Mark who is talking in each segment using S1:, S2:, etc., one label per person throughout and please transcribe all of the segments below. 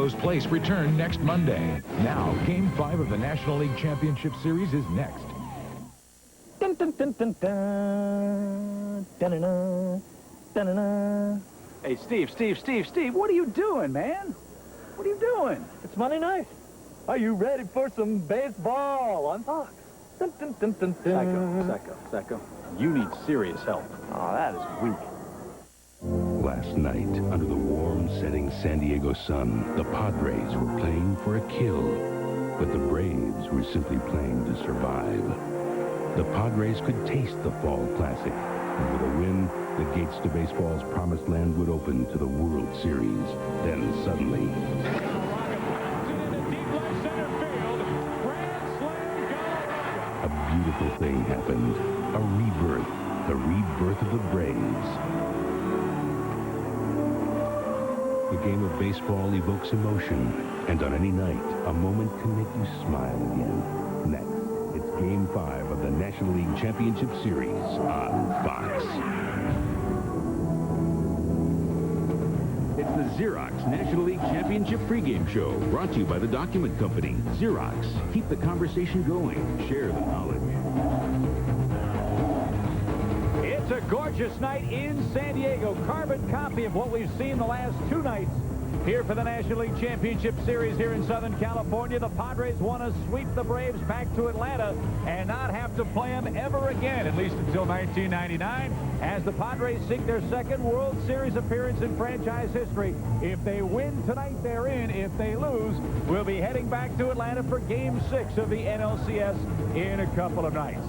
S1: Rose Place return next Monday. Now, Game 5 of the National League Championship Series is next.
S2: Dun, dun, dun, dun, dun. Dun-dun-dun. Dun-dun-dun.
S3: Hey, Steve, what are you doing, man? What are you doing?
S2: It's Monday night. Are you ready for some baseball on Fox? Dun, dun, dun, dun, dun.
S3: Psycho. You need serious help.
S2: Oh, that is weak.
S4: Last night, under the warm setting San Diego sun, the Padres were playing for a kill, but the Braves were simply playing to survive. The Padres could taste the fall classic, and with a win, the gates to baseball's promised land would open to the World Series. Then suddenly, a beautiful thing happened. A rebirth. The rebirth of the Braves. The game of baseball evokes emotion, and on any night, a moment can make you smile again. Next, it's Game 5 of the National League Championship Series on Fox. It's the Xerox National League Championship pregame show, brought to you by the Document Company. Xerox. Keep the conversation going. Share the knowledge.
S3: It's a gorgeous night in San Diego. Carbon copy of what we've seen the last two nights here for the National League Championship Series here in Southern California. The Padres want to sweep the Braves back to Atlanta and not have to play them ever again, at least until 1999, as the Padres seek their second World Series appearance in franchise history. If they win tonight, they're in. If they lose, we'll be heading back to Atlanta for Game 6 of the NLCS in a couple of nights.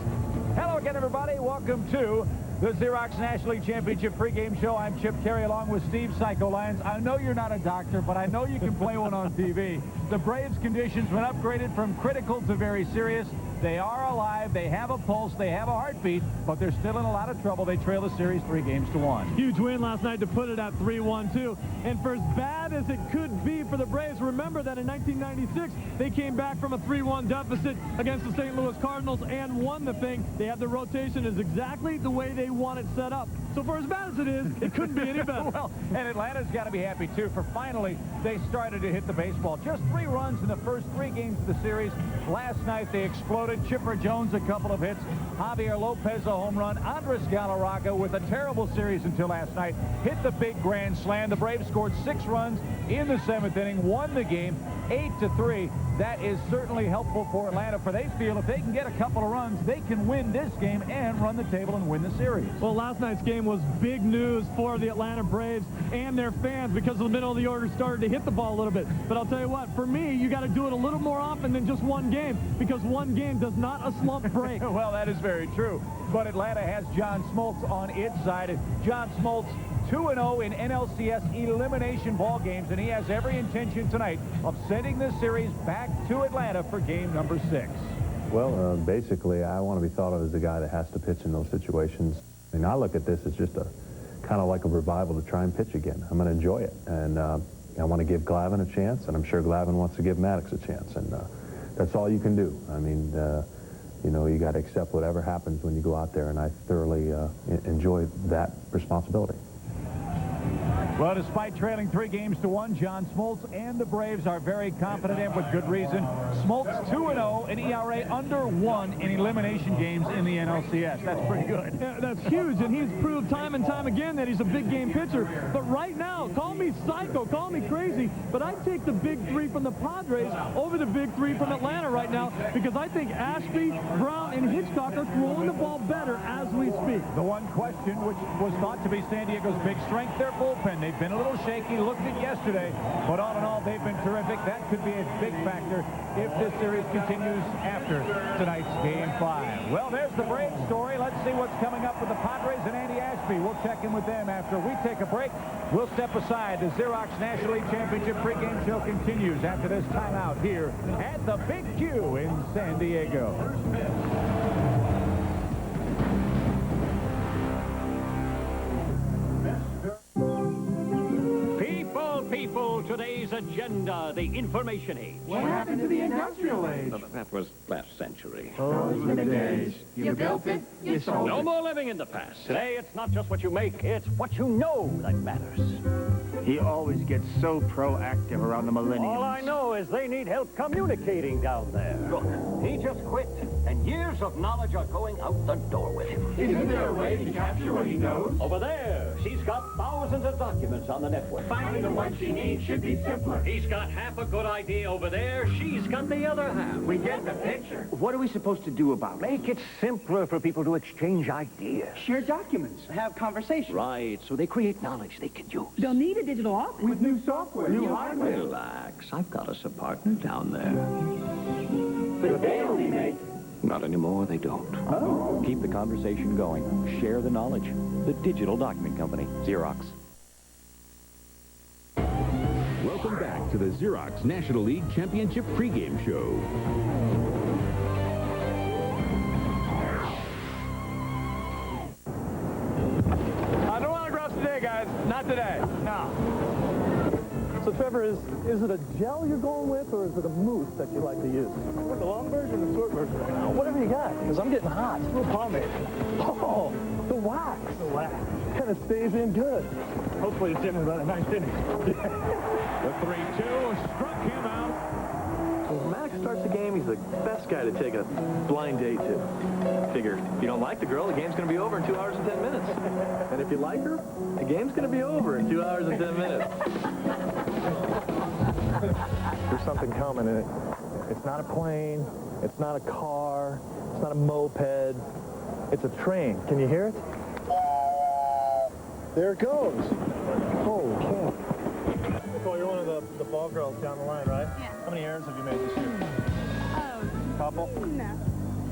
S3: Hello again, everybody. Welcome to the Xerox National League Championship pregame show. I'm Chip Carey along with Steve Psycho Lyons. I know you're not a doctor, but I know you can play one on TV. The Braves' conditions been upgraded from critical to very serious. They are alive. They have a pulse. They have a heartbeat, but they're still in a lot of trouble. They trail the series 3-1.
S5: Huge win last night to put it at 3-1, too. And for as bad as it could be for the Braves, remember that in 1996, they came back from a 3-1 deficit against the St. Louis Cardinals and won the thing. They had the rotation is exactly the way they want it set up. So for as bad as it is, it couldn't be any better.
S3: Well, and Atlanta's got to be happy, too, for finally they started to hit the baseball. Just 3 runs in the first 3 games of the series. Last night they exploded. Chipper Jones a couple of hits. Javier Lopez a home run. Andres Galarraga with a terrible series until last night hit the big grand slam. The Braves scored 6 runs in the 7th inning, won the game 8-3. That is certainly helpful for Atlanta, for they feel if they can get a couple of runs, they can win this game and run the table and win the series.
S5: Well, last night's game was big news for the Atlanta Braves and their fans because the middle of the order started to hit the ball a little bit. But I'll tell you what, for me, you got to do it a little more often than just one game, because one game does not a slump break.
S3: Well, that is very true. But Atlanta has John Smoltz on its side. John Smoltz 2-0 in NLCS elimination ball games, and he has every intention tonight of sending this series back to Atlanta for game number 6.
S6: Well, basically, I want to be thought of as the guy that has to pitch in those situations. I mean, I look at this as just a kind of like a revival to try and pitch again. I'm going to enjoy it, and I want to give Glavine a chance, and I'm sure Glavine wants to give Maddox a chance, and that's all you can do. I mean, you know, you got to accept whatever happens when you go out there, and I thoroughly enjoy that responsibility.
S3: Well, despite trailing 3-1, John Smoltz and the Braves are very confident, and with good reason. Smoltz 2-0, an ERA under 1 in elimination games in the NLCS. That's pretty good.
S5: Yeah, that's huge, and he's proved time and time again that he's a big game pitcher. But right now, call me psycho, call me crazy, but I take the big 3 from the Padres over the big 3 from Atlanta right now, because I think Ashby, Brown, and Hitchcock are throwing the ball better as we speak.
S3: The one question, which was thought to be San Diego's big strength, their bullpen. They've been a little shaky, looked at yesterday, but all in all, they've been terrific. That could be a big factor if this series continues after tonight's Game 5. Well, there's the Braves story. Let's see what's coming up with the Padres and Andy Ashby. We'll check in with them after we take a break. We'll step aside. The Xerox National League Championship pregame show continues after this timeout here at the Big Q in San Diego.
S7: People, today's agenda, the information age.
S8: What happened to the industrial age?
S7: That was last century.
S8: Those were the days. You built it, you sold
S7: No
S8: it.
S7: more living in the past. Today, it's not just what you make, it's what you know that matters.
S9: He always gets so proactive around the millennium.
S7: All I know is they need help communicating down there. Look, he just quit, and years of knowledge are going out the door with him.
S8: Isn't there a way to capture what he knows?
S7: Over there, she's got thousands of documents on the network.
S8: Finding the one she needs should be simpler.
S7: He's got half a good idea over there. She's got the other half.
S8: We get the picture.
S9: What are we supposed to do about it?
S7: Make it simpler for people to exchange ideas.
S8: Share documents. Have conversations.
S7: Right, so they create knowledge they can use.
S10: They'll need a digital office.
S8: With new software, new hardware.
S7: Relax, I've got us a partner down there.
S8: But they only make...
S7: Not anymore, they don't.
S8: Oh.
S2: Keep the conversation going. Share the knowledge. The Digital Document Company, Xerox.
S4: Welcome back to the Xerox National League Championship pregame show.
S5: No autographs today, guys. Not today. No. So, Trevor, is it a gel you're going with, or is it a mousse that you like to use? The long version or the short version right now? Whatever you got, because I'm getting hot. A little pomade. Oh, the wax. The wax. Kind of stays in good. Hopefully it's in about a ninth inning.
S3: The 3-2 struck him out.
S2: When Max starts the game, he's the best guy to take a blind date to. Figure, if you don't like the girl, the game's going to be over in 2 hours and 10 minutes. And if you like her, the game's going to be over in 2 hours and 10 minutes.
S5: There's something coming in it. It's not a plane. It's not a car. It's not a moped. It's a train. Can you hear it? There it goes. Holy cow. Nicole, you're one of the ball girls down the line, right?
S10: Yeah.
S5: How many errands have you made this year? Couple?
S10: No.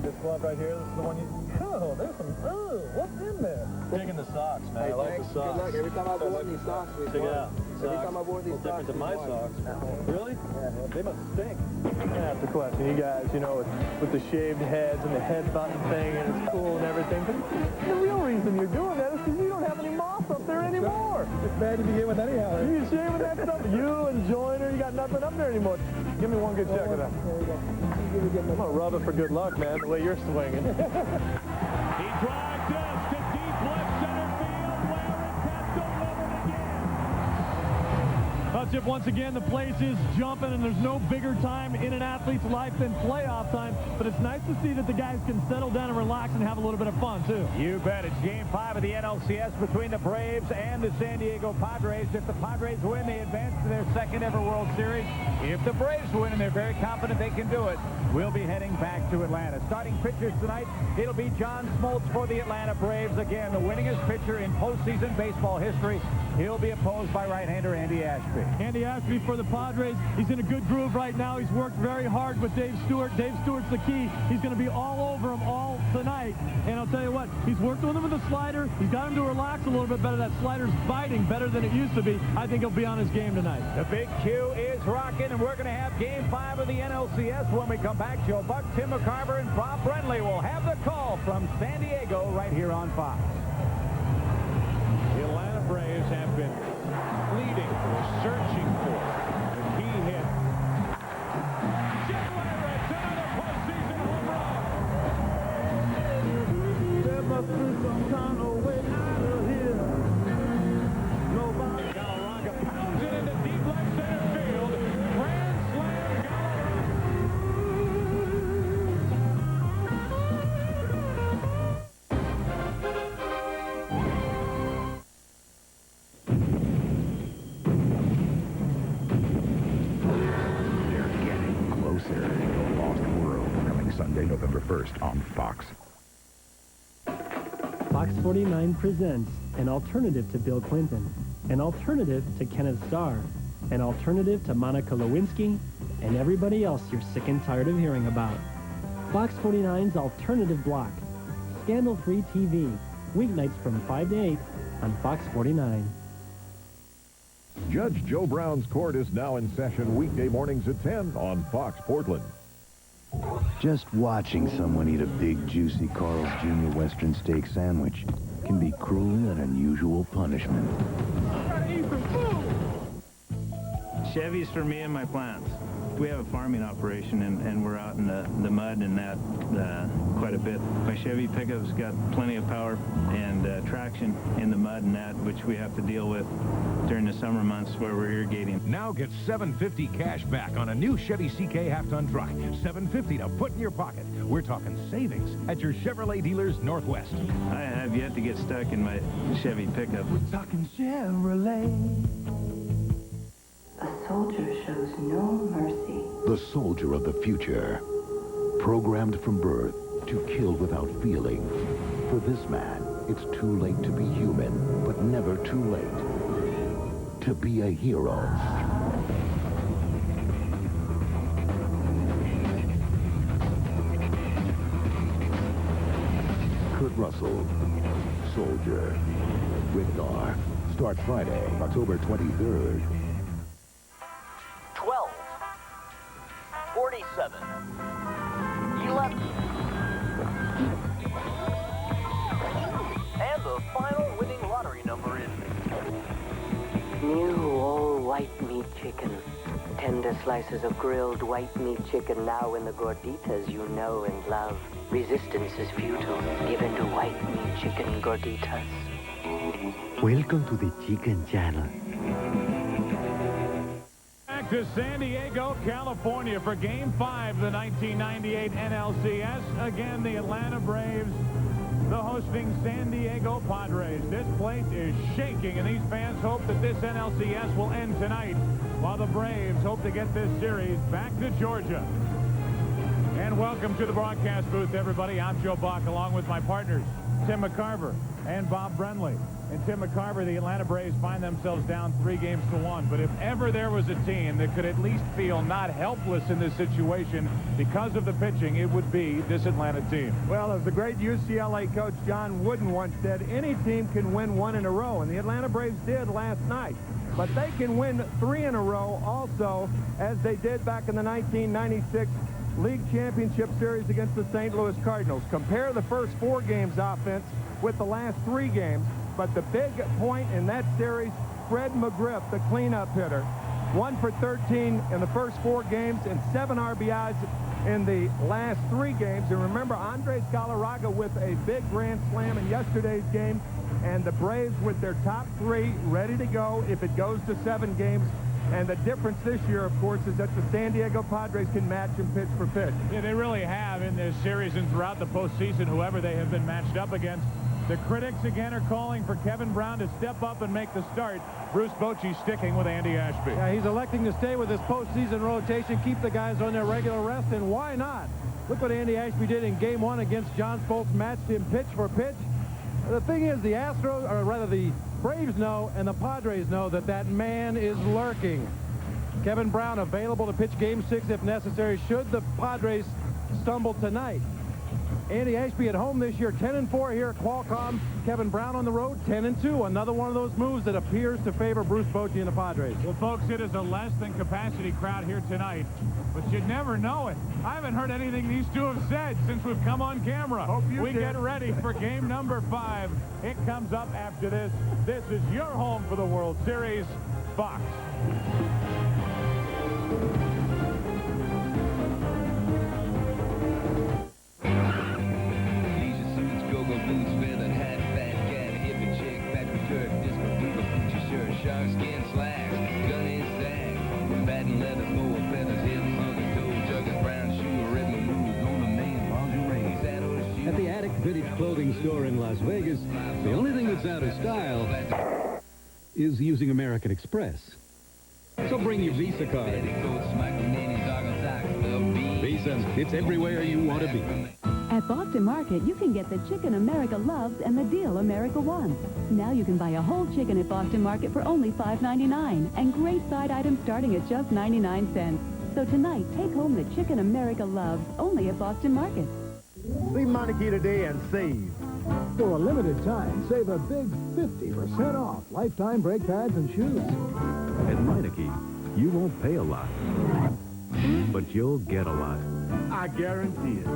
S5: This glove right here, this is the one you... Oh, there's some... Oh, what's in there? Digging the socks, man. I like the socks.
S11: Good luck. Every time I wore these socks, we
S5: Check it out.
S11: Every time I wore these socks,
S5: different than my
S11: we won.
S5: socks. Really? Yeah. They must stink. I ask the question. You guys, you know, with the shaved heads and the head button thing, and it's cool and everything. But the real reason you're doing that is because you don't have any moss up there anymore. It's bad to begin with anyhow. You shaving that stuff? You and Joyner, you got nothing up there anymore. Give me one good check of that. I'm going to rub it for good luck, man, the way you're swinging.
S3: He drives this to deep left center field, where it has delivered again.
S5: Chip, once again, the place is jumping, and there's no bigger time in an athlete's life than playoff time, but it's nice to see that the guys can settle down and relax and have a little bit of fun, too.
S3: You bet. It's Game 5 of the NLCS between the Braves and the San Diego Padres. If the Padres win, they advance to their second ever World Series. If the Braves win, and they're very confident they can do it, we'll be heading back to Atlanta. Starting pitchers tonight, it'll be John Smoltz for the Atlanta Braves. Again, the winningest pitcher in postseason baseball history. He'll be opposed by right-hander Andy Ashby.
S5: Andy Ashby for the Padres. He's in a good groove right now. He's worked very hard with Dave Stewart. Dave Stewart's the key. He's going to be all over him all tonight. And I'll tell you what, he's worked with him with the slider. He's got him to relax a little bit better. That slider's biting better than it used to be. I think he'll be on his game tonight.
S3: The big Q is rocking, and we're going to have Game 5 of the NLCS when we come back. Joe Buck, Tim McCarver, and Bob Brentley will have the call from San Diego right here on Fox.
S12: The Atlanta Braves have been pleading for, searching for the key hit.
S3: Jim Leyritz, another postseason home run.
S5: There must be some kind of way out of here. Nobody.
S3: Galarraga pounds it into deep left center field. Grand slam,
S1: Closer. The Lost World, coming Sunday, November 1st on Fox.
S13: Fox 49 presents an alternative to Bill Clinton, an alternative to Kenneth Starr, an alternative to Monica Lewinsky, and everybody else you're sick and tired of hearing about. Fox 49's Alternative Block. Scandal-free TV. Weeknights from 5 to 8 on Fox 49.
S1: Judge Joe Brown's court is now in session weekday mornings at 10 on Fox Portland.
S14: Just watching someone eat a big, juicy Carl's Jr. Western steak sandwich can be cruel and unusual punishment.
S9: Chevy's for me and my plants. We have a farming operation, and we're out in the mud and that quite a bit. My Chevy pickup's got plenty of power and traction in the mud and that, which we have to deal with during the summer months where we're irrigating.
S1: Now get $750 cash back on a new Chevy CK half-ton truck. $750 to put in your pocket. We're talking savings at your Chevrolet dealers Northwest.
S9: I have yet to get stuck in my Chevy pickup.
S11: We're talking Chevrolet.
S10: A soldier shows no mercy.
S14: The soldier of the future, programmed from birth to kill without feeling. For this man, it's too late to be human, but never too late to be a hero. Kurt Russell, Soldier. Rated R. Starts Friday, October 23rd.
S7: 12, 47, 11, and the final winning lottery number is...
S10: New all-white meat chicken. Tender slices of grilled white meat chicken now in the gorditas you know and love. Resistance is futile. Given to white meat chicken gorditas.
S15: Welcome to the Chicken Channel.
S3: Back to San Diego, California for Game 5 of the 1998 NLCS. Again, the Atlanta Braves, the hosting San Diego Padres. This place is shaking, and these fans hope that this NLCS will end tonight, while the Braves hope to get this series back to Georgia. And welcome to the broadcast booth, everybody. I'm Joe Buck, along with my partners, Tim McCarver and Bob Brenly. And Tim McCarver, the Atlanta Braves find themselves down 3-1. But if ever there was a team that could at least feel not helpless in this situation because of the pitching, it would be this Atlanta team.
S16: Well, as the great UCLA coach John Wooden once said, any team can win one in a row, and the Atlanta Braves did last night. But they can win 3 in a row also, as they did back in the 1996 League Championship Series against the St. Louis Cardinals. Compare the first 4 games offense with the last 3 games. But the big point in that series, Fred McGriff, the cleanup hitter, 1 for 13 in the first 4 games and 7 RBIs in the last 3 games. And remember, Andres Galarraga with a big grand slam in yesterday's game, and the Braves with their top 3 ready to go if it goes to 7 games. And the difference this year, of course, is that the San Diego Padres can match and pitch for pitch.
S3: Yeah, they really have in this series and throughout the postseason, whoever they have been matched up against. The critics again are calling for Kevin Brown to step up and make the start. Bruce Bochy sticking with Andy Ashby.
S5: Yeah, he's electing to stay with his postseason rotation, keep the guys on their regular rest, and why not? Look what Andy Ashby did in Game 1 against John Smoltz, matched him pitch for pitch. The thing is, the Astros, or rather the Braves know and the Padres know that that man is lurking. Kevin Brown available to pitch Game 6 if necessary, should the Padres stumble tonight. Andy Ashby at home this year, 10-4 here at Qualcomm. Kevin Brown on the road, 10-2. Another one of those moves that appears to favor Bruce Bochy and the Padres.
S3: Well, folks, it is a less than capacity crowd here tonight, but you'd never know it. I haven't heard anything these two have said since we've come on camera. We get ready for game number 5. It comes up after this. This is your home for the World Series, Fox.
S17: Shark skin slacks, gun in sack, patent leather, 4 feathers, hip, monkey toe, chugging brown shoe, rhythm moves on a man's lingerie, saddle the shoe.
S18: At the Attic Vintage Clothing Store in Las Vegas, the only thing that's out of style is using American Express. So bring your Visa card. Visa, it's everywhere you want to be.
S19: At Boston Market, you can get the chicken America loves and the deal America wants. Now you can buy a whole chicken at Boston Market for only $5.99 and great side items starting at just 99 cents. So tonight, take home the chicken America loves only at Boston Market.
S16: See Meineke today and save.
S20: For a limited time, save a big 50% off lifetime brake pads and shoes.
S21: At Meineke, you won't pay a lot, but you'll get a lot.
S16: I guarantee it.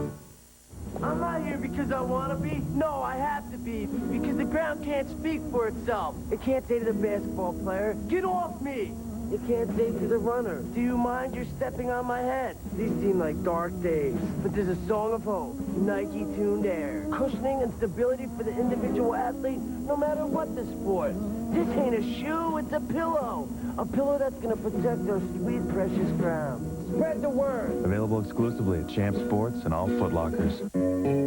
S22: I'm not here because I want to be. No, I have to be. Because the ground can't speak for itself. It can't say to the basketball player, get off me. You can't save to the runner. Do you mind you're stepping on my head? These seem like dark days, but there's a song of hope. Nike Tuned Air. Cushioning and stability for the individual athlete, no matter what the sport. This ain't a shoe, it's a pillow. A pillow that's gonna protect our sweet, precious crown. Spread the word.
S6: Available exclusively at Champ Sports and all Foot Lockers.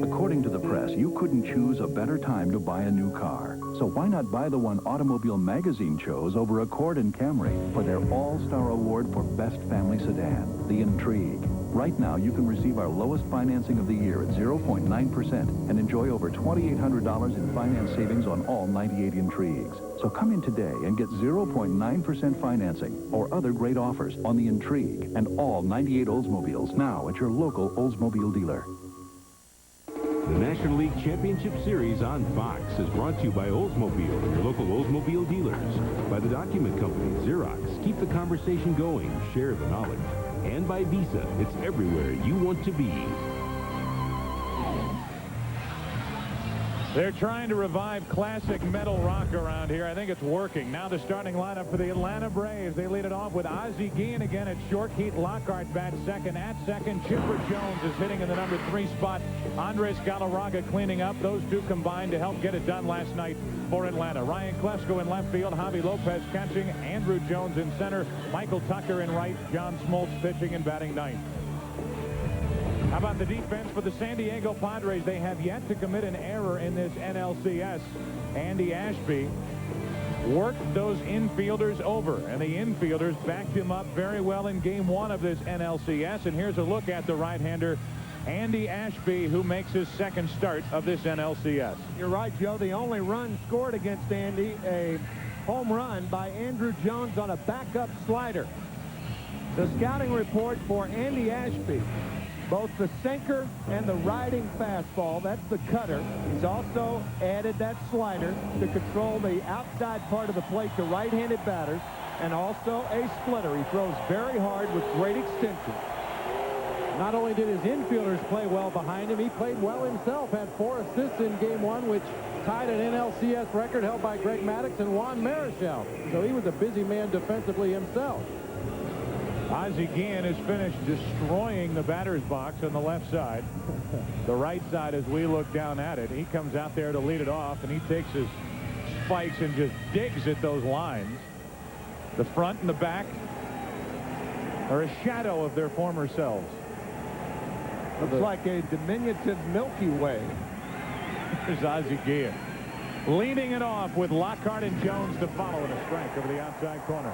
S6: According to the press, you couldn't choose a better time to buy a new car. So why not buy the one Automobile Magazine chose over Accord and Camry for their All-Star Award for Best Family Sedan, the Intrigue. Right now, you can receive our lowest financing of the year at 0.9% and enjoy over $2,800 in finance savings on all 98 Intrigues. So come in today and get 0.9% financing or other great offers on the Intrigue and all 98 Oldsmobiles now at your local Oldsmobile dealer.
S4: The National League Championship Series on Fox is brought to you by Oldsmobile and your local Oldsmobile dealers. By the document company Xerox, keep the conversation going, share the knowledge. And by Visa, it's everywhere you want to be.
S3: They're trying to revive classic metal rock around here. I think it's working. Now the starting lineup for the Atlanta Braves. They lead it off with Ozzie Guillen again at short. Keith Lockhart bats second. At second, Chipper Jones is hitting in the number 3 spot. Andres Galarraga cleaning up. Those two combined to help get it done last night for Atlanta. Ryan Klesko in left field. Javi Lopez catching. Andrew Jones in center. Michael Tucker in right. John Smoltz pitching and batting ninth. How about the defense for the San Diego Padres? They have yet to commit an error in this NLCS. Andy Ashby worked those infielders over, and the infielders backed him up very well in game 1 of this NLCS. And here's a look at the right-hander, Andy Ashby, who makes his second start of this NLCS.
S16: You're right, Joe. The only run scored against Andy, a home run by Andrew Jones on a backup slider. The scouting report for Andy Ashby: both the sinker and the riding fastball, that's the cutter. He's also added that slider to control the outside part of the plate to right-handed batters, and also a splitter. He throws very hard with great extension.
S5: Not only did his infielders play well behind him, he played well himself. Had 4 assists in game 1, which tied an NLCS record held by Greg Maddux and Juan Marichal. So he was a busy man defensively himself.
S3: Ozzie Guillen has finished destroying the batter's box on the left side. The right side, as we look down at it, he comes out there to lead it off, and he takes his spikes and just digs at those lines. The front and the back are a shadow of their former selves.
S16: Looks like a diminutive Milky Way.
S3: There's Ozzie Guillen leading it off with Lockhart and Jones to follow, in a strike over the outside corner.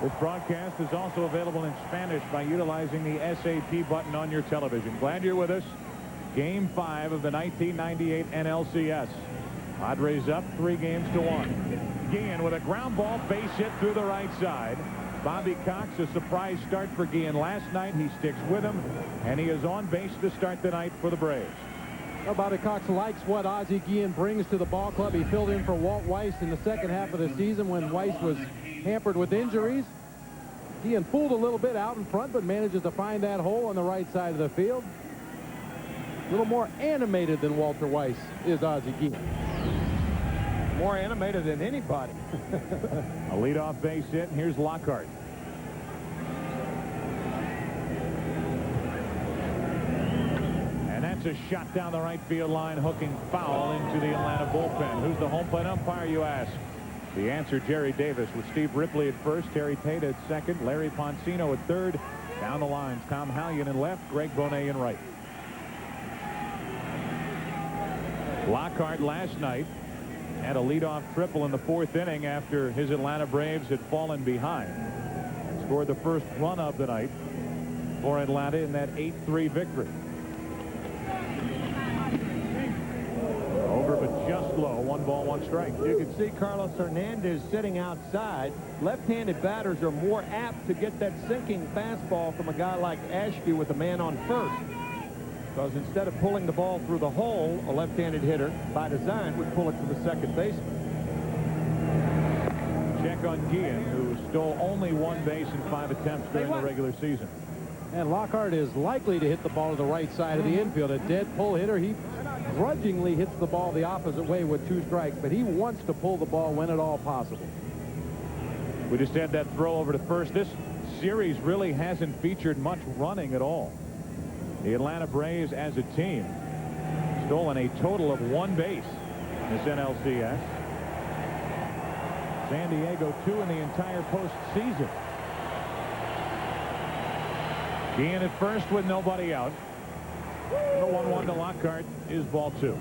S3: This broadcast is also available in Spanish by utilizing the SAP button on your television. Glad you're with us. Game 5 of the 1998 NLCS. Padres up 3-1. Guillen with a ground ball base hit through the right side. Bobby Cox, a surprise start for Guillen last night. He sticks with him, and he is on base to start the night for the Braves.
S5: Well, Bobby Cox likes what Ozzie Guillen brings to the ball club. He filled in for Walt Weiss in the second half of the season when Weiss was hampered with injuries. Guillen fooled a little bit out in front, but manages to find that hole on the right side of the field. A little more animated than Walter Weiss is Ozzie Guillen.
S16: More animated than anybody.
S3: A leadoff base hit, and here's Lockhart. And that's a shot down the right field line, hooking foul into the Atlanta bullpen. Who's the home plate umpire, you ask? The answer, Jerry Davis, with Steve Ripley at first, Terry Tate at second, Larry Poncino at third. Down the lines, Tom Hallion in left, Greg Bonet in right. Lockhart last night had a leadoff triple in the 4th inning after his Atlanta Braves had fallen behind. Scored the first run of the night for Atlanta in that 8-3 victory. Over, but just low. 1 ball, 1 strike.
S16: You can see Carlos Hernandez sitting outside. Left-handed batters are more apt to get that sinking fastball from a guy like Ashby with a man on first. Because instead of pulling the ball through the hole, a left-handed hitter, by design, would pull it to the second baseman.
S3: Check on Guillen, who stole only 1 base in 5 attempts during the regular season.
S5: And Lockhart is likely to hit the ball to the right side of the infield. A dead pull hitter. He grudgingly hits the ball the opposite way with 2 strikes, but he wants to pull the ball when at all possible.
S3: We just had that throw over to first. This series really hasn't featured much running at all. The Atlanta Braves as a team stolen a total of 1 base in this NLCS. San Diego 2 in the entire postseason. Ian at first with nobody out. The 1-1 to Lockhart is ball 2.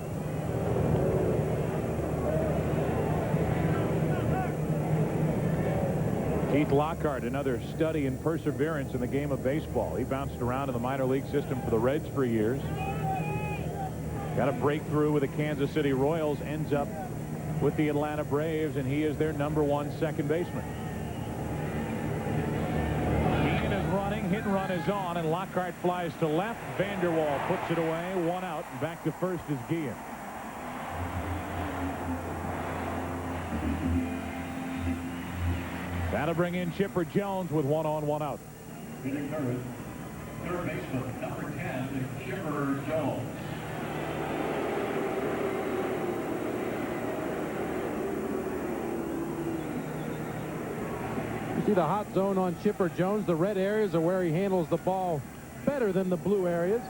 S3: Keith Lockhart, another study in perseverance in the game of baseball. He bounced around in the minor league system for the Reds for years. Got a breakthrough with the Kansas City Royals, ends up with the Atlanta Braves, and he is their #1 second baseman. Ian is running, hit and run is on, and Lockhart flies to left. Vanderwall puts it away, 1 out, and back to first is Guillen. That'll bring in Chipper Jones with 1 on, 1 out.
S2: Hitting third baseman, number 10, Chipper Jones.
S8: You see the hot zone on Chipper Jones. The red areas are where he handles the ball better than the blue areas.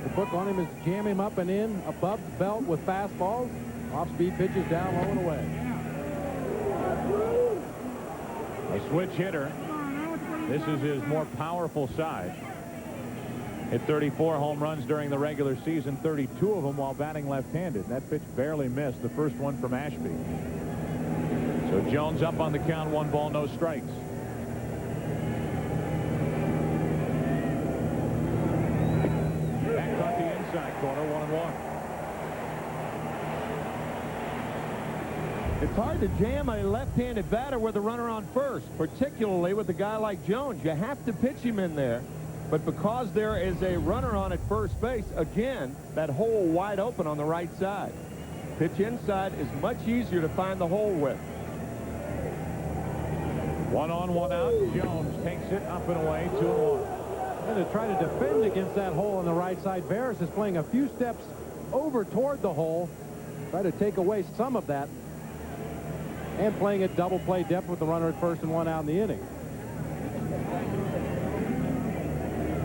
S8: The book on him is jam him up and in, above the belt with fastballs, off-speed pitches down low and away.
S3: A switch hitter. This is his more powerful side. Hit 34 home runs during the regular season, 32 of them while batting left-handed. That pitch barely missed, the first one from Ashby. So Jones up on the count, 1 ball, no strikes. Back on the inside corner, 1-1.
S16: It's hard to jam a left-handed batter with a runner on first, particularly with a guy like Jones. You have to pitch him in there. But because there is a runner on at first base, again, that hole wide open on the right side. Pitch inside is much easier to find the hole with.
S3: 1 on, 1 out. Jones takes it up and away, 2-1.
S8: And to try to defend against that hole on the right side, Veras is playing a few steps over toward the hole, try to take away some of that, and playing at double play depth with the runner at first and 1 out in the inning.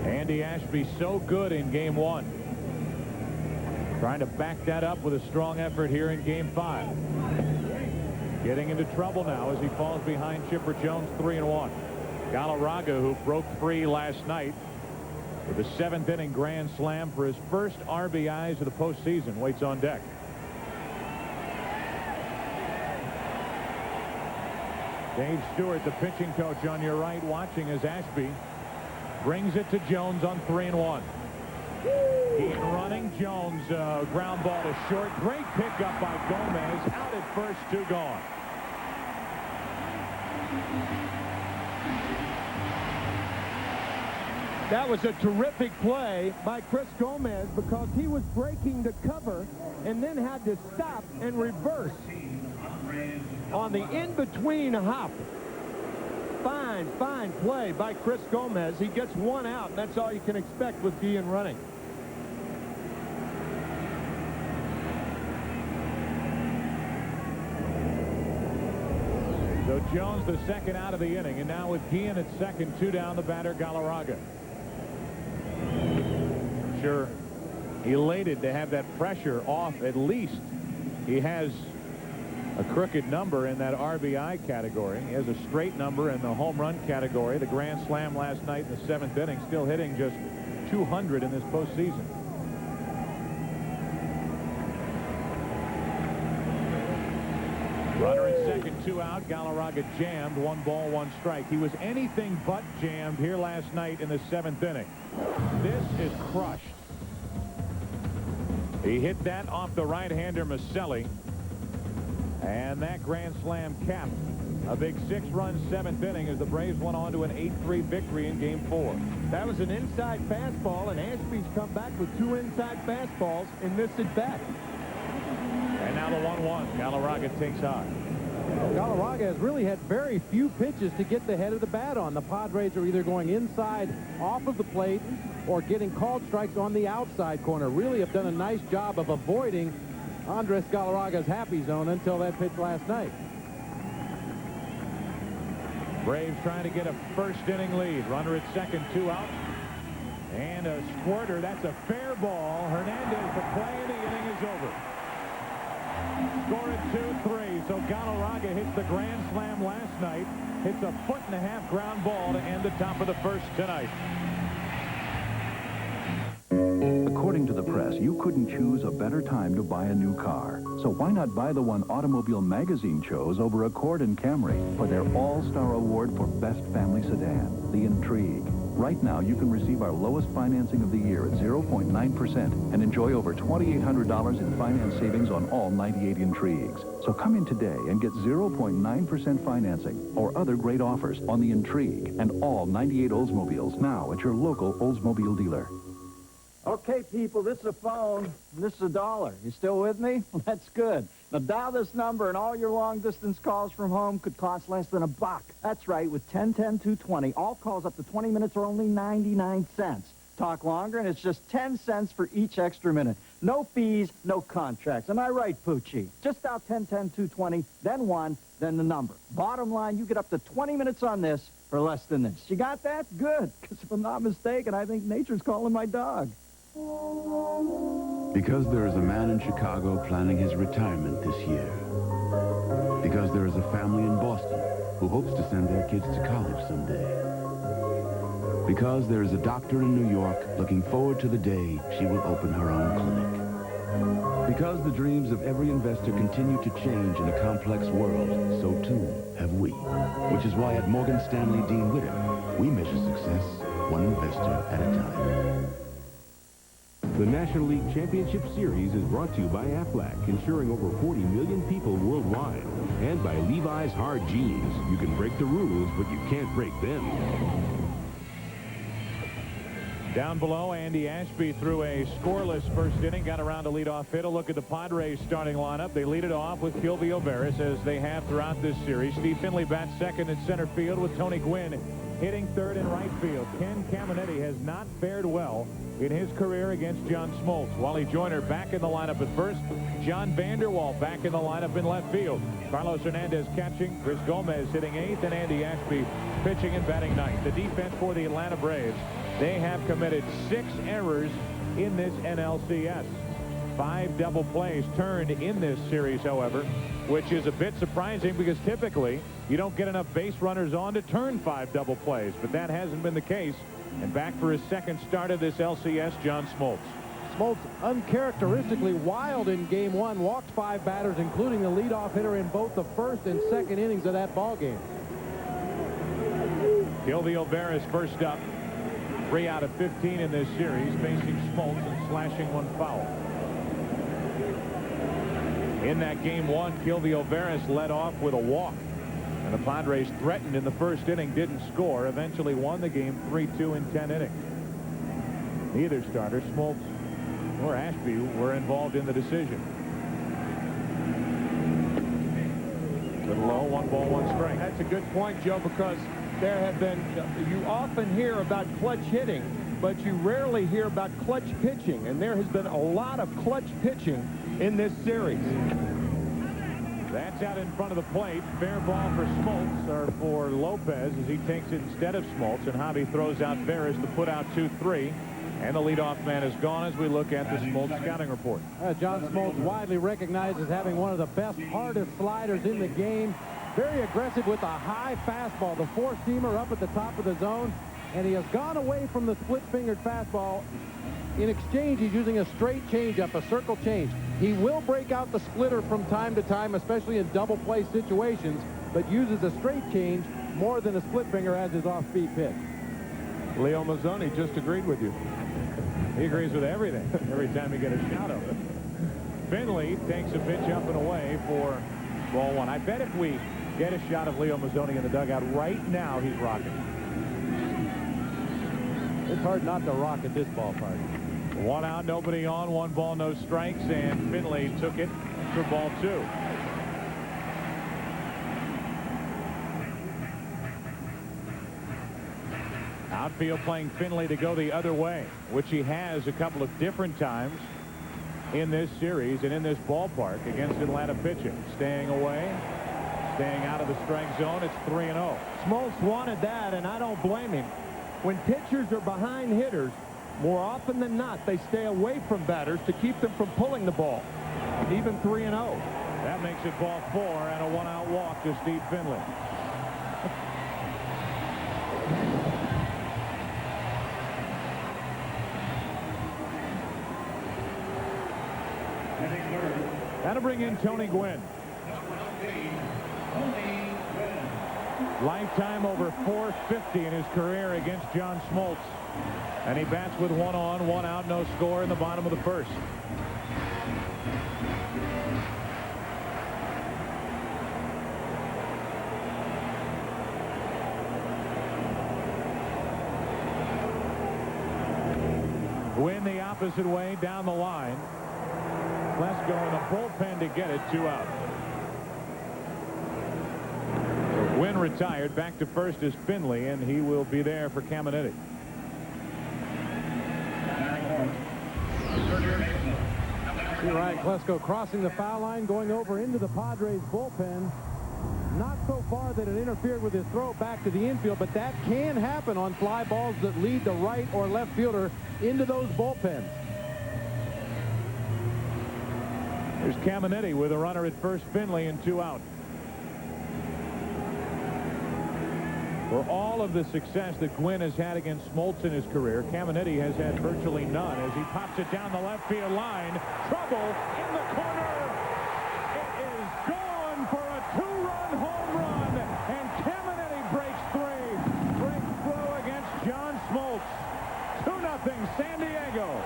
S3: Andy Ashby so good in game 1. Trying to back that up with a strong effort here in game 5. Getting into trouble now as he falls behind Chipper Jones, 3-1. Galarraga, who broke free last night with a 7th inning grand slam for his first RBIs of the postseason, waits on deck. Dave Stewart, the pitching coach, on your right, watching as Ashby brings it to Jones on 3-1. He's running. Jones, ground ball to short. Great pickup by Gomez. Out at first, 2 gone.
S16: That was a terrific play by Chris Gomez because he was breaking to cover and then had to stop and reverse on the in-between hop. Fine play by Chris Gomez. He gets 1 out, and that's all you can expect with Guillen running.
S3: So Jones the second out of the inning, and now with Guillen at second, 2 down, the batter Galarraga. Sure, elated to have that pressure off. At least he has a crooked number in that RBI category. He has a straight number in the home run category. The grand slam last night in the 7th inning, still hitting just 200 in this postseason. Runner at second, 2 out. Galarraga jammed, 1 ball, 1 strike. He was anything but jammed here last night in the 7th inning. This is crushed. He hit that off the right-hander Maselli. And that grand slam capped a big 6-run 7th inning as the Braves went on to an 8-3 victory in game 4.
S16: That was an inside fastball, and Ashby's come back with 2 inside fastballs in this at bat.
S3: And now the 1-1. Galarraga takes high.
S8: Galarraga has really had very few pitches to get the head of the bat on. The Padres are either going inside off of the plate or getting called strikes on the outside corner. Really have done a nice job of avoiding Andres Galarraga's happy zone until that pitch last night.
S3: Braves trying to get a first inning lead. Runner at second, 2 out. And a squirter. That's a fair ball. Hernandez, the play, and the inning is over. Score at 2-3. So Galarraga hits the grand slam last night. Hits a 1.5-foot ground ball to end the top of the first tonight.
S6: According to the press, you couldn't choose a better time to buy a new car. So why not buy the one Automobile Magazine chose over Accord and Camry for their All-Star Award for Best Family Sedan, the Intrigue. Right now, you can receive our lowest financing of the year at 0.9% and enjoy over $2,800 in finance savings on all 98 Intrigues. So come in today and get 0.9% financing or other great offers on the Intrigue and all 98 Oldsmobiles now at your local Oldsmobile dealer.
S12: Okay, people, this is a phone, and this is $1. You still with me? Well, that's good. Now, dial this number, and all your long-distance calls from home could cost less than $1. That's right, with 10-10-220, all calls up to 20 minutes are only 99 cents. Talk longer, and it's just 10 cents for each extra minute. No fees, no contracts. Am I right, Poochie? Just dial 10-10-220, then 1, then the number. Bottom line, you get up to 20 minutes on this for less than this. You got that? Good, because if I'm not mistaken, I think nature's calling my dog.
S4: Because there is a man in Chicago planning his retirement this year. Because there is a family in Boston who hopes to send their kids to college someday. Because there is a doctor in New York looking forward to the day she will open her own clinic. Because the dreams of every investor continue to change in a complex world, so too have we. Which is why at Morgan Stanley Dean Witter, we measure success one investor at a time.
S21: The National League Championship Series is brought to you by Aflac, insuring over 40 million people worldwide. And by Levi's Hard Jeans. You can break the rules, but you can't break them.
S3: Down below, Andy Ashby threw a scoreless first inning, got around to leadoff hit. A look at the Padres starting lineup. They lead it off with Kilvio Veras, as they have throughout this series. Steve Finley bats second in center field with Tony Gwynn hitting third in right field. Ken Caminiti has not fared well in his career against John Smoltz. Wally Joyner back in the lineup at first. John Vanderwall back in the lineup in left field. Carlos Hernandez catching. Chris Gomez hitting eighth, and Andy Ashby pitching and batting ninth. The defense for the Atlanta Braves, they have committed 6 errors in this NLCS. 5 double plays turned in this series, however, which is a bit surprising because typically you don't get enough base runners on to turn 5 double plays, but that hasn't been the case. And back for his second start of this LCS, John Smoltz.
S8: Smoltz uncharacteristically wild in game 1, walked 5 batters, including the leadoff hitter in both the first and second innings of that ball game.
S3: Kilvio Veras first up. 3 out of 15 in this series, facing Smoltz and slashing 1 foul. In that game 1, Kilvio Veras led off with a walk. And the Padres threatened in the first inning, didn't score, eventually won the game 3-2 in 10 innings. Neither starter, Smoltz or Ashby, were involved in the decision. Little low, 1 ball, 1 strike.
S16: That's a good point, Joe, because there have been, you often hear about clutch hitting, but you rarely hear about clutch pitching, and there has been a lot of clutch pitching in this series.
S3: That's out in front of the plate. Fair ball for Smoltz, or for Lopez, as he takes it instead of Smoltz, and Javi throws out Veras to put out 2-3. And the leadoff man is gone as we look at the Smoltz scouting report.
S8: John Smoltz, widely recognized as having one of the best, hardest sliders in the game. Very aggressive with a high fastball, the 4-seamer up at the top of the zone. And he has gone away from the split-fingered fastball. In exchange, he's using a straight changeup, a circle change. He will break out the splitter from time to time, especially in double play situations, but uses a straight change more than a split finger as his off-speed pitch.
S16: Leo Mazzoni just agreed with you.
S3: He agrees with everything every time you get a shot of it. Finley takes a pitch up and away for ball 1. I bet if we get a shot of Leo Mazzoni in the dugout right now, he's rocking.
S8: It's hard not to rock at this ballpark.
S3: 1 out, nobody on, 1 ball, no strikes, and Finley took it for ball 2. Outfield playing Finley to go the other way, which he has a couple of different times in this series and in this ballpark against Atlanta pitching. Staying away. Staying out of the strike zone, it's 3-0.
S16: Smoltz wanted that, and I don't blame him. When pitchers are behind hitters, more often than not, they stay away from batters to keep them from pulling the ball. Even 3-0.
S3: That makes it ball 4 and a one-out walk to Steve Finley. That'll bring in Tony Gwynn. Lifetime over 450 in his career against John Smoltz. And he bats with 1 on, 1 out, no score in the bottom of the first. Gwynn the opposite way down the line. Lesko in the bullpen to get it, 2 out. So Gwynn retired. Back to first is Finley, and he will be there for Caminiti.
S8: You're right, Klesko crossing the foul line, going over into the Padres bullpen. Not so far that it interfered with his throw back to the infield, but that can happen on fly balls that lead the right or left fielder into those bullpens.
S3: Here's Caminiti with a runner at first, Finley, and 2 out. For all of the success that Gwynn has had against Smoltz in his career, Caminiti has had virtually none as he pops it down the left field line. Trouble in the corner. It is gone for a 2-run home run, and Caminiti breaks 3. Breaks through against John Smoltz. 2-0 San Diego.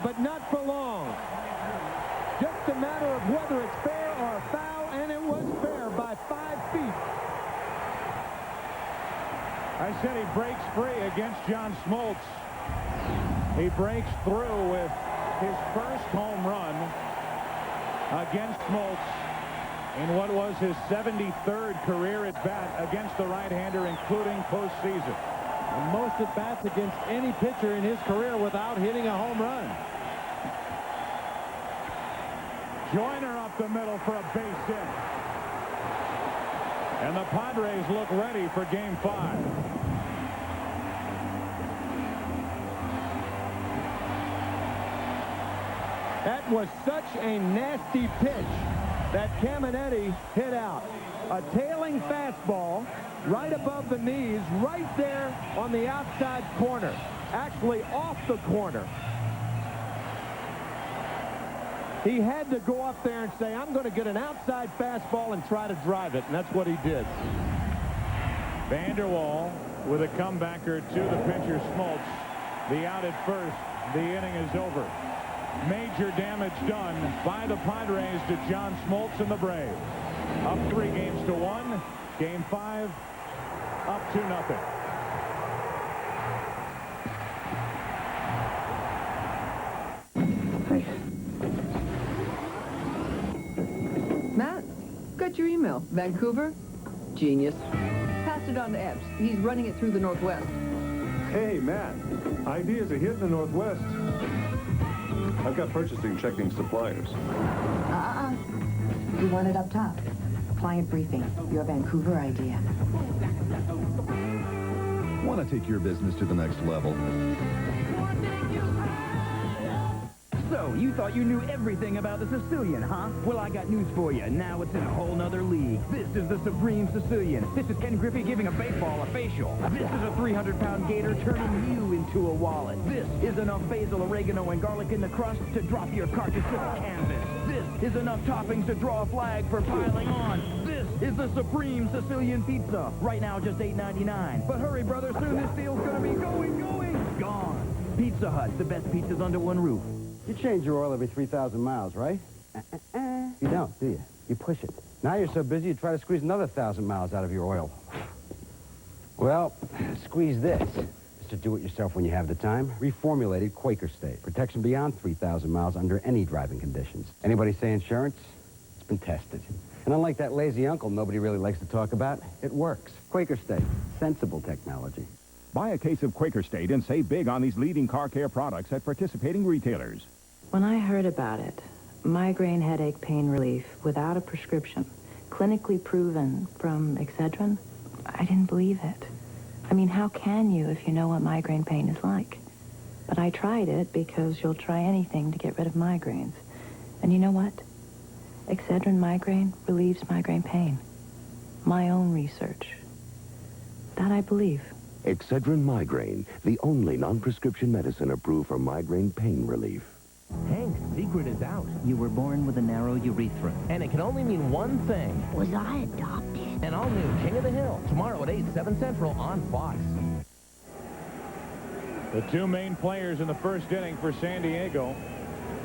S16: But not for long. Just a matter of whether it's fair or foul, and it was fair by 5 feet.
S3: I said he breaks free against John Smoltz. He breaks through with his first home run against Smoltz in what was his 73rd career at bat against the right-hander, including postseason.
S8: And most at-bats against any pitcher in his career without hitting a home run.
S3: Joyner up the middle for a base hit. And the Padres look ready for Game 5.
S16: That was such a nasty pitch that Caminiti hit out. A tailing fastball right above the knees, right there on the outside corner. Actually off the corner. He had to go up there and say, I'm going to get an outside fastball and try to drive it, and that's what he did.
S3: Vanderwall with a comebacker to the pitcher, Smoltz. The out at first. The inning is over. Major damage done by the Padres to John Smoltz and the Braves. Up 3-1. Game 5, up 2-0.
S1: Matt, got your email. Vancouver? Genius. Passed it on to Epps. He's running it through the Northwest.
S13: Hey, Matt. Ideas a hit in the Northwest. I've got purchasing checking suppliers.
S23: You want it up top. Client briefing. Your Vancouver idea.
S24: Want to take your business to the next level?
S25: So, you thought you knew everything about the Sicilian, huh? Well, I got news for you. Now it's in a whole nother league. This is the Supreme Sicilian. This is Ken Griffey giving a baseball a facial. This is a 300-pound gator turning you into a wallet. This is enough basil, oregano, and garlic in the crust to drop your carcass to the canvas. This is enough toppings to draw a flag for piling on. This is the Supreme Sicilian Pizza. Right now, just $8.99. But hurry, brother, soon this deal's gonna be gone. Pizza Hut, the best pizzas under one roof.
S26: You change your oil every 3,000 miles, right? You don't, do you? You push it. Now you're so busy you try to squeeze another 1,000 miles out of your oil. Well, squeeze this. To do it yourself when you have the time. Reformulated Quaker State. Protection beyond 3,000 miles under any driving conditions. Anybody say insurance? It's been tested. And unlike that lazy uncle nobody really likes to talk about, it works. Quaker State. Sensible technology.
S7: Buy a case of Quaker State and save big on these leading car care products at participating retailers.
S23: When I heard about it, migraine headache pain relief without a prescription, clinically proven from Excedrin, I didn't believe it. I mean, how can you if you know what migraine pain is like? But I tried it because you'll try anything to get rid of migraines. And you know what? Excedrin migraine relieves migraine pain. My own research. That I believe.
S9: Excedrin Migraine, the only non-prescription medicine approved for migraine pain relief.
S10: Hank's secret is out. You were born with a narrow urethra. And it can only mean one thing. Was I adopted? An all-new King of the Hill, tomorrow at 8, 7 Central on Fox.
S3: The two main players in the first inning for San Diego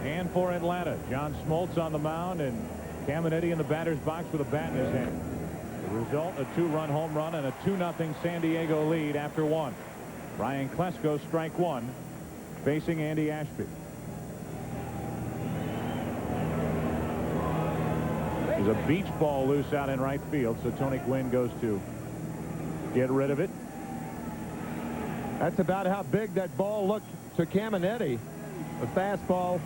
S3: and for Atlanta. John Smoltz on the mound and Caminiti in the batter's box with a bat in his hand. The result, a 2-run home run and a 2-0 San Diego lead after one. Ryan Klesko, strike one, facing Andy Ashby. There's a beach ball loose out in right field, so Tony Gwynn goes to get rid of it.
S16: That's about how big that ball looked to Caminiti. The fastball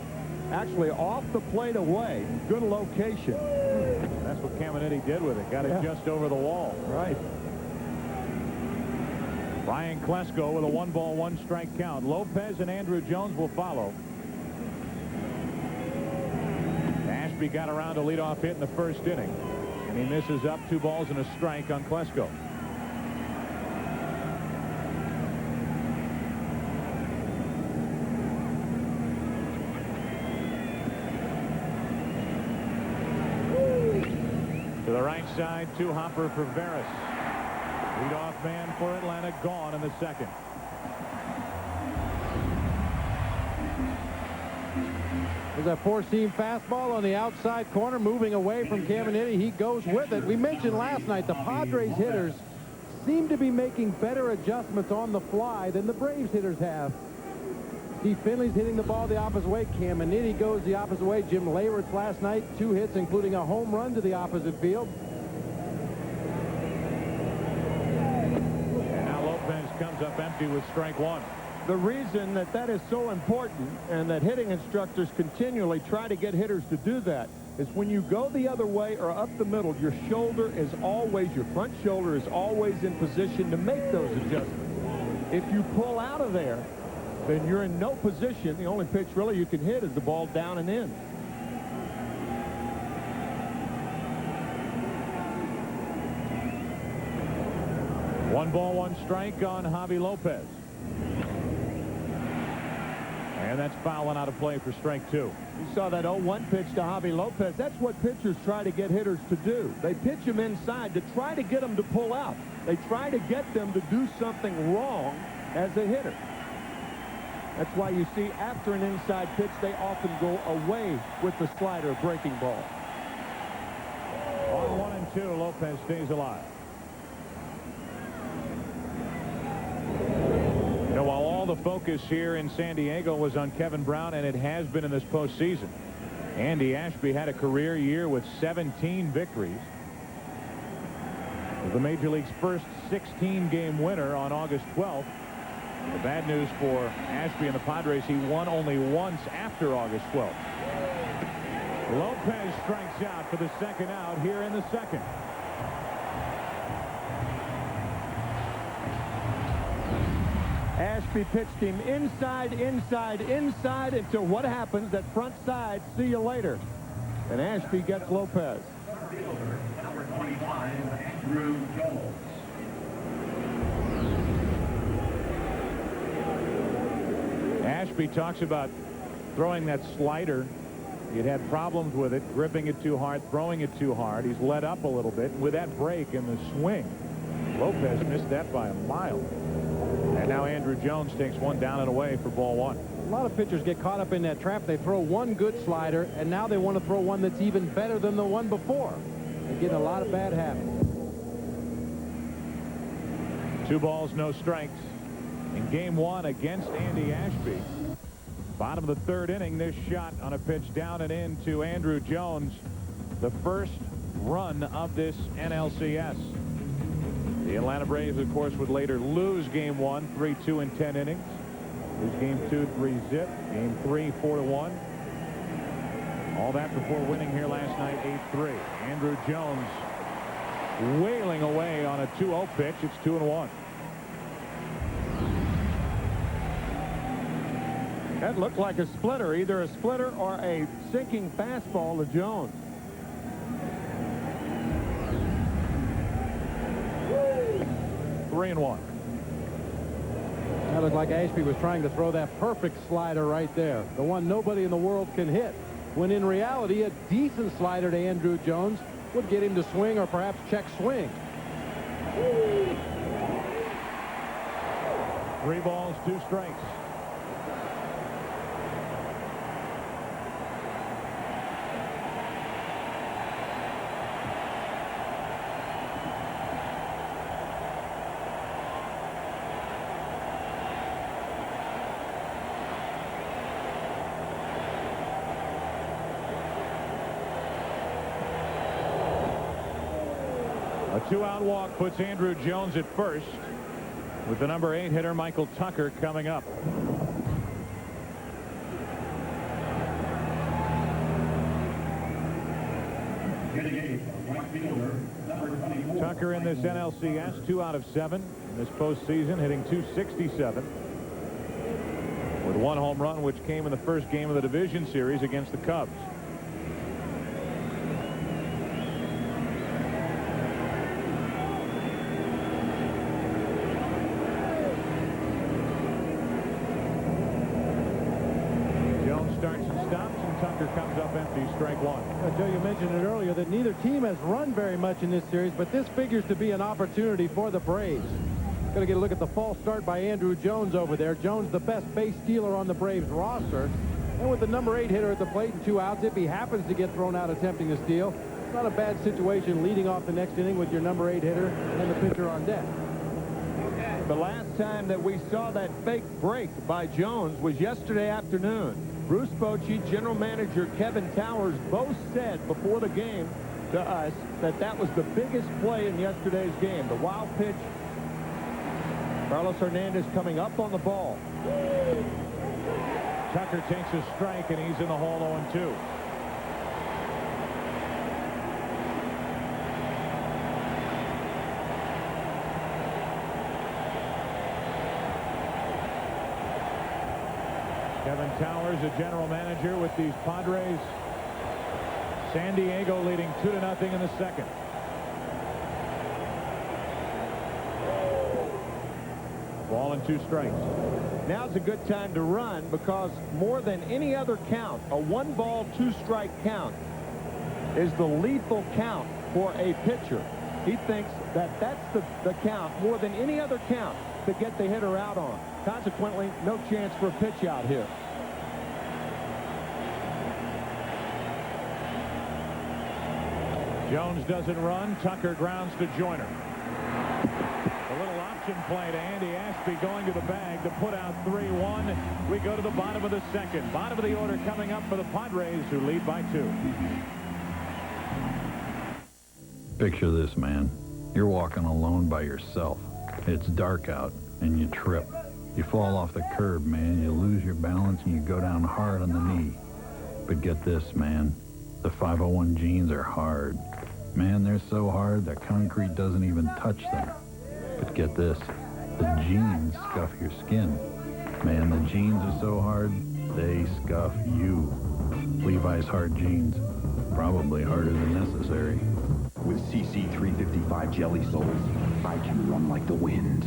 S16: actually off the plate away. Good location.
S3: That's what Caminiti did with it. Got it just over the wall.
S16: Right.
S3: Ryan Klesko with a 1-ball, 1-strike count. Lopez and Andrew Jones will follow. Ashby got around a leadoff hit in the first inning, and he misses up 2 balls and a strike on Klesko. To the right side, 2-hopper for Veras. Leadoff man for Atlanta gone in the second.
S8: There's a 4-seam fastball on the outside corner, moving away from Caminiti. He goes with it. We mentioned last night the Padres hitters seem to be making better adjustments on the fly than the Braves hitters have. Steve Finley's hitting the ball the opposite way. Caminiti goes the opposite way. Jim Leyritz last night, 2 hits, including a home run to the opposite field.
S3: And now Lopez comes up empty with strike one.
S16: The reason that is so important and that hitting instructors continually try to get hitters to do that is when you go the other way or up the middle, your shoulder is always, your front shoulder is always in position to make those adjustments. If you pull out of there, then you're in no position. The only pitch really you can hit is the ball down and in.
S3: One ball, 1 strike on Javi Lopez. And that's fouling out of play for strike 2.
S16: You saw that 0-1 pitch to Javi Lopez. That's what pitchers try to get hitters to do. They pitch them inside to try to get them to pull out. They try to get them to do something wrong as a hitter. That's why you see after an inside pitch, they often go away with the slider breaking ball.
S3: On 1 and 2, Lopez stays alive. You know, while all the focus here in San Diego was on Kevin Brown, and it has been in this postseason, Andy Ashby had a career year with 17 victories. The Major League's first 16-game winner on August 12th. The bad news for Ashby and the Padres, he won only once after August 12th. Lopez strikes out for the second out here in the second.
S16: Ashby pitched him inside, inside, inside until what happens, that front side, see you later. And Ashby gets Lopez.
S2: Number 25, Andrew Jones.
S3: Ashby talks about throwing that slider. He'd had problems with it, gripping it too hard, throwing it too hard. He's let up a little bit. With that break in the swing, Lopez missed that by a mile. And now Andrew Jones takes one down and away for ball 1.
S8: A lot of pitchers get caught up in that trap. They throw one good slider, and now they want to throw one that's even better than the one before. They're getting a lot of bad habits.
S3: 2 balls, no strikes. in Game 1 against Andy Ashby. Bottom of the third inning, this shot on a pitch down and in to Andrew Jones, the first run of this NLCS. The Atlanta Braves, of course, would later lose Game 1, 3-2 in 10 innings. Lose Game 2, 3-zip. Game 3, 4-1. All that before winning here last night, 8-3. Andrew Jones wailing away on a 2-0 pitch. It's 2-1.
S16: That looked like a splitter, either a splitter or a sinking fastball to Jones.
S3: Three and one.
S8: That looked like Ashby was trying to throw that perfect slider right there, the one nobody in the world can hit, when in reality a decent slider to Andrew Jones would get him to swing or perhaps check swing.
S3: 3 balls, 2 strikes. A 2-out walk puts Andrew Jones at first, with the number 8 hitter Michael Tucker coming up. Tucker in this NLCS, 2 out of 7 in this postseason, hitting .267 with 1 home run, which came in the first game of the division series against the Cubs. Tucker comes up empty, strike 1.
S8: Joe, you mentioned it earlier that neither team has run very much in this series, but this figures to be an opportunity for the Braves. Going to get a look at the false start by Andrew Jones over there. Jones, the best base stealer on the Braves roster. And with the number 8 hitter at the plate and 2 outs, if he happens to get thrown out attempting to steal, it's not a bad situation leading off the next inning with your number 8 hitter and the pitcher on deck.
S16: The last time that we saw that fake break by Jones was yesterday afternoon. Bruce Bochy, general manager Kevin Towers both said before the game to us that that was the biggest play in yesterday's game. The wild pitch. Carlos Hernandez coming up on the ball.
S3: Tucker takes a strike, and he's in the hole 0-2. Kevin Towers, a general manager with these Padres. San Diego leading 2-0 in the second. Ball and 2 strikes.
S16: Now's a good time to run because more than any other count, a 1-ball, 2-strike count is the lethal count for a pitcher. He thinks that that's the count more than any other count to get the hitter out on. Consequently, no chance for a pitch out here.
S3: Jones doesn't run. Tucker grounds to Joyner. A little option play to Andy Ashby going to the bag to put out 3-1. We go to the bottom of the second. Bottom of the order coming up for the Padres, who lead by 2.
S6: Picture this, man. You're walking alone by yourself. It's dark out, and you trip. You fall off the curb, man. You lose your balance, and you go down hard on the knee. But get this, man. The 501 jeans are hard. Man, they're so hard that concrete doesn't even touch them. But get this. The jeans scuff your skin. Man, the jeans are so hard, they scuff you. Levi's hard jeans. Probably harder than necessary.
S24: With CC 355 jelly soles, I can run like the wind.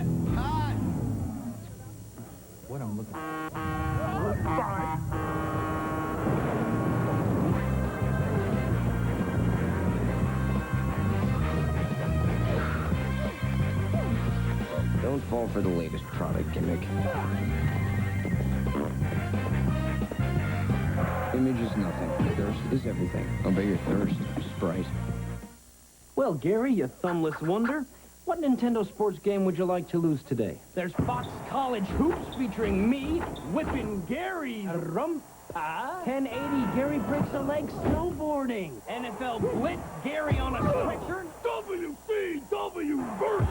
S6: What I'm looking for.
S10: Don't fall for the latest product gimmick. Image is nothing. Thirst is everything. Obey your thirst. Sprite.
S11: Well, Gary, you thumbless wonder,
S10: What Nintendo sports game would you like to lose today?
S11: There's Fox College Hoops featuring me whipping Gary's rumpa.
S10: 1080, Gary breaks a leg snowboarding.
S11: NFL Blitz, Gary on a stretcher.
S2: WCW versus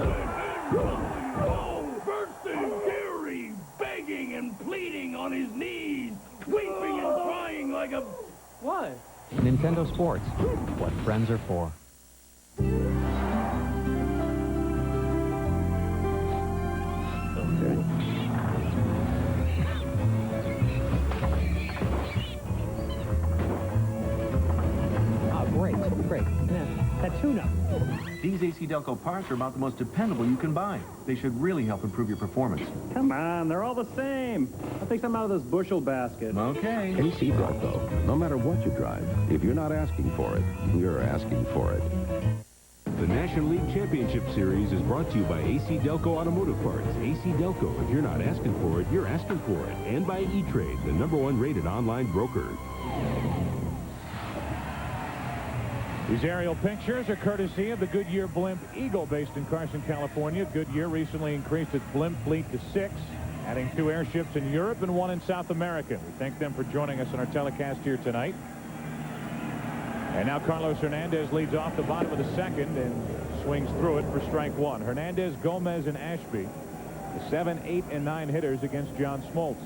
S2: NWO versus Gary begging and pleading on his knees, weeping and crying like a...
S10: What?
S14: Nintendo Sports, what friends are for.
S10: Great. That tune-up.
S15: These AC Delco parts are about the most dependable you can buy. They should really help improve your performance.
S12: Come on, they're all the same. I'll take some out of this bushel basket.
S15: Okay.
S9: AC Delco, no matter what you drive, if you're not asking for it, we're asking for it.
S21: The National League Championship Series is brought to you by AC Delco Automotive Parts. AC Delco, if you're not asking for it, you're asking for it. And by E-Trade, the #1 rated online broker.
S3: These aerial pictures are courtesy of the Goodyear Blimp Eagle based in Carson, California. Goodyear recently increased its blimp fleet to 6, adding 2 airships in Europe and 1 in South America. We thank them for joining us on our telecast here tonight. And now Carlos Hernandez leads off the bottom of the second and swings through it for strike 1. Hernandez, Gomez, and Ashby, the 7, 8, and 9 hitters against John Smoltz.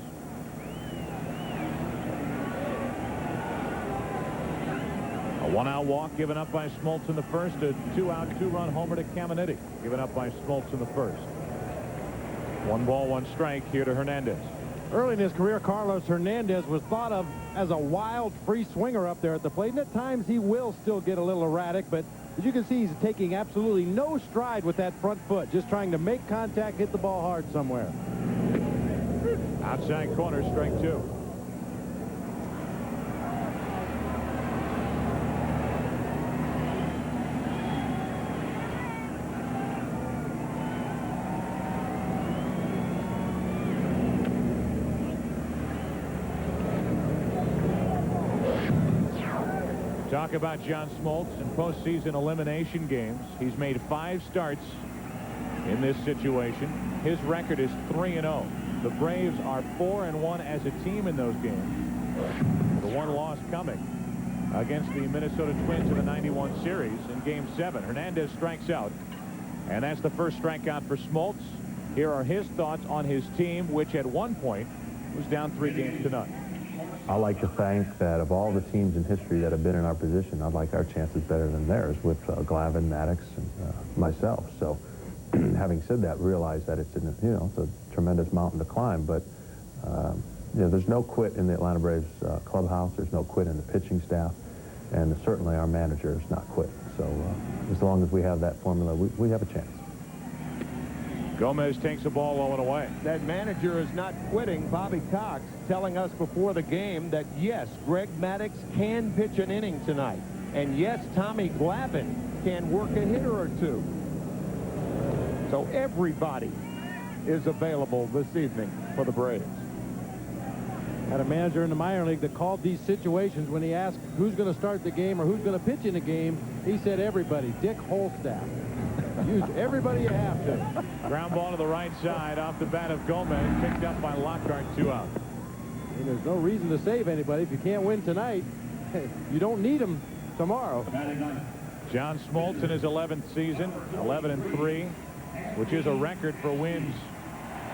S3: A 1-out walk given up by Smoltz in the first. A 2-out, 2-run homer to Caminiti given up by Smoltz in the first. 1 ball, 1 strike here to Hernandez.
S8: Early in his career, Carlos Hernandez was thought of as a wild free swinger up there at the plate, and at times he will still get a little erratic, but as you can see, he's taking absolutely no stride with that front foot, just trying to make contact, hit the ball hard somewhere.
S3: Outside corner, strike 2. Talk about John Smoltz in postseason elimination games. He's made 5 starts in this situation. His record is 3-0. The Braves are 4-1 as a team in those games. The 1 loss coming against the Minnesota Twins in the 91 series in Game 7. Hernandez strikes out, and that's the first strikeout for Smoltz. Here are his thoughts on his team, which at one point was down 3-0.
S17: I like to think that of all the teams in history that have been in our position, I'd like our chances better than theirs with Glavine, Maddox, and myself. So, having said that, realize that it's it's a tremendous mountain to climb. But there's no quit in the Atlanta Braves clubhouse. There's no quit in the pitching staff, and certainly our manager is not quit. So, as long as we have that formula, we have a chance.
S3: Gomez takes the ball low and away.
S16: That manager is not quitting. Bobby Cox telling us before the game that, yes, Greg Maddux can pitch an inning tonight. And, yes, Tommy Glavine can work a hitter or 2. So everybody is available this evening for the Braves.
S8: Had a manager in the minor league that called these situations when he asked who's going to start the game or who's going to pitch in the game. He said everybody. Dick Holstaff. Use everybody you have to.
S3: Ground ball to the right side off the bat of Gomez, picked up by Lockhart, 2 out.
S8: And there's no reason to save anybody. If you can't win tonight, you don't need them tomorrow.
S3: John Smoltz in his 11th season, 11-3, which is a record for wins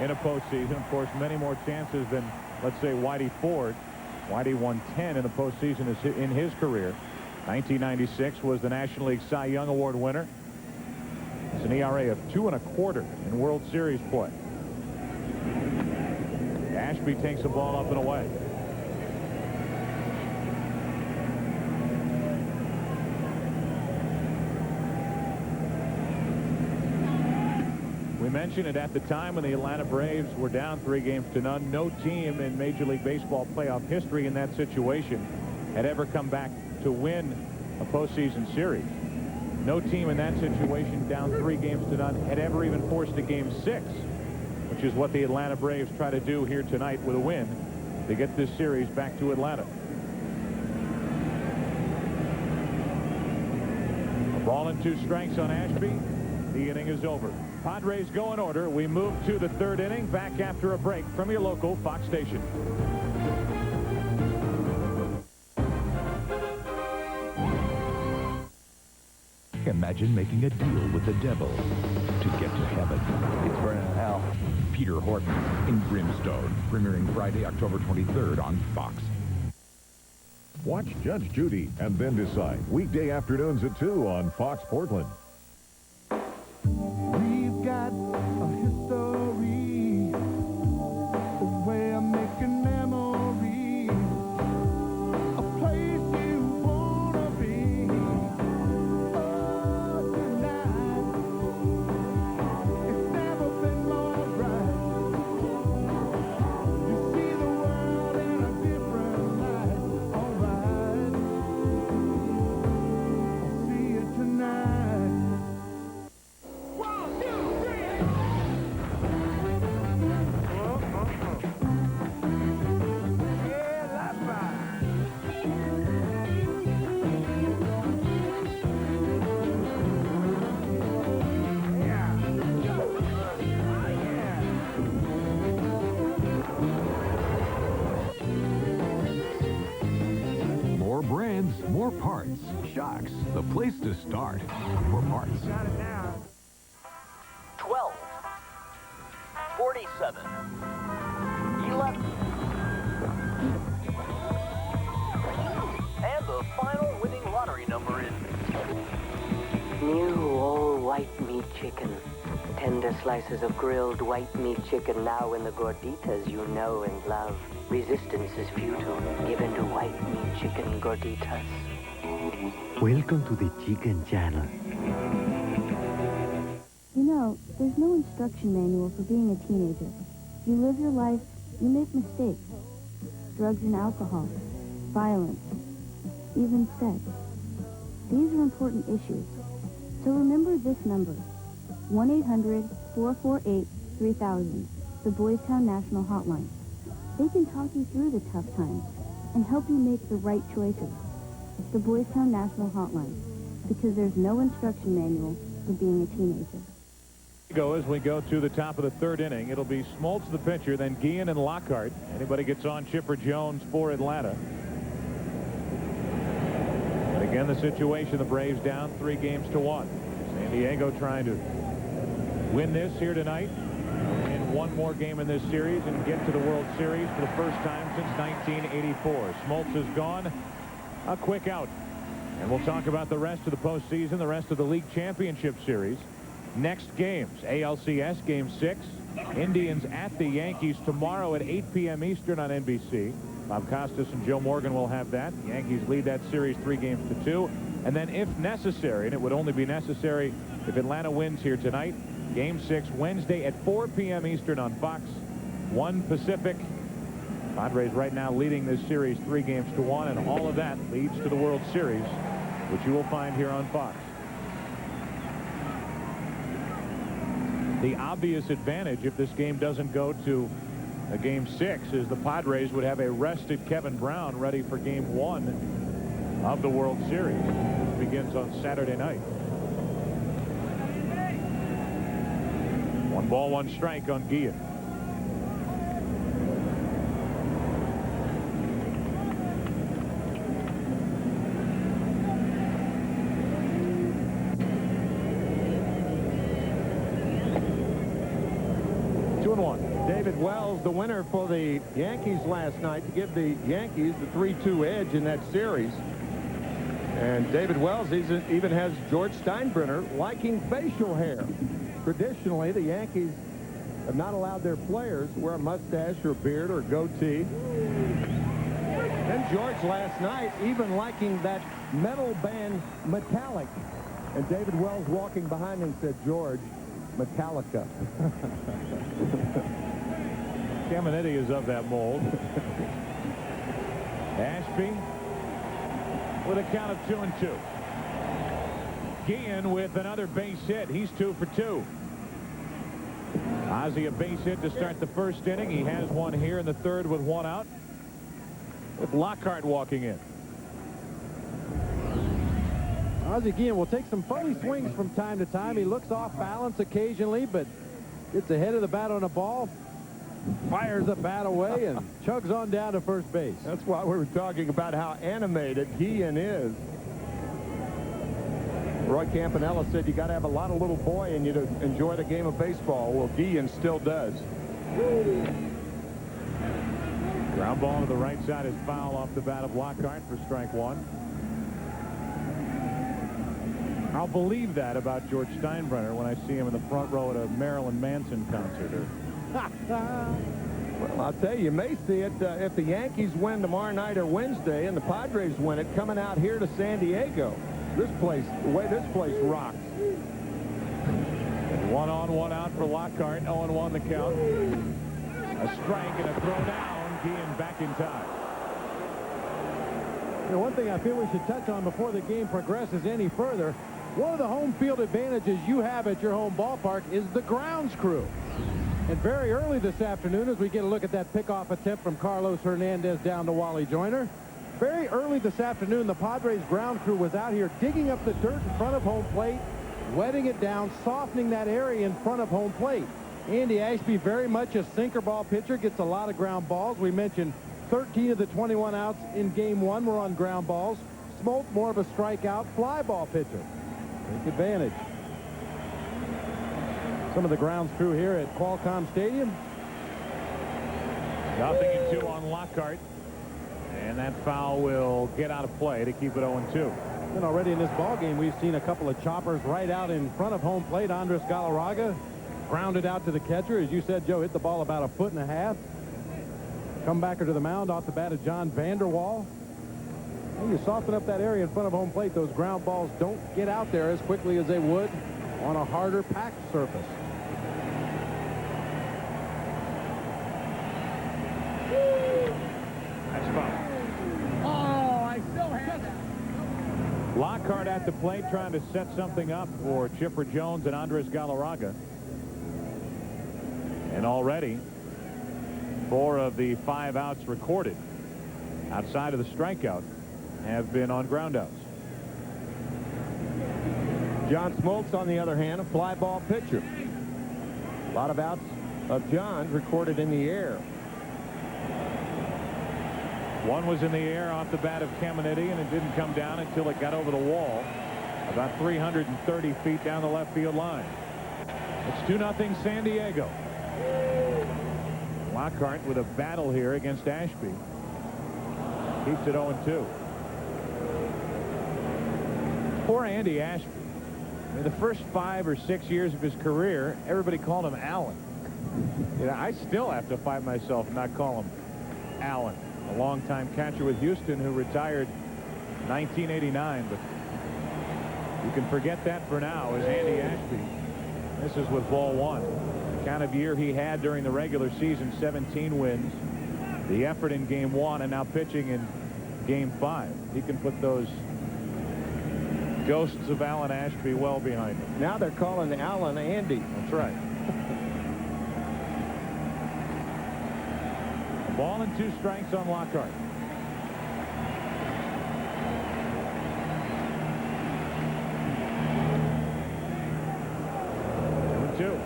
S3: in a postseason. Of course, many more chances than, let's say, Whitey Ford. Whitey won 10 in the postseason in his career. 1996 was the National League Cy Young Award winner. It's an ERA of 2.25 in World Series play. Ashby takes the ball up and away. We mentioned it at the time when the Atlanta Braves were down 3-0. No team in Major League Baseball playoff history in that situation had ever come back to win a postseason series. No team in that situation down 3-0 had ever even forced a Game 6, which is what the Atlanta Braves try to do here tonight with a win to get this series back to Atlanta. A ball and 2 strikes on Ashby. The inning is over. Padres go in order. We move to the third inning. Back after a break from your local Fox station.
S7: Imagine making a deal with the devil to get to heaven. It's burning in hell. Peter Horton in Brimstone, premiering Friday, October 23rd on Fox. Watch Judge Judy and then decide. Weekday afternoons at 2 on Fox Portland.
S2: We've got a history, a way of making memories, a place you wanna be. Oh, tonight, it's never been more bright. You see the world in a different light. Alright, I'll see you tonight.
S7: More brands, more parts. Shocks, the place to start for parts.
S10: 12, 47, 11. And the final winning lottery number is...
S4: New all-white meat chicken. Tender slices of grilled white meat chicken now in the gorditas you know and love. Resistance is futile. Given to white meat chicken gorditas.
S5: Welcome to the Chicken Channel.
S18: You know, there's no instruction manual for being a teenager. You live your life, you make mistakes. Drugs and alcohol, violence, even sex. These are important issues. So remember this number, 1-800-448-3000, the Boys Town National Hotline. They can talk you through the tough times and help you make the right choices. The Boys Town National Hotline, because there's no instruction manual for being a teenager.
S3: As we go to the top of the third inning, it'll be Smoltz the pitcher, then Guillen and Lockhart. Anybody gets on Chipper Jones for Atlanta. And again, the situation, the Braves down 3-1. San Diego trying to win this here tonight, win one more game in this series, and get to the World Series for the first time since 1984. Smoltz is gone. A quick out. And we'll talk about the rest of the postseason, the rest of the league championship series. Next games, ALCS Game 6. Indians at the Yankees tomorrow at 8 p.m. Eastern on NBC. Bob Costas and Joe Morgan will have that. The Yankees lead that series 3-2. And then if necessary, and it would only be necessary if Atlanta wins here tonight, Game 6 Wednesday at 4 p.m. Eastern on Fox, 1 Pacific. Padres right now leading this series 3-1, and all of that leads to the World Series, which you will find here on Fox. The obvious advantage if this game doesn't go to a Game 6 is the Padres would have a rested Kevin Brown ready for Game 1 of the World Series, which begins on Saturday night. 1 ball, 1 strike on Guillen.
S16: David Wells, the winner for the Yankees last night, to give the Yankees the 3-2 edge in that series. And David Wells even has George Steinbrenner liking facial hair. Traditionally, the Yankees have not allowed their players to wear a mustache or beard or goatee. And George last night even liking that metal band Metallic. And David Wells walking behind him said, "George, Metallica."
S3: Caminetti is of that mold. Ashby with a count of 2-2. Guillen with another base hit. He's 2 for 2. Ozzie a base hit to start the first inning. He has one here in the third with 1 out, with Lockhart walking in.
S8: Ozzie Guillen will take some funny swings from time to time. He looks off balance occasionally, but gets ahead of the bat on a ball, fires the bat away, and chugs on down to first base.
S16: That's why we were talking about how animated Guillen is. Roy Campanella said you got to have a lot of little boy in you to enjoy the game of baseball. Well, Guillen still does.
S3: Ground ball to the right side is foul off the bat of Lockhart for strike one. I'll believe that about George Steinbrenner when I see him in the front row at a Marilyn Manson concert.
S16: Well, I'll tell you, you may see it if the Yankees win tomorrow night or Wednesday and the Padres win it coming out here to San Diego. This place, the way this place rocks.
S3: 1 on, 1 out for Lockhart. 0-1 the count. A strike and a throw down. Guillen back in time.
S8: You know, one thing I feel we should touch on before the game progresses any further, one of the home field advantages you have at your home ballpark is the grounds crew. And very early this afternoon, as we get a look at that pickoff attempt from Carlos Hernandez down to Wally Joyner, very early this afternoon, the Padres ground crew was out here digging up the dirt in front of home plate, wetting it down, softening that area in front of home plate. Andy Ashby, very much a sinker ball pitcher, gets a lot of ground balls. We mentioned 13 of the 21 outs in game one were on ground balls. Smoltz, more of a strikeout fly ball pitcher. Take advantage. Some of the grounds crew here at Qualcomm Stadium.
S3: 0-2 on Lockhart. And that foul will get out of play to keep it 0-2.
S8: And already in this ball game, we've seen a couple of choppers right out in front of home plate. Andres Galarraga grounded out to the catcher. As you said, Joe, hit the ball about 1.5 feet. Comebacker to the mound off the bat of John Vanderwall. And you soften up that area in front of home plate, those ground balls don't get out there as quickly as they would on a harder packed surface.
S3: That's foul.
S11: Oh, I still have it.
S3: Lockhart at the plate trying to set something up for Chipper Jones and Andres Galarraga. And already 4 of the 5 outs recorded outside of the strikeout have been on groundouts.
S16: John Smoltz, on the other hand, a fly ball pitcher. A lot of outs of John's recorded in the air.
S3: One was in the air off the bat of Caminiti, and it didn't come down until it got over the wall about 330 feet down the left field line. It's 2-0 San Diego. Lockhart with a battle here against Ashby. Keeps it 0-2. Poor Andy Ashby. In the first 5 or 6 years of his career, everybody called him Allen. You know, I still have to fight myself not call him Allen. A longtime catcher with Houston who retired 1989, but you can forget that for now as Andy Ashby. This is with ball 1. The kind of year he had during the regular season, 17 wins. The effort in game 1 and now pitching in game 5. He can put those ghosts of Alan Ashby well behind him.
S16: Now they're calling Alan Andy.
S3: That's right. A ball and 2 strikes on Lockhart. Two.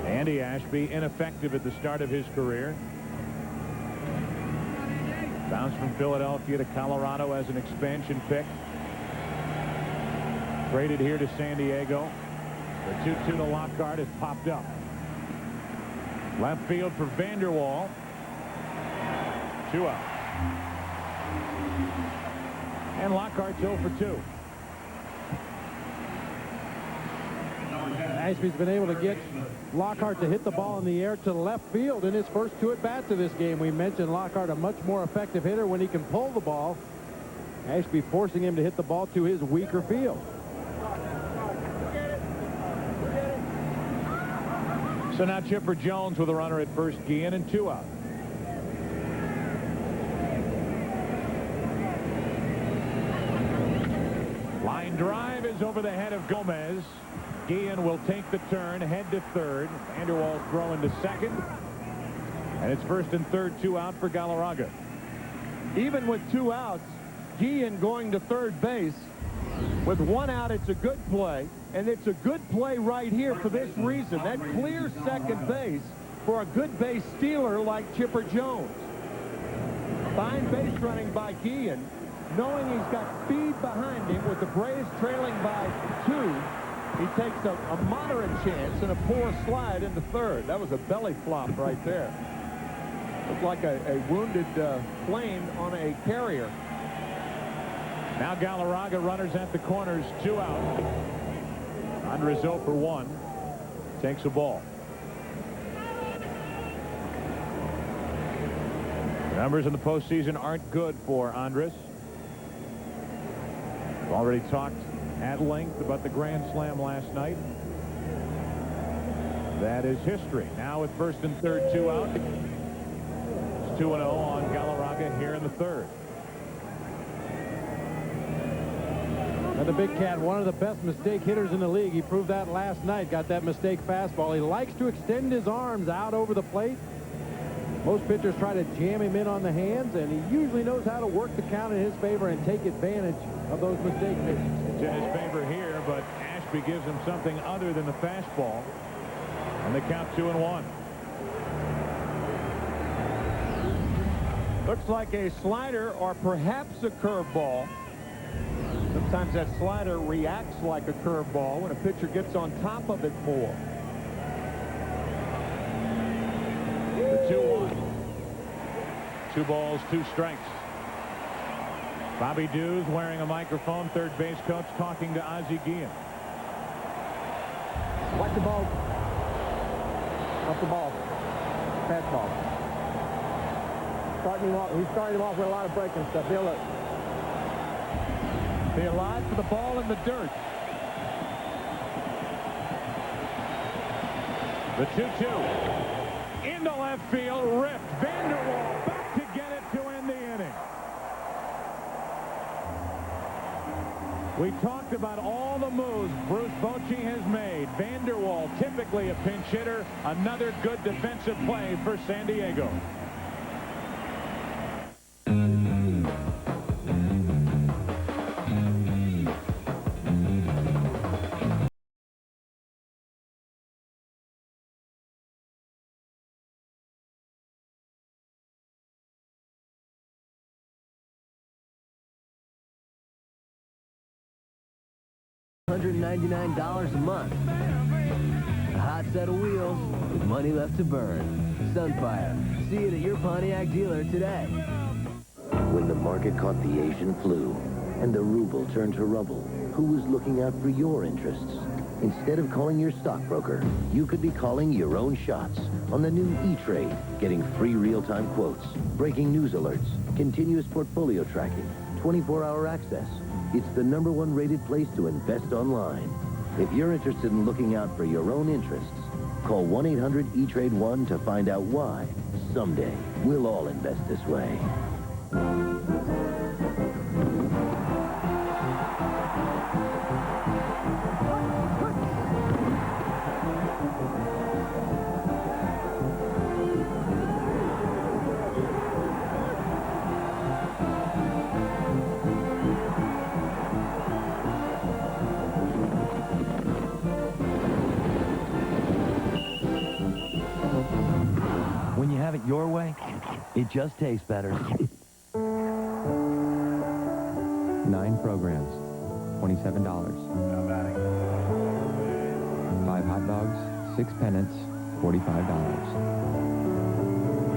S3: Andy Ashby ineffective at the start of his career. Bounced from Philadelphia to Colorado as an expansion pick. Traded here to San Diego. The 2-2 to Lockhart has popped up. Left field for Vanderwall. 2 out. And Lockhart's 0 for 2.
S8: Ashby's been able to get Lockhart to hit the ball in the air to left field in his first 2 at-bats of this game. We mentioned Lockhart a much more effective hitter when he can pull the ball. Ashby forcing him to hit the ball to his weaker field.
S3: So now Chipper Jones with a runner at first, Guillen, and 2 out. Line drive is over the head of Gomez. Guillen will take the turn, head to third. Vanderwall's throwing to second. And it's first and third, 2 out for Galarraga.
S16: Even with 2 outs, Guillen going to third base. With 1 out, it's a good play. And it's a good play right here for this reason. That clears second base for a good base stealer like Chipper Jones. Fine base running by Guillen, knowing he's got speed behind him with the Braves trailing by 2. He takes a moderate chance and a poor slide into third. That was a belly flop right there. Looked like a wounded plane on a carrier.
S3: Now Galarraga, runners at the corners, 2 out. Andres 0 for 1. Takes a ball. The numbers in the postseason aren't good for Andres. We've already talked at length about the Grand Slam last night. That is history. Now with first and third, 2 out. It's 2-0 on Galarraga here in the third.
S8: And the big cat, one of the best mistake hitters in the league. He proved that last night. Got that mistake fastball. He likes to extend his arms out over the plate. Most pitchers try to jam him in on the hands, and he usually knows how to work the count in his favor and take advantage of those mistake pitches.
S3: It's in his favor here, but Ashby gives him something other than the fastball. And the count 2-1.
S16: Looks like a slider or perhaps a curveball. Sometimes that slider reacts like a curveball when a pitcher gets on top of it more.
S3: The 2-1. 2 balls, 2 strikes. Bobby Dews wearing a microphone, third base coach, talking to Ozzie Guillen.
S12: Watch the ball. Watch the ball. Fastball. He's starting him off with a lot of breaking stuff. He'll look.
S16: Be alive for the ball in the dirt.
S3: The 2-2. Into left field, ripped. Vanderwall back to get it to end the inning. We talked about all the moves Bruce Bochy has made. Vanderwall, typically a pinch hitter. Another good defensive play for San Diego.
S10: $199 a month. A hot set of wheels with money left to burn. Sunfire. See it at your Pontiac dealer today.
S9: When the market caught the Asian flu and the ruble turned to rubble, who was looking out for your interests? Instead of calling your stockbroker, you could be calling your own shots on the new E-Trade, getting free real-time quotes, breaking news alerts, continuous portfolio tracking, 24-hour access. It's the #1 rated place to invest online. If you're interested in looking out for your own interests, call 1-800-E-TRADE-1 to find out why. Someday, we'll all invest this way.
S10: When you have it your way, it just tastes better.
S14: 9 programs, $27. 5 hot dogs, 6 pennants, $45.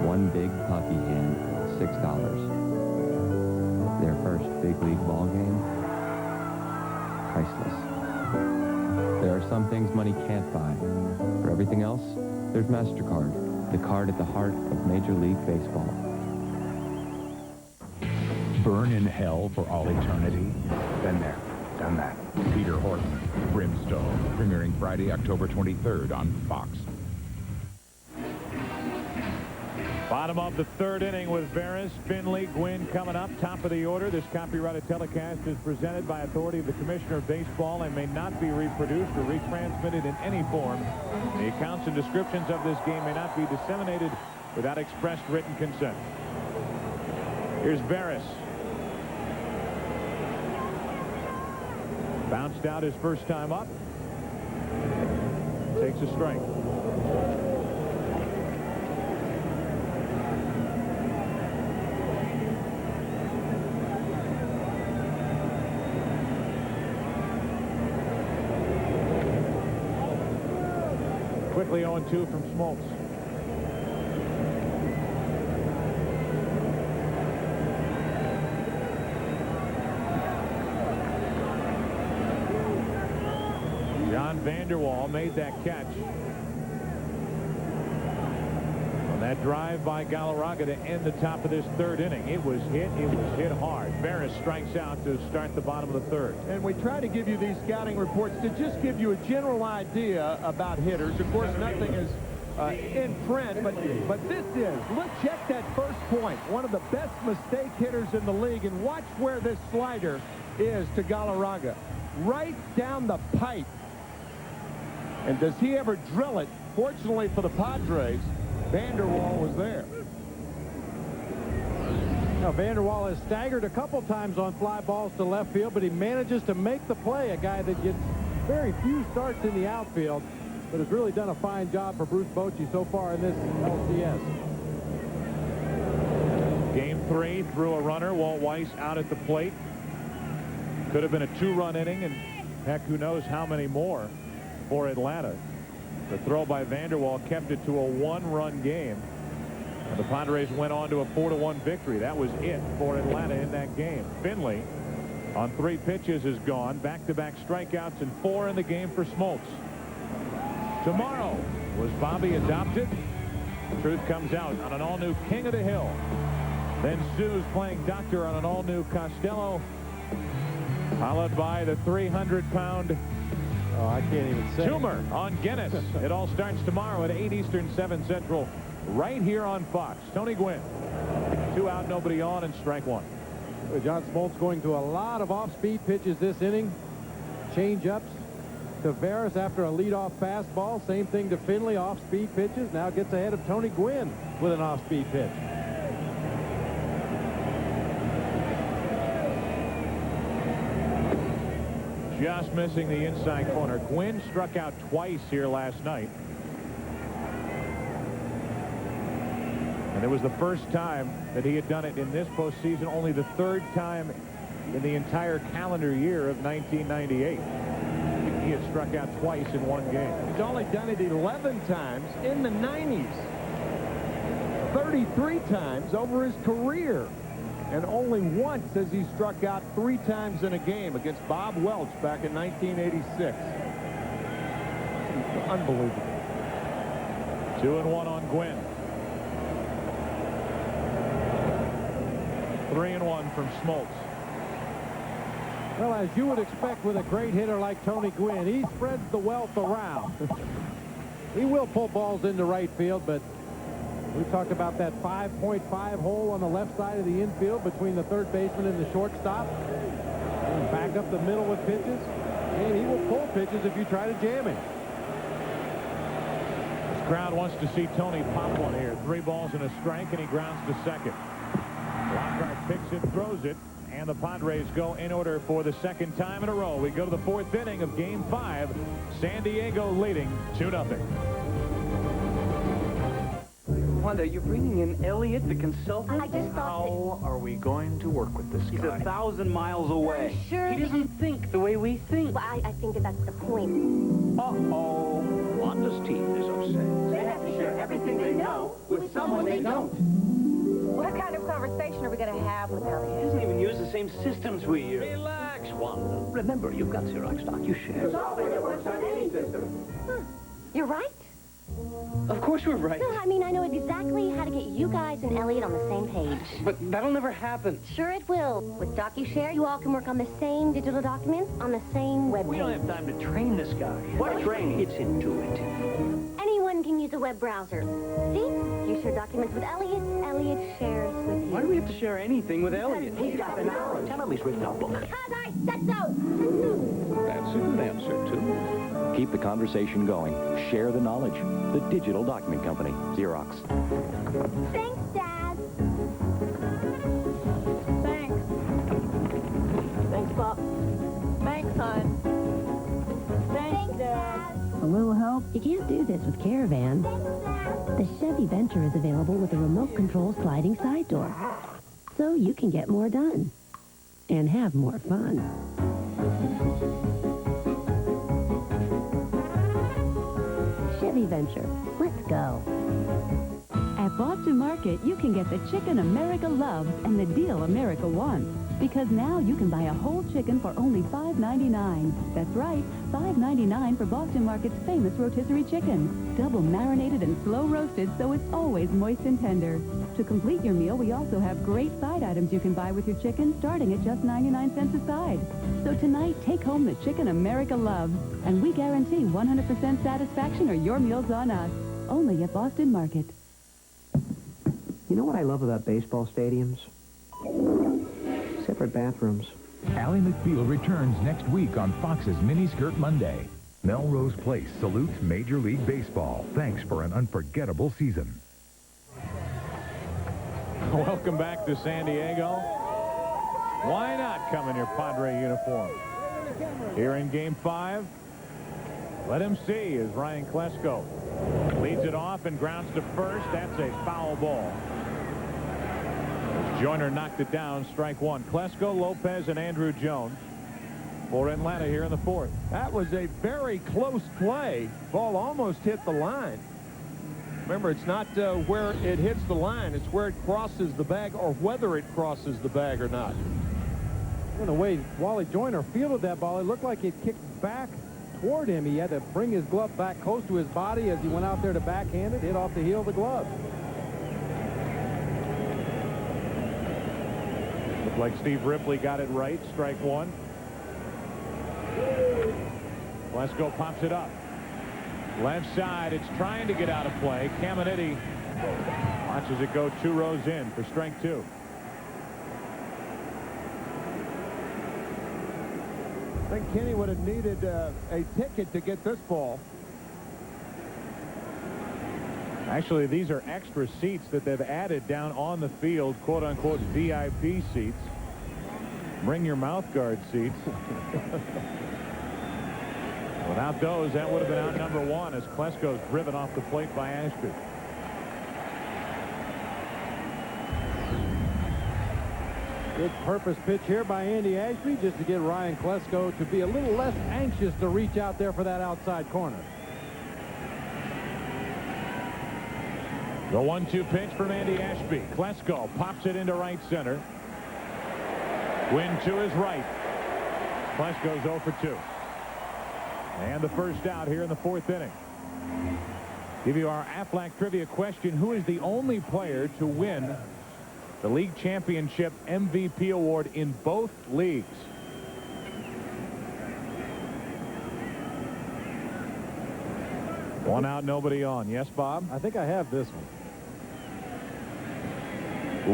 S14: 1 big puffy hand, $6. Their first big league ball game, priceless. There are some things money can't buy. For everything else, there's MasterCard, the card at the heart of Major League Baseball.
S7: Burn in hell for all eternity? Been there, done that. Peter Horton, Brimstone, premiering Friday, October 23rd on Fox.
S3: Bottom of the third inning with Veras, Finley, Gwynn coming up. Top of the order. This copyrighted telecast is presented by authority of the Commissioner of Baseball and may not be reproduced or retransmitted in any form. The accounts and descriptions of this game may not be disseminated without expressed written consent. Here's Veras. Bounced out his first time up. Takes a strike. Quickly 0-2 from Smoltz. John Vanderwall made that catch on that drive by Galarraga to end the top of this third inning. It was hit hard. Veras strikes out to start the bottom of the third.
S16: And we try to give you these scouting reports to just give you a general idea about hitters. Of course, nothing is in print, but this is. Look, check that first point. One of the best mistake hitters in the league, and watch where this slider is to Galarraga. Right down the pipe. And does he ever drill it? Fortunately for the Padres, Vanderwall was there.
S8: Now, Vanderwall has staggered a couple times on fly balls to left field, but he manages to make the play. A guy that gets very few starts in the outfield, but has really done a fine job for Bruce Bochy so far in this LCS.
S3: Game 3, threw a runner. Walt Weiss out at the plate. Could have been a 2-run inning, and heck, who knows how many more for Atlanta. The throw by Vanderwall kept it to a 1-run game. And the Padres went on to a 4-1 victory. That was it for Atlanta in that game. Finley on 3 pitches is gone. Back-to-back strikeouts and 4 in the game for Smoltz. Tomorrow, was Bobby adopted? Truth comes out on an all-new King of the Hill. Then Sue's playing doctor on an all-new Costello, followed by the 300-pound
S8: I can't even say.
S3: Tumor on Guinness. It all starts tomorrow at 8 Eastern, 7 Central, right here on Fox. Tony Gwynn. 2 out, nobody on, and strike 1.
S8: John Smoltz going to a lot of off-speed pitches this inning. Change-ups to Veras after a leadoff fastball. Same thing to Finley, off-speed pitches. Now gets ahead of Tony Gwynn with an off-speed pitch.
S3: Just missing the inside corner. Gwynn struck out twice here last night. And it was the first time that he had done it in this postseason, only the 3rd time in the entire calendar year of 1998. He had struck out twice in 1 game.
S16: He's only done it 11 times in the 90s. 33 times over his career. And only once has he struck out 3 times in a game against Bob Welch back in 1986. Unbelievable.
S3: 2-1 on Gwynn. 3-1 from Smoltz.
S8: Well, as you would expect with a great hitter like Tony Gwynn, he spreads the wealth around. He will pull balls into right field, but we talked about that 5.5 hole on the left side of the infield between the third baseman and the shortstop. And back up the middle with pitches. And he will pull pitches if you try to jam him.
S3: This crowd wants to see Tony pop one here. 3 balls and a strike, and he grounds to second. Lockhart picks it, throws it, and the Padres go in order for the 2nd time in a row. We go to the 4th inning of Game 5. San Diego leading 2-0.
S11: Wanda, you're bringing in Elliot, the consultant?
S1: I just thought
S11: How are we going to work with this guy? He's 1,000 miles away.
S1: I'm sure
S11: he doesn't think the way we think.
S1: Well, I think that's the point.
S11: Uh-oh. Wanda's team is upset.
S1: They have to share everything they know with someone they don't. What kind of conversation are we going to have with
S11: He
S1: Elliot?
S11: doesn't even use the same systems we use. Relax, Wanda. Remember, you've got Xerox stock. You share.
S1: Software that works on any system. You're right.
S11: Of course we're right.
S1: No, I mean, I know exactly how to get you guys and Elliot on the same page.
S11: But that'll never happen.
S1: Sure it will. With DocuShare, you all can work on the same digital documents on the same web
S11: We
S1: page.
S11: don't have time to train this guy. Why train? It's intuitive.
S1: Anyone can use a web browser. See? You share documents with Elliot. Elliot shares with you.
S11: Why do we have to share anything with Elliot?
S1: He's got the knowledge.
S11: Tell him he's written a book.
S1: Because I said so.
S24: That's a good answer, too. Keep the conversation going. Share the knowledge. The Digital Document Company, Xerox.
S1: Thanks, Dad.
S13: Thanks. Thanks, Pop. Thanks, hon. Thanks, Dad.
S19: A little help? You can't do this with Caravan. The Chevy Venture is available with a remote control sliding side door. So you can get more done. And have more fun. Chevy Venture. Let's go.
S20: At Boston Market, you can get the chicken America loves and the deal America wants. Because now you can buy a whole chicken for only $5.99. That's right, $5.99 for Boston Market's famous rotisserie chicken. Double marinated and slow roasted, so it's always moist and tender. To complete your meal, we also have great side items you can buy with your chicken, starting at just 99 cents a side. So tonight, take home the chicken America loves. And we guarantee 100% satisfaction or your meal's on us. Only at Boston Market.
S22: You know what I love about baseball stadiums? Separate bathrooms.
S7: Ally McBeal returns next week on Fox's Miniskirt Monday. Melrose Place salutes Major League Baseball. Thanks for an unforgettable season.
S3: Welcome back to San Diego. Why not come in your Padre uniform? Here in Game 5, let him see as Ryan Klesko leads it off and grounds to first. That's a foul ball. Joyner knocked it down. Strike one. Klesko, Lopez, and Andrew Jones for Atlanta here in the fourth.
S16: That was a very close play. Ball almost hit the line. Remember, it's not where it hits the line. It's where it crosses the bag or whether it crosses the bag or not.
S8: In a way, Wally Joyner fielded that ball. It looked like it kicked back toward him. He had to bring his glove back close to his body as he went out there to backhand it, hit off the heel of the glove.
S3: Looked like Steve Ripley got it right. Strike one. Klesko pops it up. Left side, it's trying to get out of play. Caminiti watches it go 2 rows in for strike 2.
S16: I think Kenny would have needed a ticket to get this ball.
S3: Actually, these are extra seats that they've added down on the field, quote-unquote VIP seats. Bring your mouth guard seats. Without those, that would have been out number 1 as Klesko's driven off the plate by Ashby.
S8: Good purpose pitch here by Andy Ashby just to get Ryan Klesko to be a little less anxious to reach out there for that outside corner.
S3: The 1-2 pitch from Andy Ashby. Klesko pops it into right center. Win to his right. Klesko's 0 for 2. And the first out here in the 4th inning. Give you our Aflac trivia question. Who is the only player to win the league championship MVP award in both leagues? One out, nobody on. Yes, Bob?
S8: I think I have this one.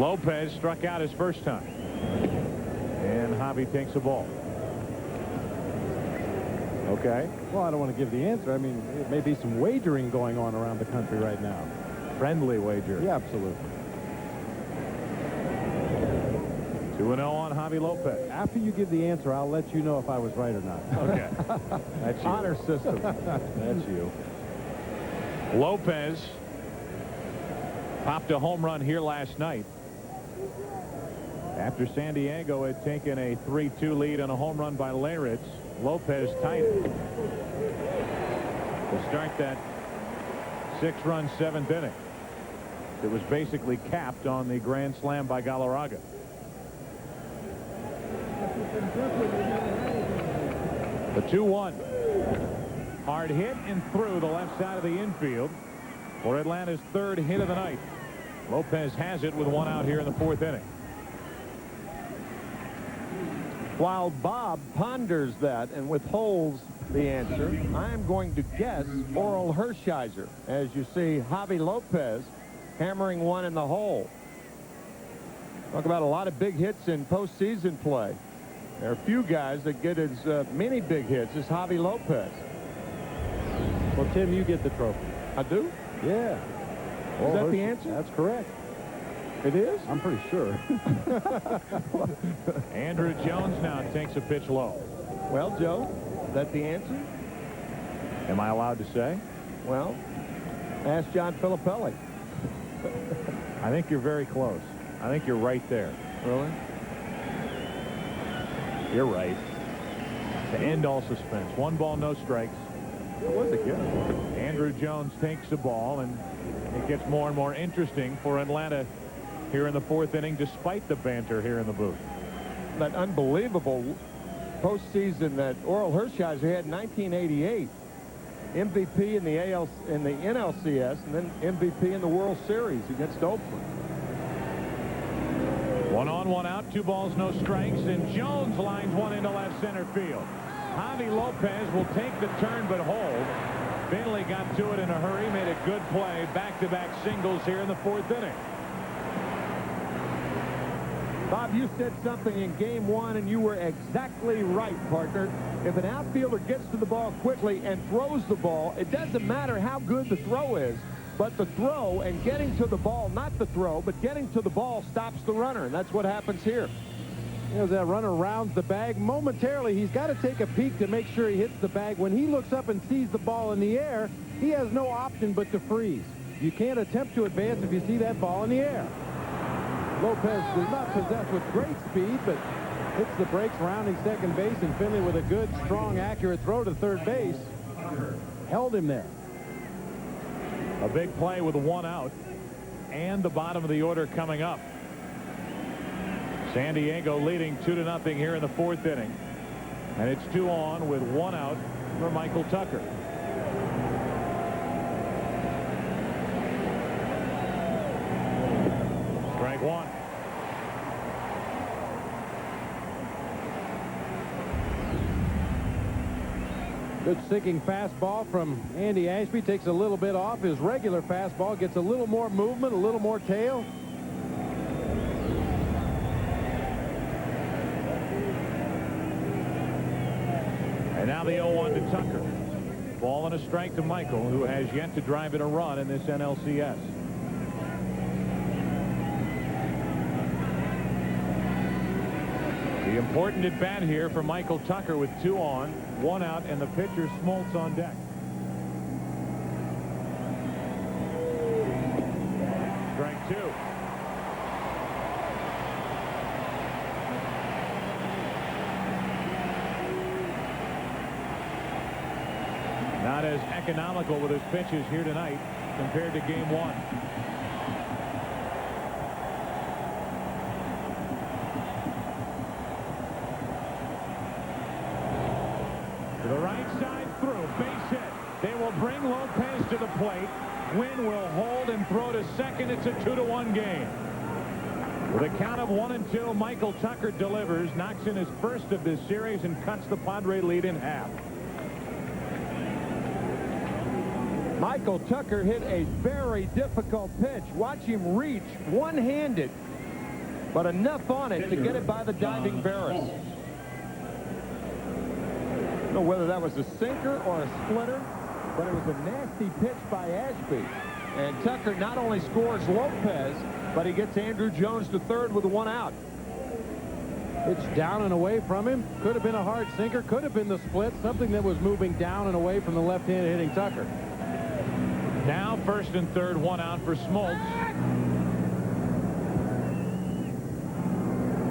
S3: Lopez struck out his first time. And Javi takes the ball. Okay.
S8: Well, I don't want to give the answer. I mean, there may be some wagering going on around the country right now.
S3: Friendly wager.
S8: Yeah, absolutely.
S3: 2-0 on Javi Lopez.
S8: After you give the answer, I'll let you know if I was right or not.
S3: Okay. That's you.
S8: Honor system.
S3: That's you. Lopez popped a home run here last night after San Diego had taken a 3-2 lead on a home run by Leyritz. Lopez tied it to start that 6-run 7th inning. It was basically capped on the grand slam by Galarraga. The 2-1. Hard hit and through the left side of the infield for Atlanta's 3rd hit of the night. Lopez has it with 1 out here in the 4th inning.
S16: While Bob ponders that and withholds the answer, I am going to guess Oral Hershiser as you see Javi Lopez hammering one in the hole. Talk about a lot of big hits in postseason play. There are a few guys that get as many big hits as Javi Lopez.
S8: Well, Tim, you get the trophy.
S16: I do?
S8: Yeah.
S16: Is that the answer?
S8: That's correct.
S16: It is?
S8: I'm pretty sure.
S3: Andrew Jones now takes a pitch low.
S16: Well, Joe, is that the answer?
S3: Am I allowed to say?
S16: Well, ask John Filippelli.
S3: I think you're very close. I think you're right there.
S16: Really?
S3: You're right. To end all suspense. 1 ball, no strikes.
S16: It was a good.
S3: Andrew Jones takes the ball, and it gets more and more interesting for Atlanta here in the 4th inning, despite the banter here in the booth.
S16: That unbelievable postseason that Oral Hershiser had in 1988. MVP in the NLCS, and then MVP in the World Series against Oakland.
S3: 1 on, 1 out, 2 balls, no strikes, and Jones lines one into left center field. Javi Lopez will take the turn but hold. Finley got to it in a hurry, made a good play. Back-to-back singles here in the 4th inning.
S16: Bob, you said something in game 1, and you were exactly right, partner. If an outfielder gets to the ball quickly and throws the ball, it doesn't matter how good the throw is, but the throw and getting to the ball, not the throw, but getting to the ball stops the runner, and that's what happens here.
S8: As that runner rounds the bag, momentarily he's got to take a peek to make sure he hits the bag. When he looks up and sees the ball in the air, he has no option but to freeze. You can't attempt to advance if you see that ball in the air. Lopez does not possess with great speed, but hits the brakes rounding second base, and Finley with a good, strong, accurate throw to third base held him there.
S3: A big play with 1 out, and the bottom of the order coming up. San Diego leading 2-0 here in the 4th inning, and it's 2 on with 1 out for Michael Tucker. Strike 1.
S8: Good sinking fastball from Andy Ashby. Takes a little bit off his regular fastball. Gets a little more movement, a little more tail.
S3: And now the 0-1 to Tucker. Ball and a strike to Michael, who has yet to drive in a run in this NLCS. The important at bat here for Michael Tucker with 2 on, 1 out, and the pitcher Smoltz on deck. Strike 2. Not as economical with his pitches here tonight compared to game 1. To the right side through, base hit. They will bring Lopez to the plate. Wynn will hold and throw to second. It's a 2-1 game. With a count of 1-2, Michael Tucker delivers, knocks in his first of this series, and cuts the Padre lead in half.
S16: Michael Tucker hit a very difficult pitch. Watch him reach one-handed, but enough on it to get it by the diving Barris. I don't know whether that was a sinker or a splitter, but it was a nasty pitch by Ashby. And Tucker not only scores Lopez, but he gets Andrew Jones to third with 1 out.
S8: Pitch down and away from him. Could have been a hard sinker. Could have been the split. Something that was moving down and away from the left-handed hitting Tucker.
S3: Now first and third, 1 out for Smoltz.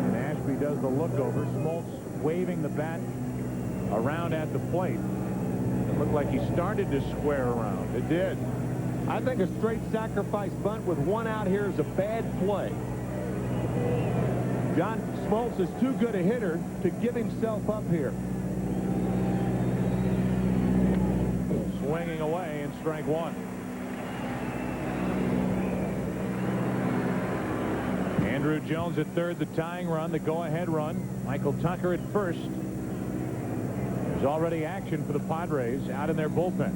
S3: And Ashby does the look over. Smoltz waving the bat around at the plate. It looked like he started to square around.
S16: It did. I think a straight sacrifice bunt with 1 out here is a bad play. John Smoltz is too good a hitter to give himself up here.
S3: Swinging away in strike 1. Andrew Jones at third, the tying run, the go-ahead run. Michael Tucker at first. There's already action for the Padres out in their bullpen.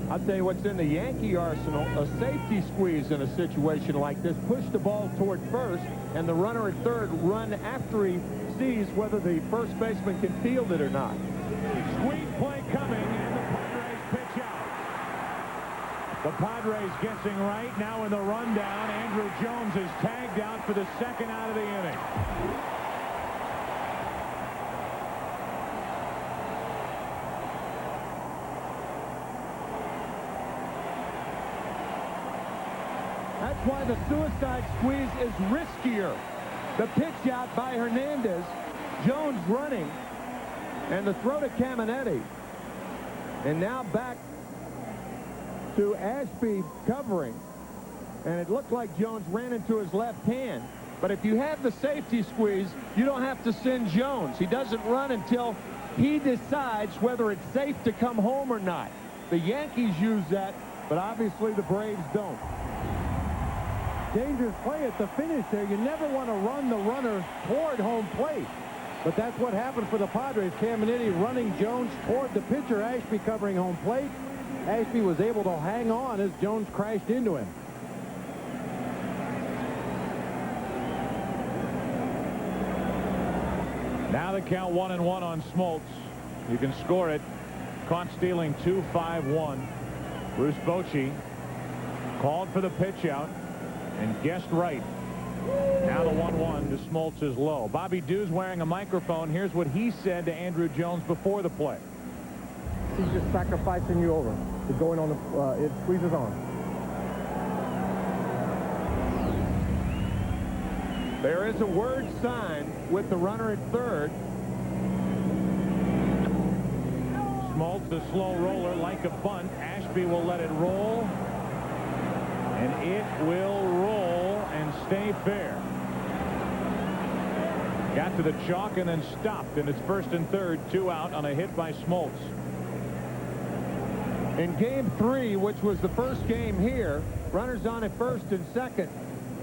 S16: I'll tell you what's in the Yankee arsenal, a safety squeeze in a situation like this. Push the ball toward first, and the runner at third run after he sees whether the first baseman can field it or not.
S3: Squeeze play coming, and the Padres pitch out. The The Padres guessing right. Now in the rundown, Andrew Jones is tagged out for the second out of the inning.
S16: That's why the suicide squeeze is riskier. The pitch out by Hernandez, Jones running, and the throw to Caminetti. And now back to Ashby covering. And it looked like Jones ran into his left hand. But if you have the safety squeeze, you don't have to send Jones. He doesn't run until he decides whether it's safe to come home or not. The Yankees use that, but obviously the Braves don't.
S8: Dangerous play at the finish there. You never want to run the runner toward home plate. But that's what happened for the Padres. Caminetti running Jones toward the pitcher. Ashby covering home plate. Ashby was able to hang on as Jones crashed into him.
S3: Now the count 1-1 on Smoltz. You can score it. Caught stealing 2-5-1. Bruce Bochy called for the pitch out and guessed right. Now the 1-1 to Smoltz is low. Bobby Dew's wearing a microphone. Here's what he said to Andrew Jones before the play.
S16: He's just sacrificing you over to going on the it squeezes on. There is a word sign with the runner at third.
S3: Smoltz, the slow roller, like a bunt. Ashby will let it roll. And it will roll and stay fair. Got to the chalk and then stopped. And it's first and third, 2 out on a hit by Smoltz.
S16: In game 3, which was the first game here, runners on at first and second.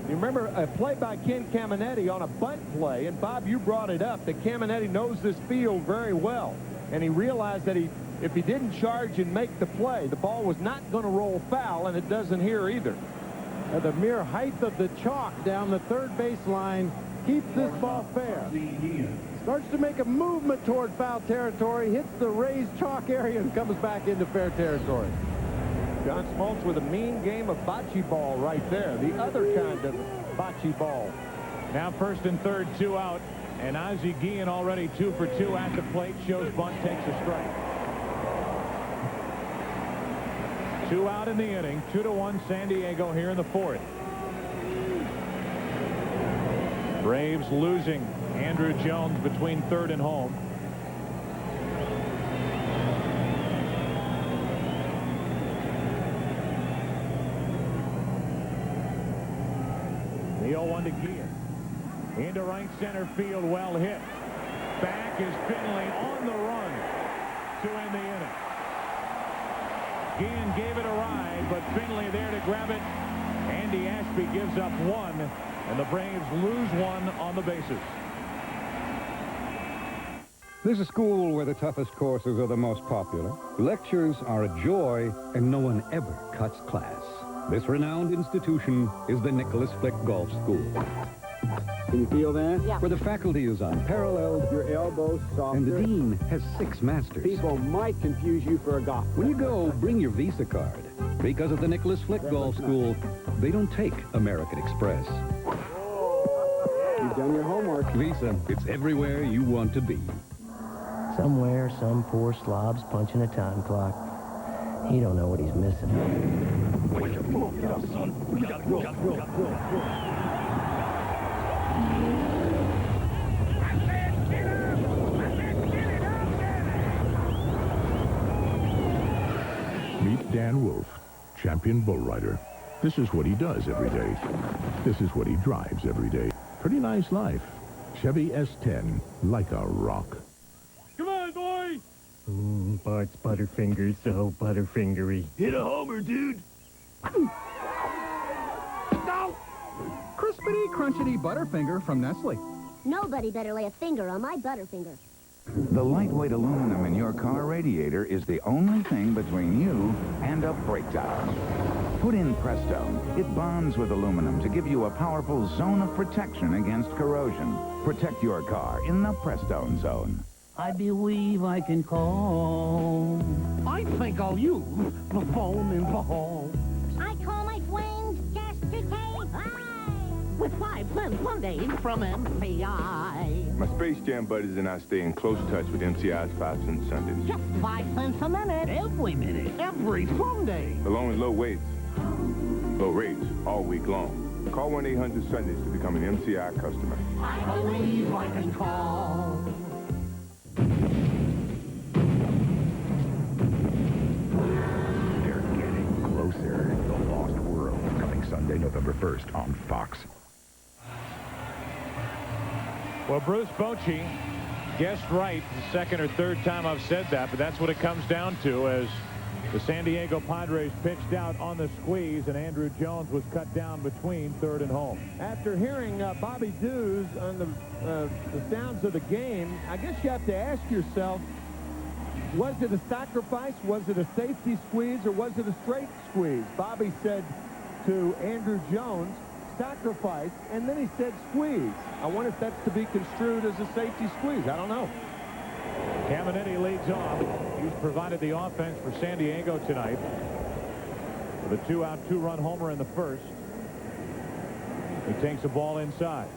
S16: You remember a play by Ken Caminetti on a bunt play, and Bob, you brought it up, that Caminetti knows this field very well. And he realized that if he didn't charge and make the play, the ball was not going to roll foul, and it doesn't here either.
S8: The mere height of the chalk down the third baseline keeps this ball fair. Starts to make a movement toward foul territory, hits the raised chalk area, and comes back into fair territory.
S16: John Smoltz with a mean game of bocce ball right there. The other kind of bocce ball.
S3: Now first and third, 2 out. And Ozzie Guillen already 2 for 2 at the plate. Shows bunt, takes a strike. 2 out in the inning. 2-1 San Diego here in the fourth. Braves losing Andrew Jones between third and home. The 0-1 to Guillen. Into right center field, well hit. Back is Finley on the run to end the inning. Guillen gave it a ride, but Finley there to grab it. Andy Ashby gives up 1, and the Braves lose 1 on the bases.
S6: There's a school where the toughest courses are the most popular. Lectures are a joy, and no one ever cuts class. This renowned institution is the Nicholas Flick Golf School.
S12: Can you feel that?
S6: Yeah. Where the faculty is unparalleled.
S12: Your elbows softer.
S6: And the dean has 6 masters.
S12: People might confuse you for a golf.
S6: When you go, bring your Visa card. Because at the Nicholas Flick Golf School, they don't take American Express.
S12: You've done your homework.
S6: Visa, it's everywhere you want to be.
S10: Somewhere, some poor slob's punching a time clock. He don't know what he's missing.
S2: Get up, son. We gotta go.
S7: Meet Dan Wolf, champion bull rider. This is what he does every day. This is what he drives every day. Pretty nice life. Chevy S10, like a rock.
S2: Come on, boy!
S10: Bart's Butterfinger, so butterfingery.
S2: Hit a homer, dude.
S15: No! Crispity, crunchity Butterfinger from Nestle.
S1: Nobody better lay a finger on my Butterfinger.
S21: The lightweight aluminum in your car radiator is the only thing between you and a breakdown. Put in Prestone. It bonds with aluminum to give you a powerful zone of protection against corrosion. Protect your car in the Prestone zone.
S11: I believe I can call. I think I'll use the phone in the hall.
S10: and fun days from MCI.
S4: My Space Jam buddies and I stay in close touch with MCI's 5-cent Sundays.
S10: Just 5 cents a minute. Every minute. Every Sunday.
S4: Along with low rates, all week long. Call 1-800-Sundays to become an MCI customer.
S10: I believe I can call.
S7: They're getting closer. The Lost World, coming Sunday, November 1st on Fox.
S3: Well, Bruce Bochy guessed right the second or third time I've said that, but that's what it comes down to as the San Diego Padres pitched out on the squeeze, and Andrew Jones was cut down between third and home.
S16: After hearing Bobby Dews on the sounds of the game, I guess you have to ask yourself, was it a sacrifice? Was it a safety squeeze? Or was it a straight squeeze? Bobby said to Andrew Jones, sacrifice, and then he said squeeze. I wonder if that's to be construed as a safety squeeze. I don't know.
S3: Caminetti leads off. He's provided the offense for San Diego tonight with a 2-out, 2-run homer in the first. He takes the ball inside.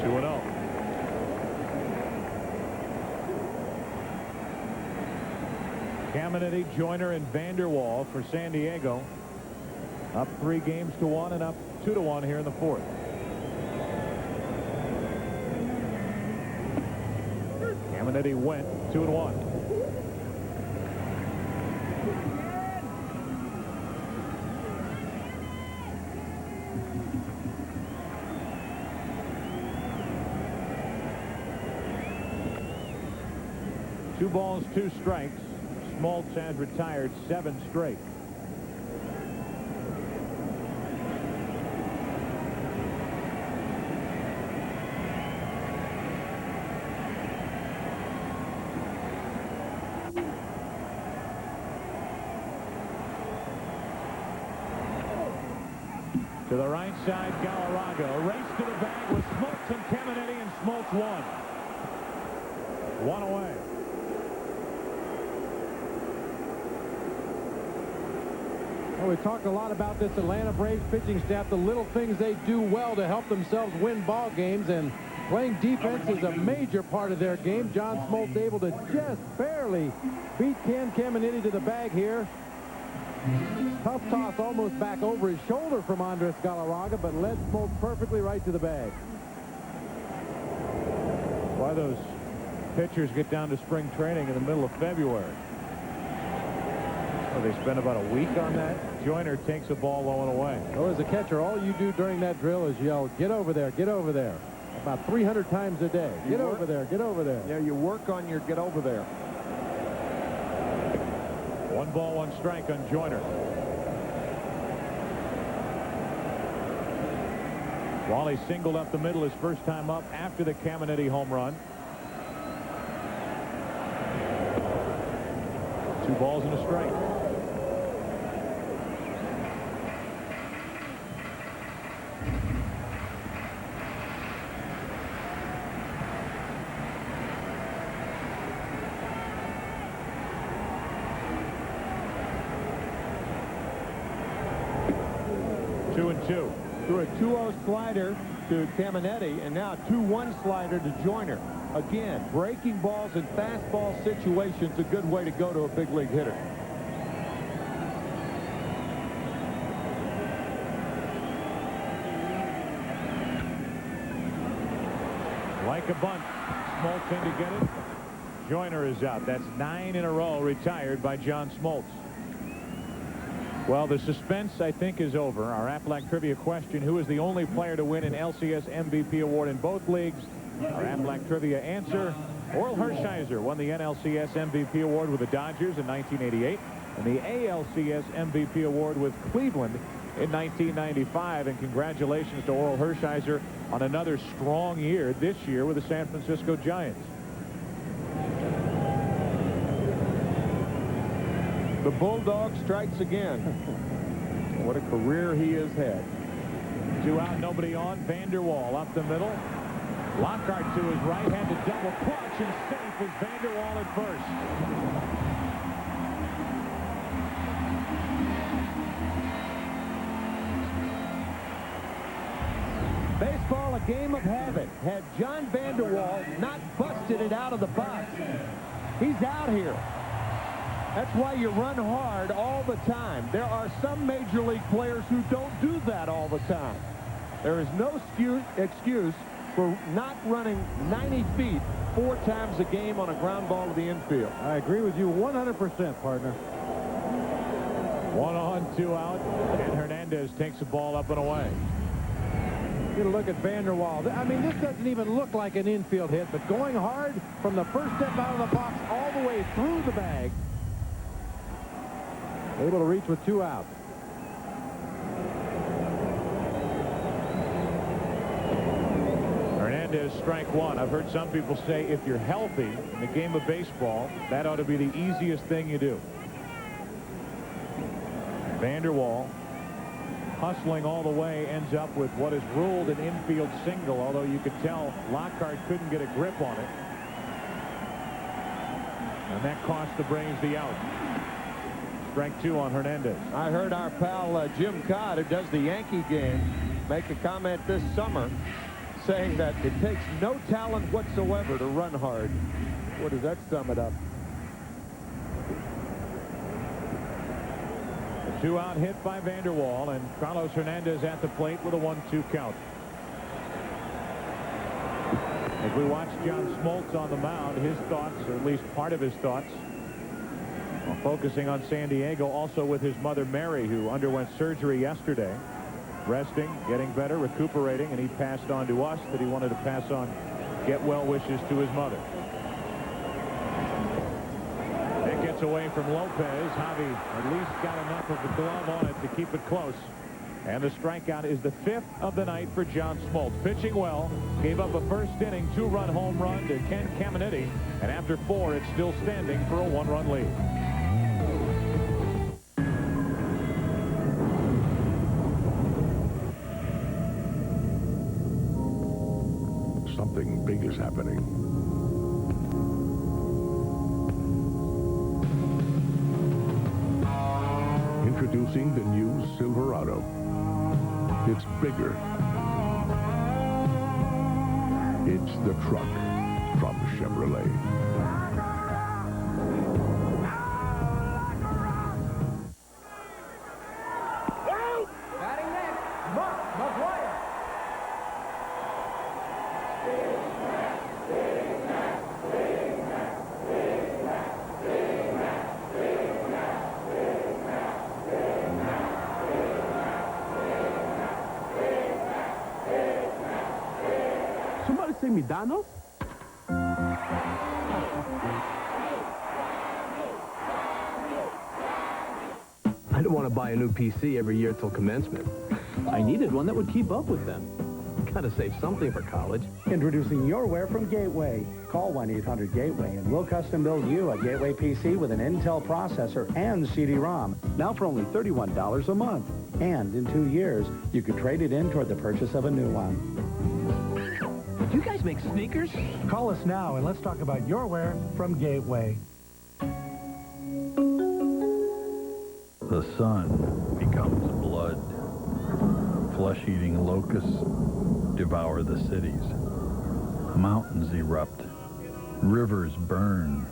S3: 2-0. Caminetti, Joyner, and Vanderwall for San Diego. Up 3-1 and up 2-1 here in the fourth. Caminetti went 2-1. Two balls, 2 strikes. Smoltz has retired 7 straight. To the right side, Galarraga. A race to the bag with Smoltz and Caminetti, and Smoltz won. 1 away.
S8: Well, we talked a lot about this Atlanta Braves pitching staff, the little things they do well to help themselves win ball games, and playing defense is a major part of their game. John Smoltz able to just barely beat Ken Caminetti to the bag here. Tough toss almost back over his shoulder from Andres Galarraga, but led Smoltz perfectly right to the bag.
S3: Why those pitchers get down to spring training in the middle of February? Well, they spend about a week on that. Joyner takes a ball low and away.
S8: So as a catcher, all you do during that drill is yell, get over there, get over there. About 300 times a day. Get over there, get over there.
S16: Yeah, you work on your get over there.
S3: 1 ball, 1 strike on Joyner. Wally singled up the middle his first time up after the Caminetti home run. 2 balls and a strike.
S16: Threw a 2-0 slider to Caminetti, and now a 2-1 slider to Joyner. Again, breaking balls in fastball situations, a good way to go to a big league hitter.
S3: Like a bunt. Smoltz in to get it. Joyner is out. That's 9 in a row retired by John Smoltz. Well, the suspense, I think, is over. Our Aflac trivia question, who is the only player to win an LCS MVP award in both leagues? Our Aflac trivia answer, Orel Hershiser won the NLCS MVP award with the Dodgers in 1988 and the ALCS MVP award with Cleveland in 1995. And congratulations to Orel Hershiser on another strong year this year with the San Francisco Giants.
S16: The Bulldog strikes again. What a career he has had.
S3: 2 out, nobody on. Vanderwall up the middle. Lockhart to his right, had to double clutch, and safe is Vanderwall at first.
S8: Baseball, a game of habit. Had John Vanderwall not busted it out of the box, he's out here. That's why you run hard all the time. There are some major league players who don't do that all the time. There is no excuse for not running 90 feet 4 times a game on a ground ball to the infield.
S5: I agree with you 100%, partner.
S3: 1 on, 2 out, and Hernandez takes the ball up and away.
S8: Get a look at Vanderwall. I mean, this doesn't even look like an infield hit, but going hard from the first step out of the box all the way through the bag. Able to reach with 2 outs.
S3: Hernandez, strike 1. I've heard some people say if you're healthy in the game of baseball, that ought to be the easiest thing you do. Vanderwall, hustling all the way, ends up with what is ruled an infield single, although you could tell Lockhart couldn't get a grip on it. And that cost the Braves the out. Strike 2 on Hernandez.
S8: I heard our pal Jim Codd, who does the Yankee game, make a comment this summer saying that it takes no talent whatsoever to run hard. What does that sum it up?
S3: A 2-out hit by Vanderwall, and Carlos Hernandez at the plate with a 1-2 count. As we watch John Smoltz on the mound, his thoughts, or at least part of his thoughts, focusing on San Diego, also with his mother Mary, who underwent surgery yesterday, resting, getting better, recuperating, and he passed on to us that he wanted to pass on get well wishes to his mother. It gets away from Lopez. Javi at least got enough of the glove on it to keep it close. And the strikeout is the 5th of the night for John Smoltz. Pitching well, gave up a first inning 2-run home run to Ken Caminiti, and after 4, it's still standing for a 1-run lead.
S17: Something big is happening. Introducing the new Silverado. It's bigger. It's the truck from Chevrolet.
S11: Batting next, Mark McGuire.
S5: Somebody say Midano?
S10: I don't want to buy a new PC every year till commencement.
S5: I needed one that would keep up with them.
S10: Gotta save something for college.
S12: Introducing Yourware from Gateway. Call 1-800-GATEWAY and we'll custom build you a Gateway PC with an Intel processor and CD-ROM. Now for only $31 a month. And in 2 years, you could trade it in toward the purchase of a new one.
S10: You guys make sneakers?
S12: Call us now and let's talk about Yourware from Gateway.
S18: The sun becomes blood. Flesh-eating locusts devour the cities. Mountains erupt. Rivers burn.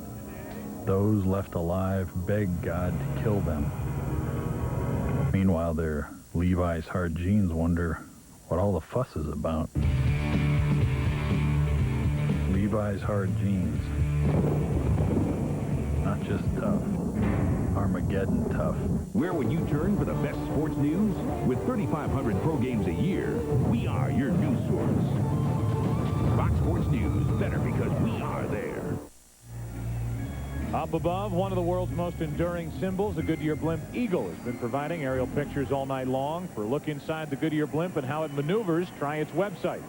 S18: Those left alive beg God to kill them. Meanwhile, their Levi's hard jeans wonder what all the fuss is about. Levi's hard jeans. Not just tough. Armageddon tough.
S23: Where would you turn for the best sports news? With 3,500 pro games a year, we are your news source. Fox Sports News, better because we are there.
S3: Up above, one of the world's most enduring symbols, the Goodyear Blimp Eagle, has been providing aerial pictures all night long. For a look inside the Goodyear Blimp and how it maneuvers, try its website,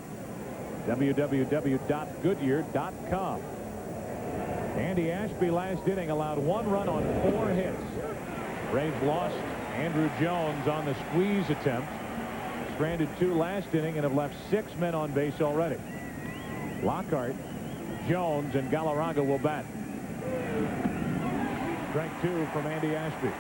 S3: www.goodyear.com. Andy Ashby last inning allowed 1 run on 4 hits. Braves lost Andrew Jones on the squeeze attempt. Stranded 2 last inning and have left 6 men on base already. Lockhart, Jones, and Galarraga will bat. Strike 2 from Andy Ashby.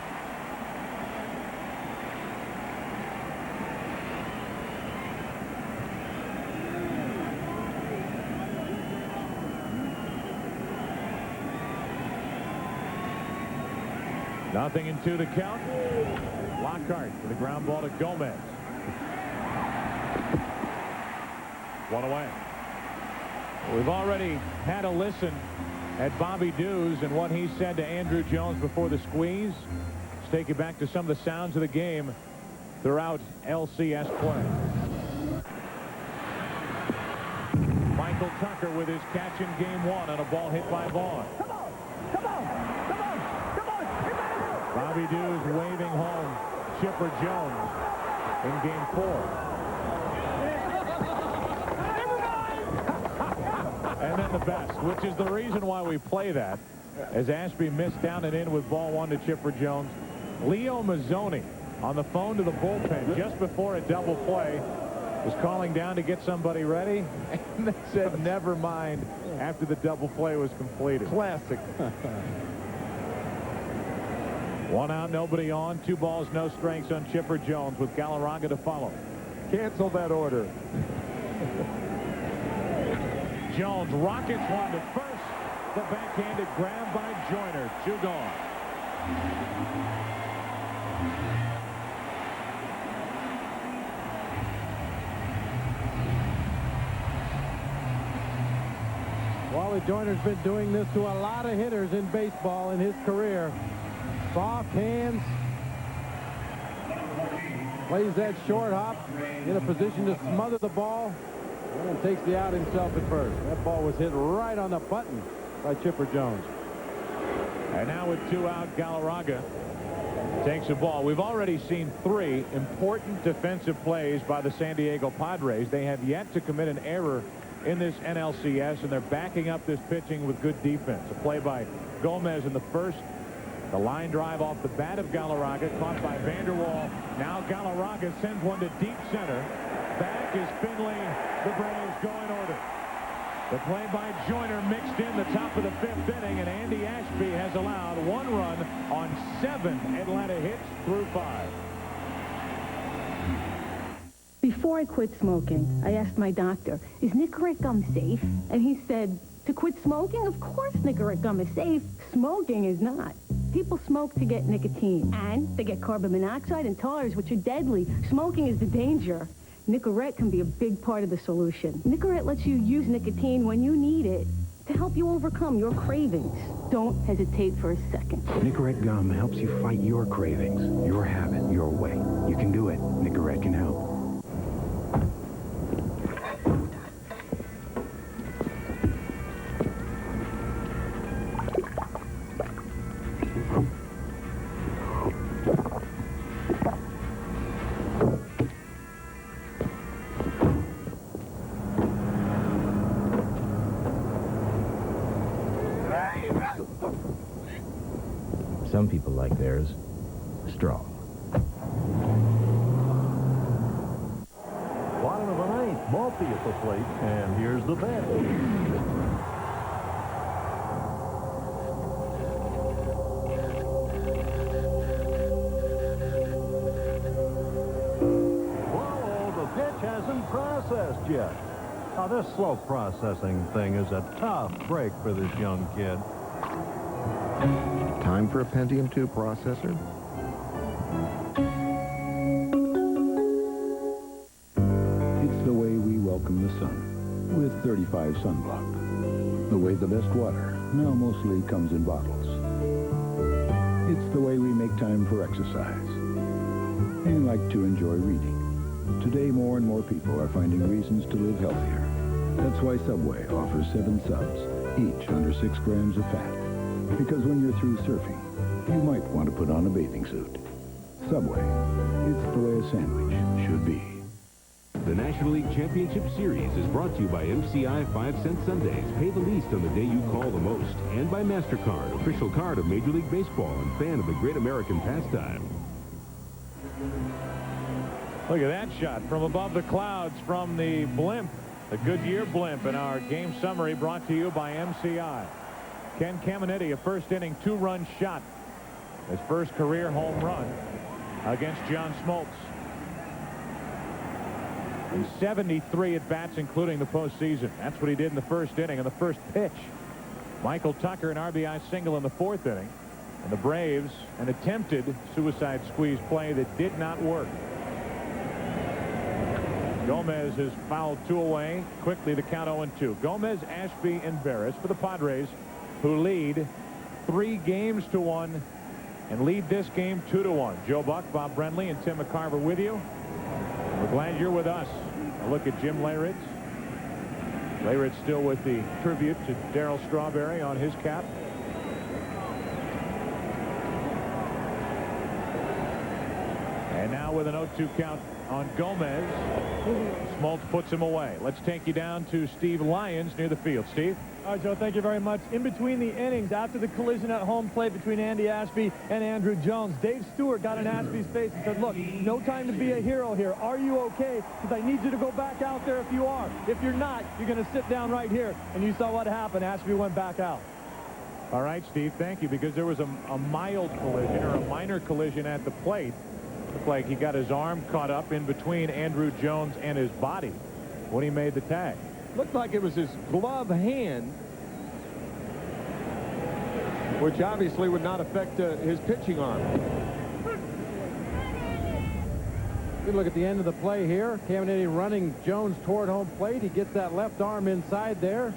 S3: 0-2 to count. Lockhart for the ground ball to Gomez. 1 away. We've already had a listen at Bobby Dews and what he said to Andrew Jones before the squeeze. Let's take you back to some of the sounds of the game throughout LCS play. Michael Tucker with his catch in game 1 on a ball hit by Vaughn. Bobby Dews waving home Chipper Jones in game 4. And then the best, which is the reason why we play that, as Ashby missed down and in with ball 1 to Chipper Jones. Leo Mazzoni on the phone to the bullpen just before a double play was calling down to get somebody ready, and they said never mind after the double play was completed.
S16: Classic.
S3: 1 out, nobody on. 2 balls, no strikes on Chipper Jones with Galarraga to follow.
S16: Cancel that order.
S3: Jones rockets one to first. The backhanded grab by Joyner. 2 gone.
S8: Wally Joyner's been doing this to a lot of hitters in baseball in his career. Soft hands. Plays that short hop in a position to smother the ball. And takes the out himself at first. That ball was hit right on the button by Chipper Jones.
S3: And now with 2 out, Galarraga takes the ball. We've already seen 3 important defensive plays by the San Diego Padres. They have yet to commit an error in this NLCS, and they're backing up this pitching with good defense. A play by Gomez in the first. The line drive off the bat of Galarraga, caught by Vanderwall. Now Galarraga sends one to deep center. Back is Finley. The Braves go in order. The play by Joyner mixed in the top of the 5th inning, and Andy Ashby has allowed 1 run on 7 Atlanta hits through 5.
S9: Before I quit smoking, I asked my doctor, is Nicorette gum safe? And he said, to quit smoking? Of course Nicorette gum is safe. Smoking is not. People smoke to get nicotine, and they get carbon monoxide and tars, which are deadly. Smoking is the danger. Nicorette can be a big part of the solution. Nicorette lets you use nicotine when you need it to help you overcome your cravings. Don't hesitate for a second.
S13: Nicorette gum helps you fight your cravings, your habit, your way. You can do it. Nicorette can help.
S10: Some people like theirs strong.
S14: Bottom of the 9th, Maltby at the plate, and here's the bat. Whoa, the pitch hasn't processed yet. Now, this slow processing thing is a tough break for this young kid.
S24: Time for a Pentium 2 processor?
S17: It's the way we welcome the sun with 35 sunblock. The way the best water now mostly comes in bottles. It's the way we make time for exercise and like to enjoy reading. Today, more and more people are finding reasons to live healthier. That's why Subway offers 7 subs, each under 6 grams of fat. Because when you're through surfing, you might want to put on a bathing suit. Subway, it's the way a sandwich should be.
S23: The National League Championship Series is brought to you by MCI 5-cent Sundays. Pay the least on the day you call the most. And by MasterCard, official card of Major League Baseball and fan of the great American pastime.
S3: Look at that shot from above the clouds from the blimp, the Goodyear blimp, in our game summary brought to you by MCI. Ken Caminiti, a first inning 2-run shot. His first career home run against John Smoltz. In 73 at-bats, including the postseason. That's what he did in the first inning. In the first pitch, Michael Tucker, an RBI single in the 4th inning. And the Braves, an attempted suicide squeeze play that did not work. Gomez has fouled 2 away. Quickly the count 0-2. Gomez, Ashby, and Veras for the Padres, who lead 3 games to 1 and lead this game 2-1. Joe Buck, Bob Brenly, and Tim McCarver with you. We're glad you're with us. A look at Jim Leyritz. Leyritz still with the tribute to Darryl Strawberry on his cap. And now with an 0-2 count on Gomez, Smoltz puts him away. Let's take you down to Steve Lyons near the field. Steve?
S6: All right, Joe, thank you very much. In between the innings, after the collision at home plate between Andy Ashby and Andrew Jones, Dave Stewart got in Ashby's face and said, look, no time to be a hero here. Are you okay? Because I need you to go back out there if you are. If you're not, you're going to sit down right here. And you saw what happened. Ashby went back out.
S3: All right, Steve, thank you, because there was a mild collision or a minor collision at the plate. Looked like he got his arm caught up in between Andrew Jones and his body when he made the tag.
S16: Looked like it was his glove hand, which obviously would not affect his pitching arm.
S8: Good look at the end of the play here. Caminiti running Jones toward home plate. He gets that left arm inside there.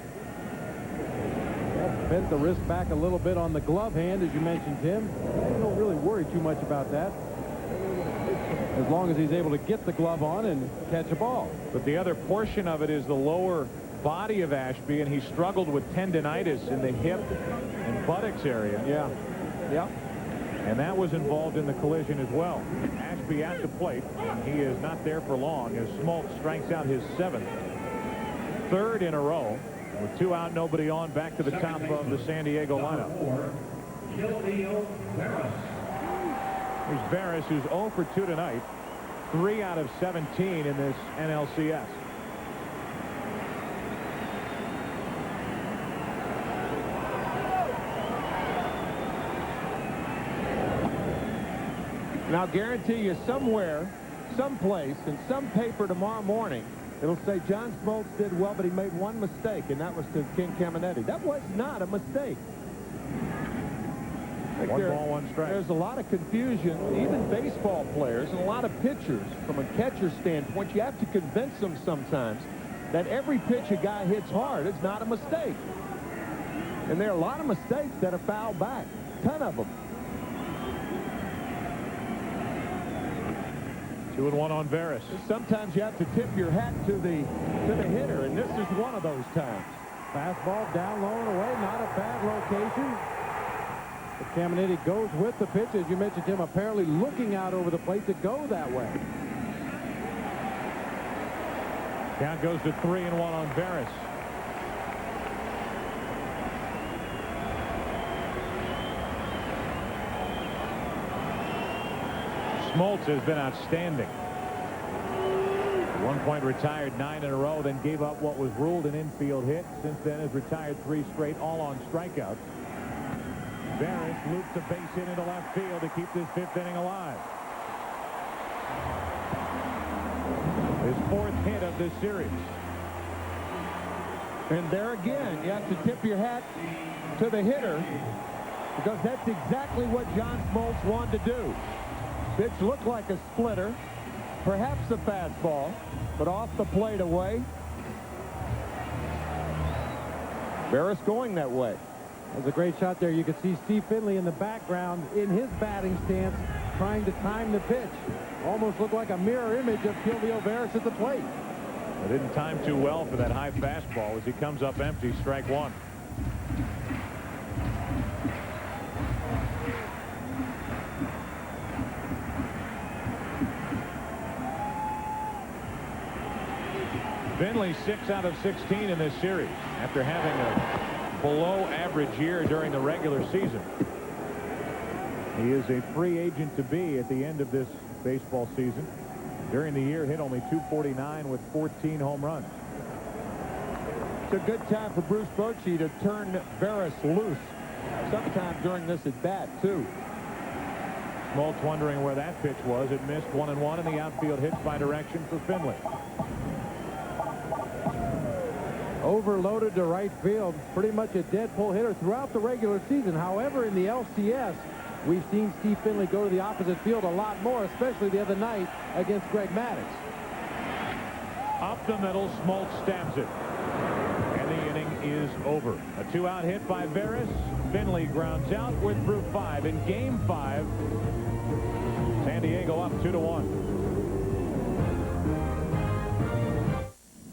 S8: Bent the wrist back a little bit on the glove hand, as you mentioned, Tim. I don't really worry too much about that, as long as he's able to get the glove on and catch a ball.
S3: But the other portion of it is the lower body of Ashby, and he struggled with tendinitis in the hip and buttocks area.
S16: Yeah.
S3: And that was involved in the collision as well. Ashby at the plate, and he is not there for long as Smoltz strikes out his 7th. 3rd in a row. With 2 out, nobody on, back to the top of the San Diego lineup. Here's Veras, who's 0 for 2 tonight. 3 out of 17 in this NLCS.
S16: And I'll guarantee you somewhere, someplace, in some paper tomorrow morning, it'll say John Smoltz did well, but he made one mistake, and that was to King Caminiti. That was not a mistake.
S3: 1 ball, 1 strike.
S16: There's a lot of confusion, even baseball players and a lot of pitchers, from a catcher standpoint. You have to convince them sometimes that every pitch a guy hits hard is not a mistake. And there are a lot of mistakes that are fouled back. A ton of them.
S3: 2-1 on Veras.
S16: Sometimes you have to tip your hat to the hitter, and this is one of those times.
S8: Fastball down low and away, not a bad location. But Caminiti goes with the pitch, as you mentioned, Tim, apparently looking out over the plate to go that way.
S3: Count goes to 3-1 on Veras. Smoltz has been outstanding. At one point retired 9 in a row, then gave up what was ruled an infield hit. Since then has retired 3 straight, all on strikeouts. Veras loops a base hit into left field to keep this 5th inning alive. His 4th hit of this series.
S16: And there again, you have to tip your hat to the hitter, because that's exactly what John Smoltz wanted to do. Pitch looked like a splitter, perhaps a fastball, but off the plate away. Veras going that way.
S8: That was a great shot there. You could see Steve Finley in the background in his batting stance trying to time the pitch. Almost looked like a mirror image of Gilvio Veras at the plate.
S3: It didn't time too well for that high fastball as he comes up empty, strike 1. Finley 6 out of 16 in this series after having a below average year during the regular season. He is a free agent to be at the end of this baseball season. During the year, hit only .249 with 14 home runs.
S16: It's a good time for Bruce Bochy to turn Veras loose sometime during this at bat too.
S3: Smoltz wondering where that pitch was. It missed 1-1 in the outfield hits by direction for Finley.
S8: Overloaded to right field, pretty much a dead pull hitter throughout the regular season. However, in the LCS, We've seen Steve Finley go to the opposite field a lot more, especially the other night against Greg Maddux.
S3: Up the middle, Smoltz stabs it. And the inning is over. A 2-out hit by Veras. Finley grounds out. We're through 5. In Game 5, San Diego up 2-1.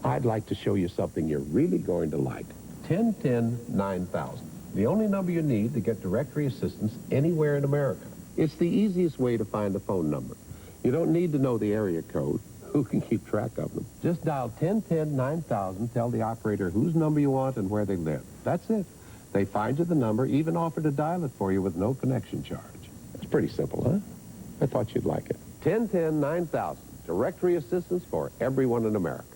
S2: I'd like to show you something you're really going to like. 1010-9000. The only number you need to get directory assistance anywhere in America. It's the easiest way to find a phone number. You don't need to know the area code. Who can keep track of them? Just dial 1010-9000, tell the operator whose number you want and where they live. That's it. They find you the number, even offer to dial it for you with no connection charge. It's pretty simple, huh? I thought you'd like it. 1010-9000. Directory assistance for everyone in America.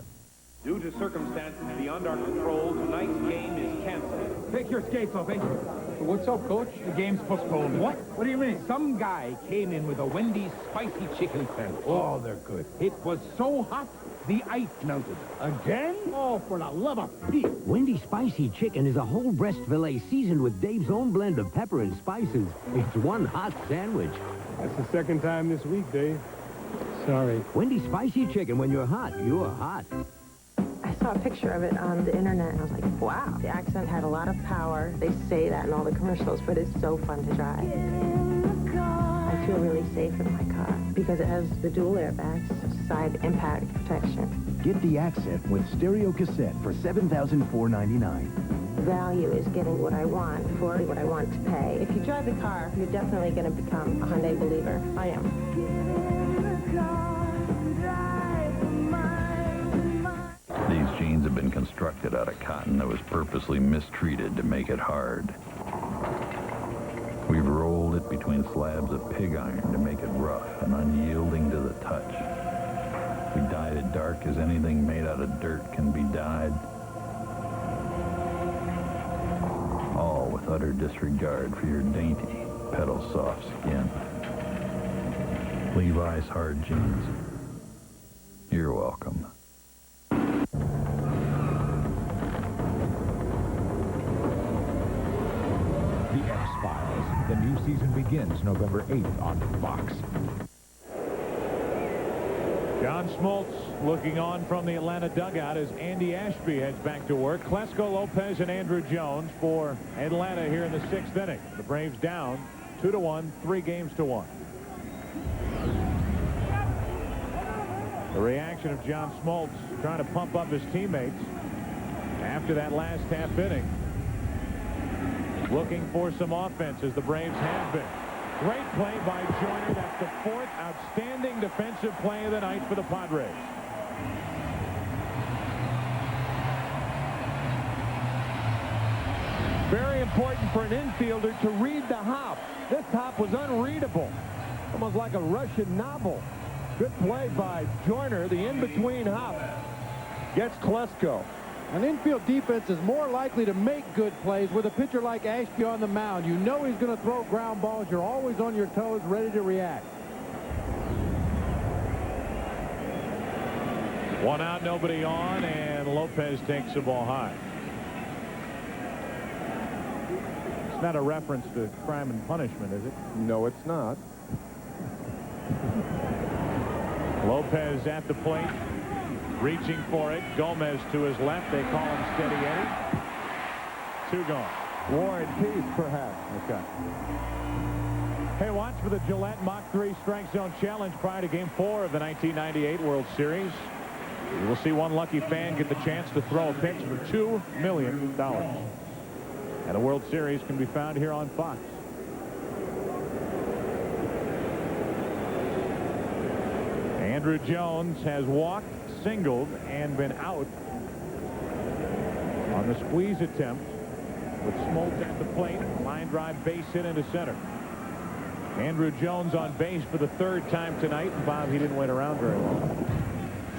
S19: Due to circumstances beyond our control, tonight's game is canceled. Take your skates off, eh?
S11: What's up, Coach?
S19: The game's postponed.
S11: What?
S19: What do you mean? Some guy came in with a Wendy's spicy chicken sandwich.
S11: Oh, they're good.
S19: It was so hot, the ice melted.
S11: Again? Oh, for the love of Pete.
S20: Wendy's Spicy Chicken is a whole breast filet seasoned with Dave's own blend of pepper and spices. It's one hot sandwich.
S16: That's the second time this week, Dave.
S20: Sorry. Wendy's Spicy Chicken. When you're hot, you're hot.
S22: I saw a picture of it on the internet, and I was like, wow. The accent had a lot of power. They say that in all the commercials, but it's so fun to drive. I feel really safe in my car because it has the dual airbags, side impact protection.
S25: Get the accent with stereo cassette for $7,499.
S22: The value is getting what I want for what I want to pay. If you drive the car, you're definitely going to become a Hyundai believer. I am.
S18: These jeans have been constructed out of cotton that was purposely mistreated to make it hard. We've rolled it between slabs of pig iron to make it rough and unyielding to the touch. We dyed it dark as anything made out of dirt can be dyed. All with utter disregard for your dainty, petal-soft skin. Levi's hard jeans. You're welcome.
S7: The X-Files. The new season begins November 8th on Fox.
S3: John Smoltz looking on from the Atlanta dugout as Andy Ashby heads back to work. Klesko, Lopez, and Andrew Jones for Atlanta here in the 6th inning. The Braves down 2-1, 3-1. The reaction of John Smoltz trying to pump up his teammates after that last half inning. Looking for some offense as the Braves have been. Great play by Joyner. That's the 4th outstanding defensive play of the night for the Padres. Very important for an infielder to read the hop. This hop was unreadable. Almost like a Russian novel. Good play by Joyner. The in-between hop gets Klesko.
S8: An infield defense is more likely to make good plays with a pitcher like Ashby on the mound. You know he's going to throw ground balls. You're always on your toes, ready to react.
S3: 1 out, nobody on, and Lopez takes the ball high. It's not a reference to Crime and Punishment, is it?
S16: No, it's not.
S3: Lopez at the plate. Reaching for it. Gomez to his left. They call him Steady Eddie. 2 gone.
S16: War and peace, perhaps.
S3: Okay. Hey, watch for the Gillette Mach 3 Strike Zone Challenge prior to Game 4 of the 1998 World Series. You will see one lucky fan get the chance to throw a pitch for $2 million. And the World Series can be found here on Fox. Andrew Jones has walked, singled, and been out on the squeeze attempt with Smoltz at the plate. Line drive base hit into center. Andrew Jones on base for the 3rd time tonight. And Bob, he didn't wait around very long.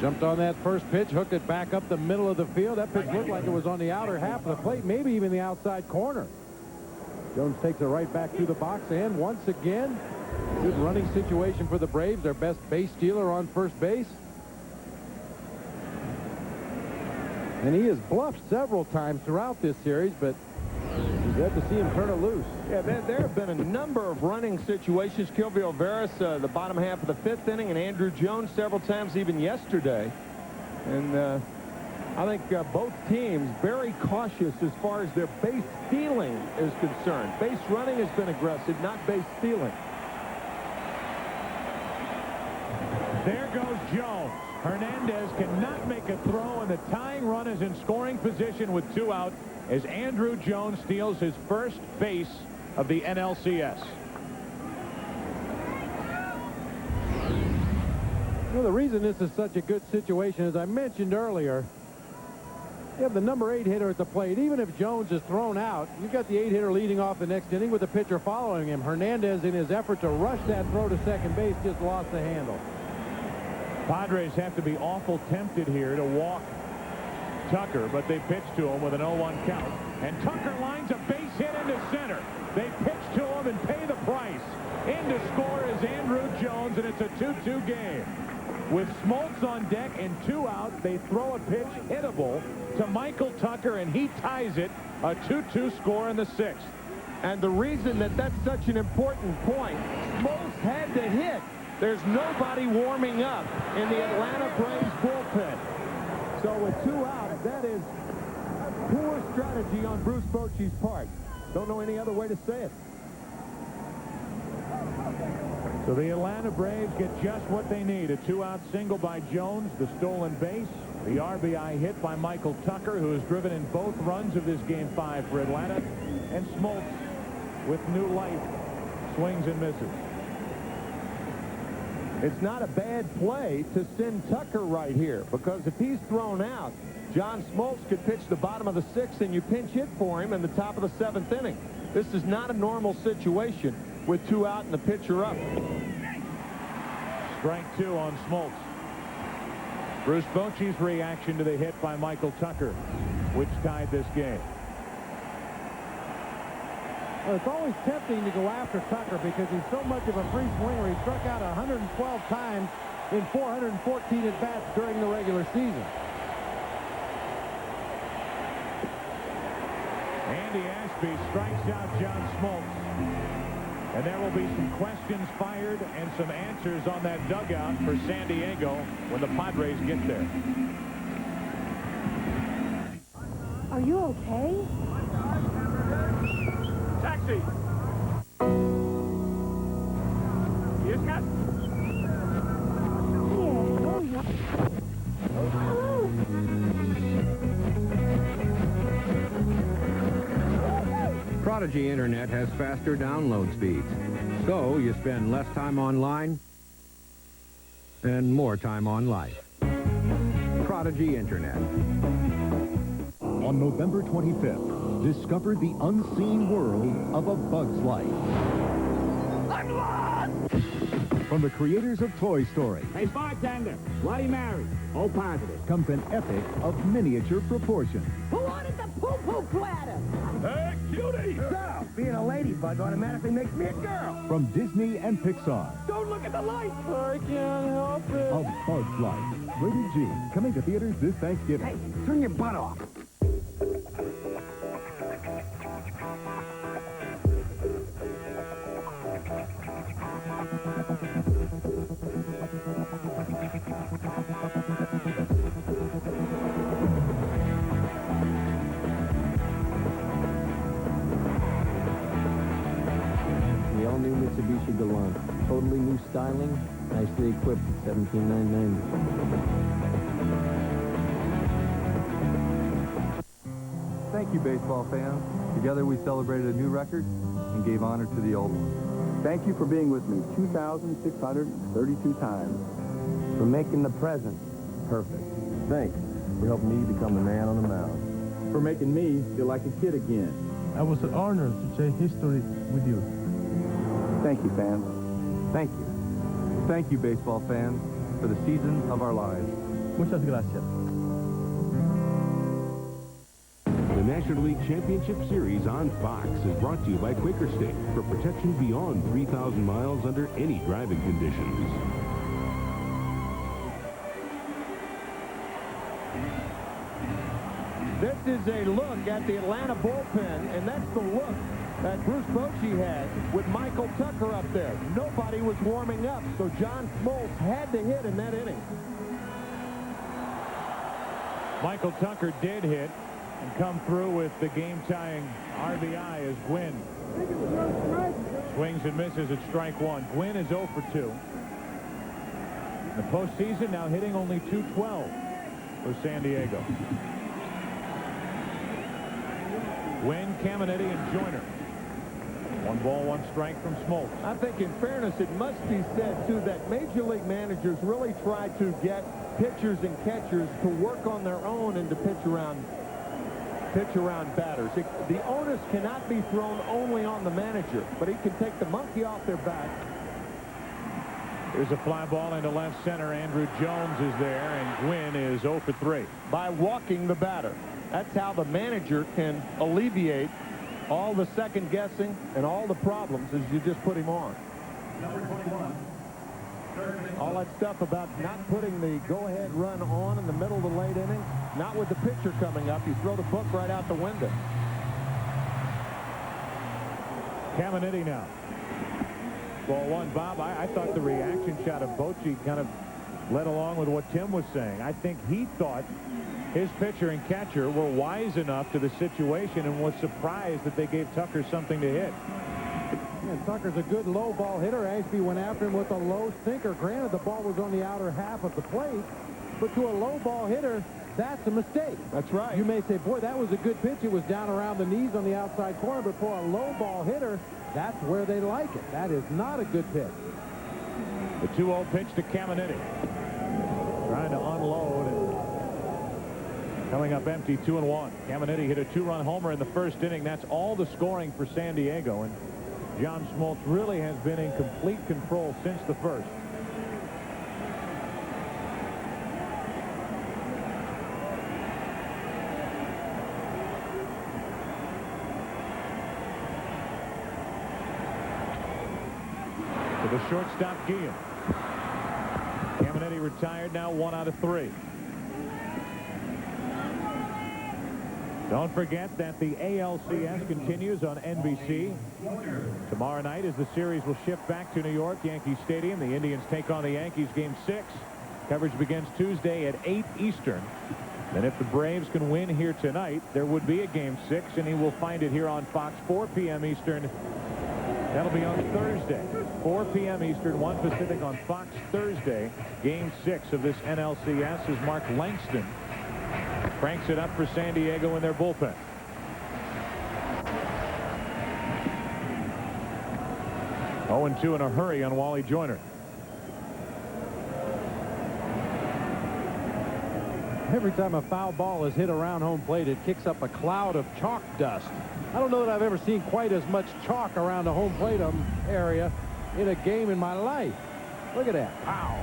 S8: Jumped on that first pitch, hooked it back up the middle of the field. That pitch looked like it was on the outer half of the plate, maybe even the outside corner. Jones takes it right back through the box, and once again, good running situation for the Braves. Their best base stealer on first base. And he has bluffed several times throughout this series, but he's You have to see him turn it loose.
S16: Yeah, there have been a number of running situations. Kilvio Veras, the bottom half of the 5th inning, and Andrew Jones several times even yesterday. And I think both teams very cautious as far as their base stealing is concerned. Base running has been aggressive, not base stealing.
S3: There goes Jones. Hernandez cannot make a throw, and the tying run is in scoring position with 2 out as Andrew Jones steals his first base of the NLCS.
S8: Well, the reason this is such a good situation, as I mentioned earlier, you have the number 8 hitter at the plate. Even if Jones is thrown out, you've got the 8 hitter leading off the next inning with the pitcher following him. Hernandez, in his effort to rush that throw to second base, just lost the handle.
S3: Padres have to be awful tempted here to walk Tucker, but they pitch to him with an 0-1 count. And Tucker lines a base hit into center. They pitch to him and pay the price. In to score is Andrew Jones, and it's a 2-2 game. With Smoltz on deck and 2 out, they throw a pitch hittable to Michael Tucker, and he ties it, a 2-2 score in the 6th.
S16: And the reason that that's such an important point, Smoltz had to hit. There's nobody warming up in the Atlanta Braves bullpen. So with 2 out, that is poor strategy on Bruce Bochy's part. Don't know any other way to say it.
S3: So the Atlanta Braves get just what they need. A 2-out single by Jones, the stolen base, the RBI hit by Michael Tucker, who has driven in both runs of this Game 5 for Atlanta, and Smoltz with new life swings and misses.
S16: It's not a bad play to send Tucker right here, because if he's thrown out, John Smoltz could pitch the bottom of the 6th and you pinch hit for him in the top of the 7th inning. This is not a normal situation with 2 out and the pitcher up.
S3: Strike 2 on Smoltz. Bruce Bochy's reaction to the hit by Michael Tucker, which tied this game.
S8: Well, it's always tempting to go after Tucker because he's so much of a free swinger. He struck out 112 times in 414 at-bats during the regular season.
S3: Andy Ashby strikes out John Smoltz. And there will be some questions fired and some answers on that dugout for San Diego when the Padres get there.
S9: Are you okay?
S3: Taxi! Yes, Scott.
S1: Prodigy Internet has faster download speeds, so you spend less time online and more time on life. Prodigy Internet.
S4: On November 25th, discover the unseen world of A Bug's Life. I'm lost! From the creators of Toy Story.
S11: Hey, bartender, Bloody Mary. All positive.
S4: Comes an epic of miniature proportions.
S11: Who ordered the poo-poo platter?
S4: Hey, cutie!
S11: So, being a ladybug automatically makes me a girl.
S4: From Disney and Pixar.
S11: Don't look at the light. I can't help it.
S4: A Bug's Life. Rated G. Coming to theaters this Thanksgiving.
S11: Hey, turn your butt off.
S5: The all-new Mitsubishi Galant. Totally new styling, nicely equipped at $17,990.
S15: Thank you, baseball fans. Together we celebrated a new record and gave honor to the old one.
S21: Thank you for being with me 2,632 times.
S5: For making the present perfect.
S21: Thanks for helping me become the man on the mound. For making me feel like a kid again.
S26: I was honored to share history with you.
S21: Thank you, fans.
S15: Thank you. Thank you, baseball fans, for the season of our lives.
S26: Muchas gracias.
S23: The National League Championship Series on Fox is brought to you by Quaker State for protection beyond 3,000 miles under any driving conditions.
S16: This is a look at the Atlanta bullpen, and that's the look that Bruce Bochy had with Michael Tucker up there. Nobody was warming up, so John Smoltz had to hit in that inning.
S3: Michael Tucker did hit and come through with the game-tying RBI as Gwynn swings and misses at strike one. Gwynn is 0 for 2. In the postseason, now hitting only .212 for San Diego. Gwynn, Caminiti, and Joyner. 1 ball, 1 strike from Smoltz.
S16: I think in fairness, it must be said, too, that Major League managers really try to get pitchers and catchers to work on their own and to pitch around batters. The onus cannot be thrown only on the manager, but he can take the monkey off their back.
S3: Here's a fly ball into left center. Andrew Jones is there, and Gwynn is 0 for 3.
S16: By walking the batter. That's how the manager can alleviate all the second guessing and all the problems as you just put him on. All that stuff about not putting the go-ahead run on in the middle of the late inning, not with the pitcher coming up. You throw the book right out the window.
S3: Caminiti now. Ball 1. Bob, I thought the reaction shot of Bochy kind of led along with what Tim was saying. I think he thought his pitcher and catcher were wise enough to the situation and was surprised that they gave Tucker something to hit.
S8: Yeah, Tucker's a good low ball hitter. Ashby went after him with a low sinker. Granted, the ball was on the outer half of the plate, but to a low ball hitter, that's a mistake.
S16: That's right.
S8: You may say, boy, that was a good pitch. It was down around the knees on the outside corner, but for a low ball hitter, that's where they like it. That is not a good pitch.
S3: The 2-0 pitch to Caminiti. Trying to unload and coming up empty, 2-1. Caminiti hit a 2-run homer in the first inning. That's all the scoring for San Diego, and John Smoltz really has been in complete control since the first. To the shortstop, Guillen. Caminiti retired now, 1 out of 3. Don't forget that the ALCS continues on NBC tomorrow night as the series will shift back to New York, Yankee Stadium. The Indians take on the Yankees Game 6. Coverage begins Tuesday at 8 Eastern. And if the Braves can win here tonight, there would be a Game 6, and he will find it here on Fox, 4 p.m. Eastern. That'll be on Thursday, 4 p.m. Eastern, 1 Pacific on Fox Thursday. Game 6 of this NLCS is Mark Langston cranks it up for San Diego in their bullpen. Oh, 0-2 in a hurry on Wally Joyner.
S8: Every time a foul ball is hit around home plate, it kicks up a cloud of chalk dust. I don't know that I've ever seen quite as much chalk around a home plate area in a game in my life. Look at that. Wow.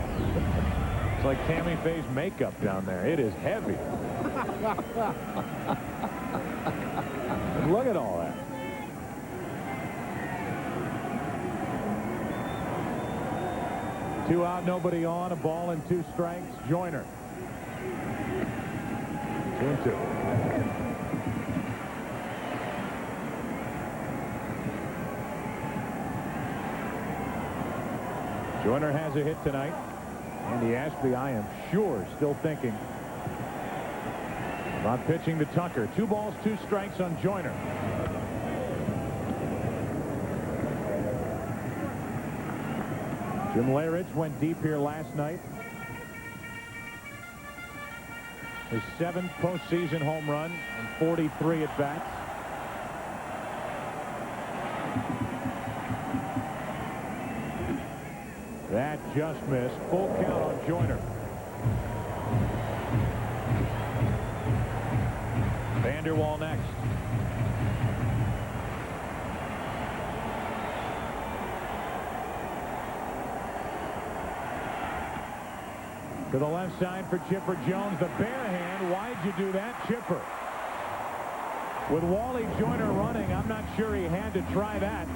S3: It's like Tammy Faye's makeup down there. It is heavy. Look at all that. Two out, nobody on, a ball and 2 strikes. Joyner. 2-2. Joyner has a hit tonight. Andy Ashby, I am sure, still thinking about pitching to Tucker. 2 balls, 2 strikes on Joyner. Jim Leyritz went deep here last night. His 7th postseason home run and 43 at-bats. That just missed. Full count on Joyner. Vanderwall next. To the left side for Chipper Jones. The bare hand. Why'd you do that, Chipper? With Wally Joyner running, I'm not sure he had to try that.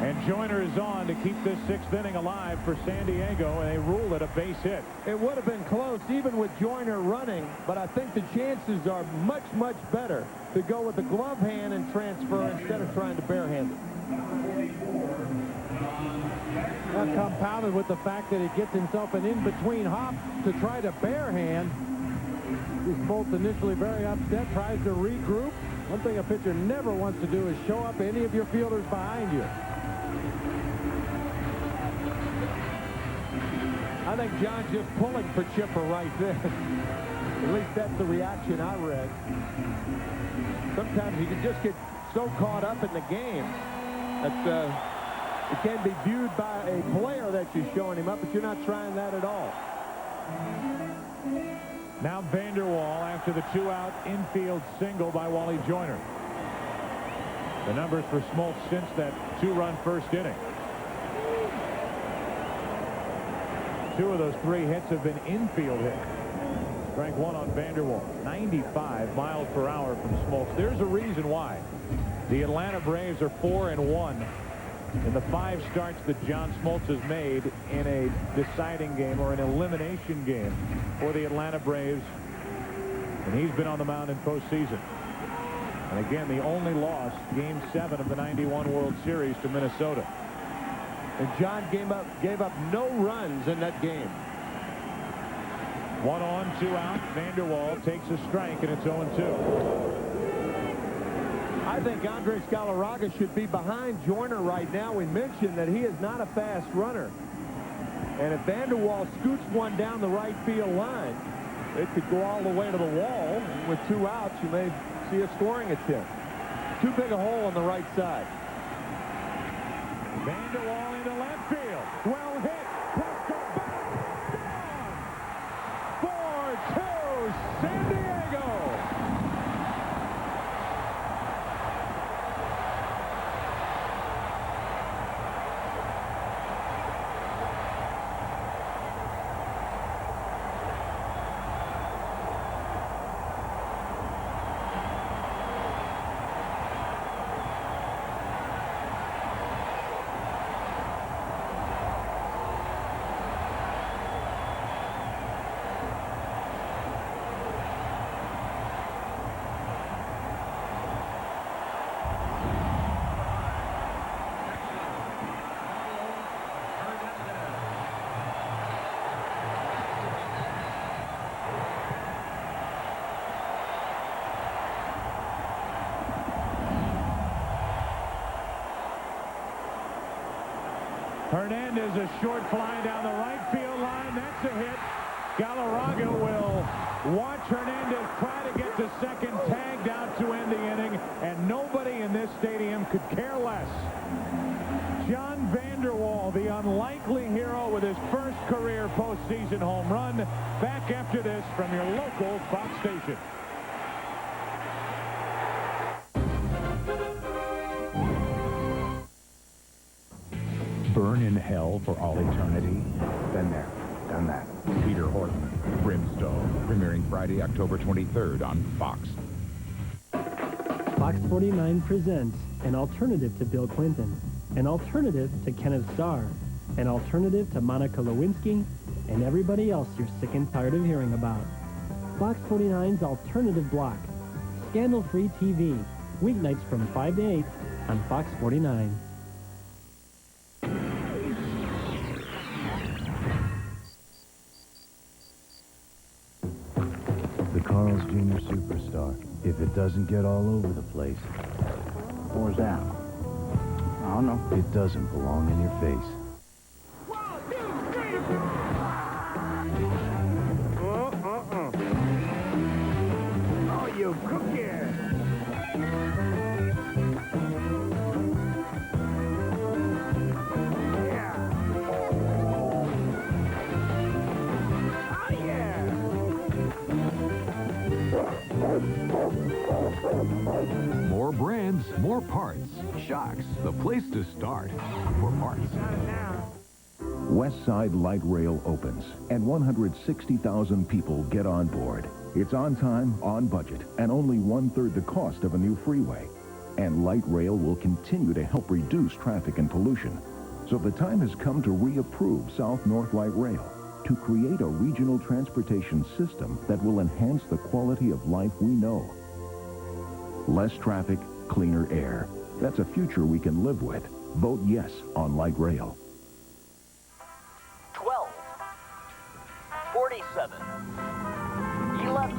S3: And Joyner is on to keep this 6th inning alive for San Diego, and they ruled it a base hit.
S16: It would have been close, even with Joyner running, but I think the chances are much, much better to go with the glove hand and transfer instead of trying to barehand it.
S8: Well, compounded with the fact that he gets himself an in-between hop to try to barehand. He's both initially very upset, tries to regroup. One thing a pitcher never wants to do is show up any of your fielders behind you.
S16: I think John's just pulling for Chipper right there. At least that's the reaction I read. Sometimes you can just get so caught up in the game that it can be viewed by a player that you're showing him up, but you're not trying that at all.
S3: Now Vanderwall after the 2-out infield single by Wally Joyner. The numbers for Smoltz since that 2-run first inning. 2 of those 3 hits have been infield hits. Strike 1 on Vanderwall. 95 miles per hour from Smoltz. There's a reason why. The Atlanta Braves are 4-1 in the 5 starts that John Smoltz has made in a deciding game or an elimination game for the Atlanta Braves. And he's been on the mound in postseason. And again, the only loss, Game 7 of the '91 World Series to Minnesota.
S16: And John gave up no runs in that game.
S3: 1 on, 2 out. Vanderwall takes a strike, and it's 0-2.
S16: I think Andres Galarraga should be behind Joyner right now. We mentioned that he is not a fast runner. And if Vanderwall scoots one down the right field line, it could go all the way to the wall. And with 2 outs, you may see a scoring attempt. Too big a hole on the right side.
S3: Vanderwall into left field. Well hit. Presto, back, down. 4-2, San Diego. Hernandez, a short fly down the right field line. That's a hit. Galarraga will watch Hernandez try to get to second, tagged out to end the inning, and nobody in this stadium could care less. John Vanderwall, the unlikely hero with his first career postseason home run. Back after this from your local Fox station.
S7: Burn in hell for all eternity? Been there, done that. Peter Horton, Brimstone, premiering Friday, October 23rd on Fox.
S10: Fox 49 presents an alternative to Bill Clinton, an alternative to Kenneth Starr, an alternative to Monica Lewinsky, and everybody else you're sick and tired of hearing about. Fox 49's Alternative Block. Scandal-free TV. Weeknights from 5 to 8 on Fox 49.
S12: The Carl's Jr. Superstar. If it doesn't get all over the place.
S21: Where's that? I don't know.
S12: It doesn't belong in your face.
S11: Oh, you cookie!
S13: More brands, more parts. Shocks, the place to start for parts.
S14: West Side Light Rail opens, and 160,000 people get on board. It's on time, on budget, and only 1/3 the cost of a new freeway. And light rail will continue to help reduce traffic and pollution. So the time has come to reapprove South-North Light Rail, to create a regional transportation system that will enhance the quality of life we know. Less traffic, cleaner air. That's a future we can live with. Vote yes on light rail.
S2: 12, 47, 11,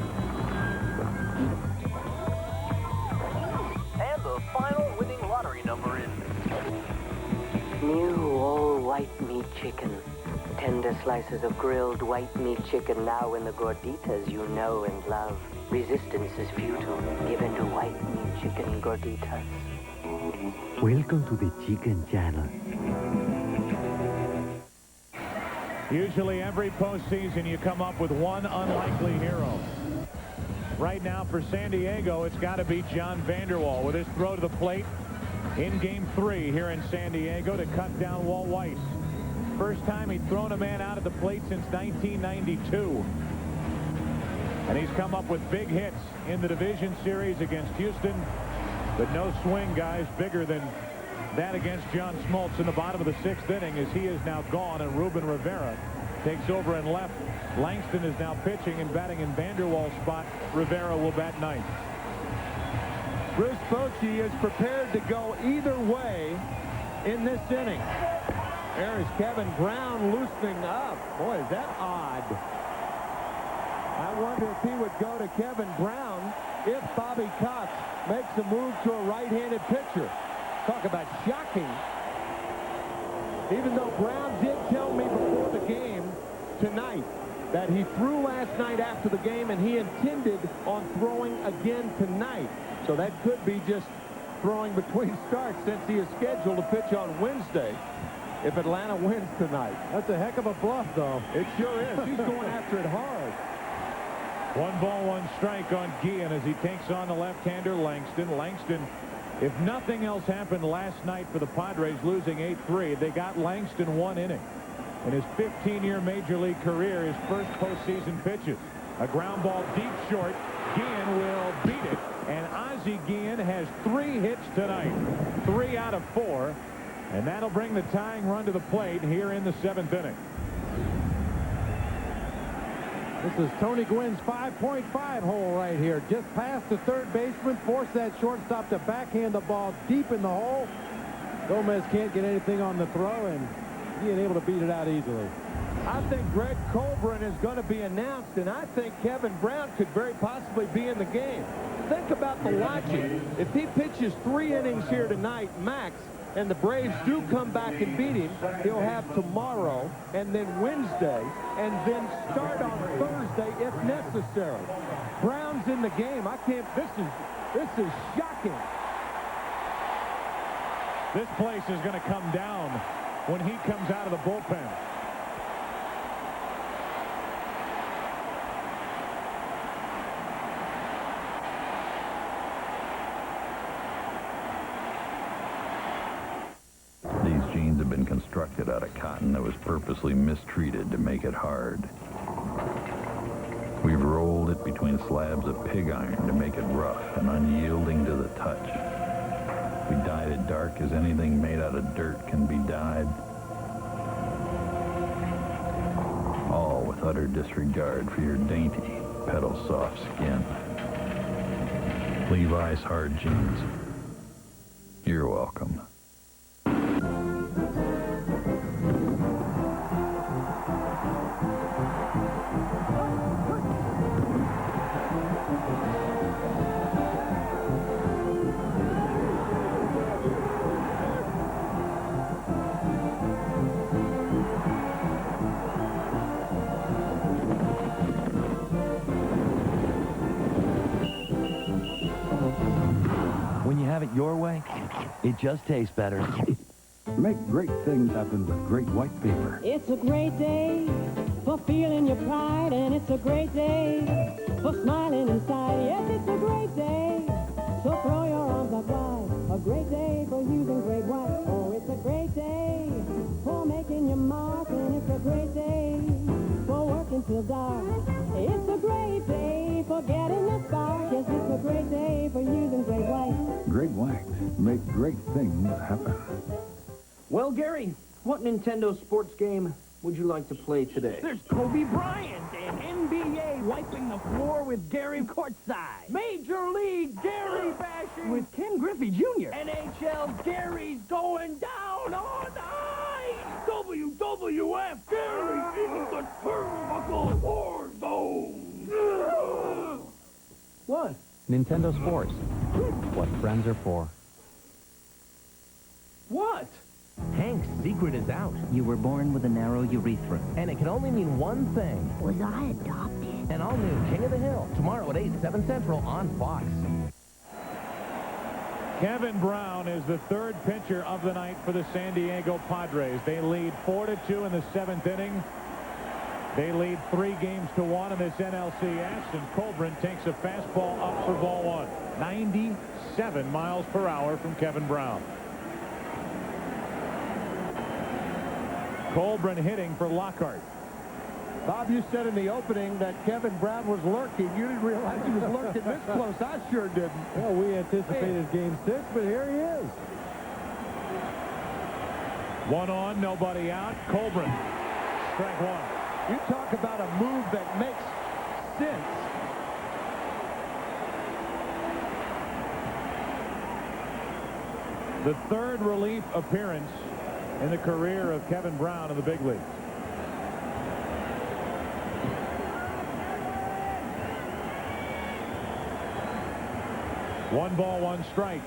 S2: and the final winning lottery number is...
S6: New all-white meat chicken. Tender slices of grilled white meat chicken now in the gorditas you know and love. Resistance is futile. Give in to white meat chicken gorditas.
S17: Welcome to the Chicken Channel.
S3: Usually every postseason you come up with one unlikely hero. Right now for San Diego, it's got to be John Vanderwall with his throw to the plate in Game 3 here in San Diego to cut down Walt Weiss. First time he'd thrown a man out at the plate since 1992. And he's come up with big hits in the division series against Houston, but no swing, guys, bigger than that against John Smoltz in the bottom of the 6th inning, as he is now gone and Ruben Rivera takes over in left. Langston is now pitching and batting in Vanderwall's spot. Rivera will bat ninth.
S16: Bruce Bochy is prepared to go either way in this inning. There is Kevin Brown loosening up. Boy, is that odd. I wonder if he would go to Kevin Brown if Bobby Cox makes a move to a right-handed pitcher. Talk about shocking. Even though Brown did tell me before the game tonight that he threw last night after the game and he intended on throwing again tonight. So that could be just throwing between starts since he is scheduled to pitch on Wednesday if Atlanta wins tonight.
S8: That's a heck of a bluff, though.
S16: It sure is. He's going after it hard.
S3: 1 ball, 1 strike on Guillen as he takes on the left-hander Langston. Langston, if nothing else happened last night for the Padres losing 8-3, they got Langston 1 inning. In his 15-year Major League career, his first postseason pitches. A ground ball deep short. Guillen will beat it. And Ozzie Guillen has 3 hits tonight. 3 out of 4. And that'll bring the tying run to the plate here in the 7th inning.
S8: This is Tony Gwynn's 5.5 hole right here. Just past the third baseman. Force that shortstop to backhand the ball deep in the hole. Gomez can't get anything on the throw, and he ain't able to beat it out easily.
S16: I think Greg Colbran is going to be announced, and I think Kevin Brown could very possibly be in the game. Think about the logic. If he pitches 3 innings here tonight, max, and the Braves do come back and beat him, he'll have tomorrow and then Wednesday and then start on Thursday if necessary. Brown's in the game. I can't. This is shocking.
S3: This place is going to come down when he comes out of the bullpen.
S18: These jeans have been constructed out of cotton that was purposely mistreated to make it hard. We've rolled it between slabs of pig iron to make it rough and unyielding to the touch. We dyed it dark as anything made out of dirt can be dyed. All with utter disregard for your dainty, petal-soft skin. Levi's hard jeans. You're welcome.
S17: When you have it your way, it just tastes better.
S12: Make great things happen with great white paper.
S19: It's a great day for feeling your pride, and it's a great day for smiling inside. Yes, it's a great day, so throw your arms up wide. A great day for using great white. Oh, it's a great day for making your mark, and it's a great day for working till dark. It's a great day for getting the spark. Yes, it's a great day for using great white.
S12: Great white.
S14: make great things happen.
S11: Well, Gary, what Nintendo sports game would you like to play today? There's Kobe Bryant and NBA wiping the floor with Gary courtside. Major League Gary bashing with Ken Griffey Jr. NHL Gary's going down on ice. WWF Gary in the turnbuckle war zone. What?
S1: Nintendo Sports. What friends are for.
S11: What?
S9: Hank's secret is out.
S20: You were born with a narrow urethra.
S9: And it can only mean one thing.
S20: Was I adopted?
S9: An all-new King of the Hill. Tomorrow at 8, 7 Central on Fox.
S3: Kevin Brown is the third pitcher of the night for the San Diego Padres. They lead 4-2 in the 7th inning. They lead 3 games to 1 in this NLCS, and Colburn takes a fastball up for ball 1. 97 miles per hour from Kevin Brown. Colburn hitting for Lockhart.
S16: Bob, you said in the opening that Kevin Brown was lurking. You didn't realize he was lurking this close. I sure didn't.
S8: Well, we anticipated Game 6, but here he is.
S3: 1 on, nobody out. Colburn, strike 1.
S16: You talk about a move that makes sense.
S3: The third relief appearance in the career of Kevin Brown in the big leagues. One ball, one strike.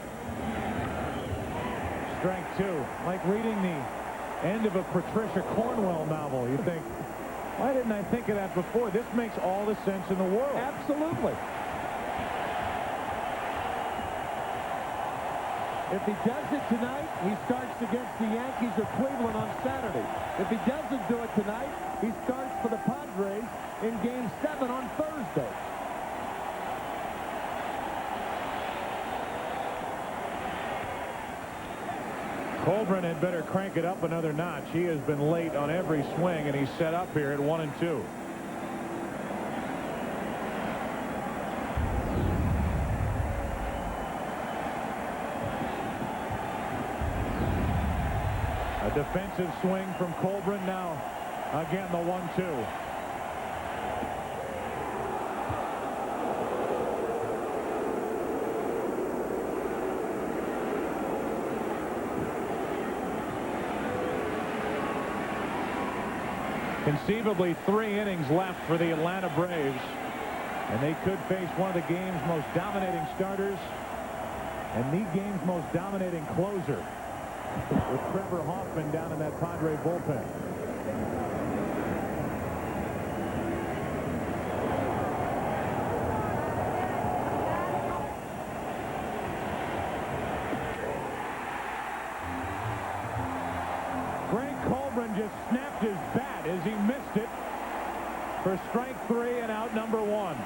S3: Strike 2. Like reading the end of a Patricia Cornwell novel. You think, why didn't I think of that before? This makes all the sense in the world.
S16: Absolutely. If he does it tonight, he starts against the Yankees of Cleveland on Saturday. If he doesn't do it tonight, he starts for the Padres in Game 7 on Thursday.
S3: Colburn had better crank it up another notch. He has been late on every swing, and he's set up here at 1-2. A defensive swing from Colburn now. Again, the 1-2. Conceivably 3 innings left for the Atlanta Braves, and they could face one of the game's most dominating starters and the game's most dominating closer, with Trevor Hoffman down in that Padre bullpen. Frank Colburn just snapped his bat as he missed it for strike 3 and out number 1.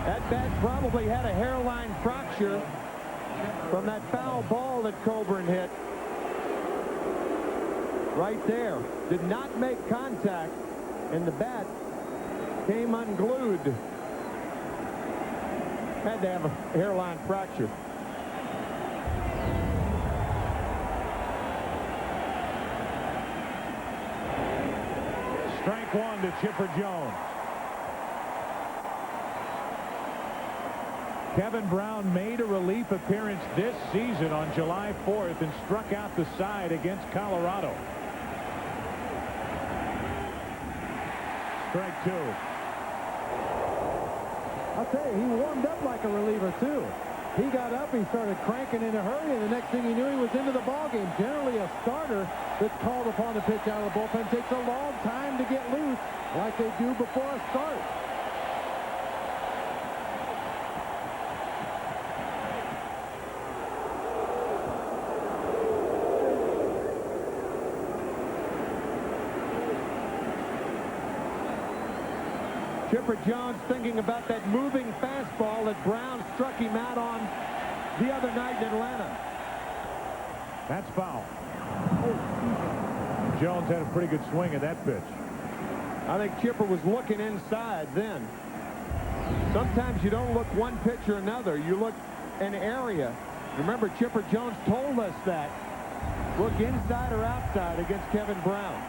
S16: That bat probably had a hairline fracture from that foul ball that Colburn hit. Right there. Did not make contact, and the bat came unglued. Had to have a hairline fracture.
S3: Strike 1 to Chipper Jones. Kevin Brown made a relief appearance this season on July 4th and struck out the side against Colorado. Strike 2.
S8: I'll tell you, he warmed up like a reliever, too. He got up, he started cranking in a hurry, and the next thing he knew, he was into the ballgame. Generally, a starter that's called upon to pitch out of the bullpen takes a long time to get loose, like they do before a start.
S16: Chipper Jones thinking about that moving fastball that Brown struck him out on the other night in Atlanta.
S3: That's foul. Jones had a pretty good swing at that pitch.
S16: I think Chipper was looking inside then. Sometimes you don't look one pitch or another. You look an area. Remember, Chipper Jones told us that. Look inside or outside against Kevin Brown.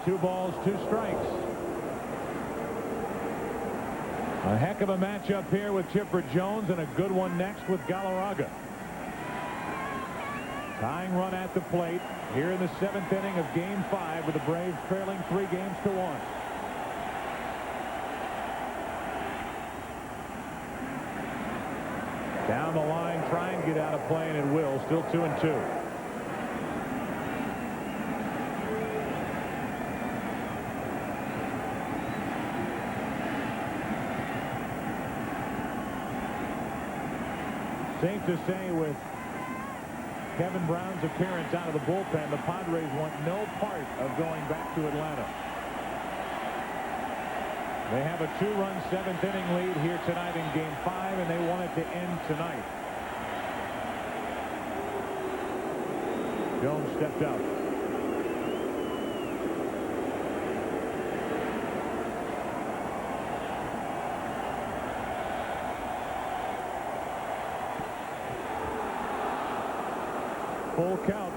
S3: Two balls, two strikes. A heck of a matchup here with Chipper Jones, and a good one next with Galarraga. Tying run at the plate here in the 7th inning of Game 5 with the Braves trailing 3-1. Down the line, trying to get out of play, and it will. Still 2-2. Safe to say, with Kevin Brown's appearance out of the bullpen, the Padres want no part of going back to Atlanta. They have a 2-run 7th inning lead here tonight in Game 5, and they want it to end tonight. Jones stepped out. Full count.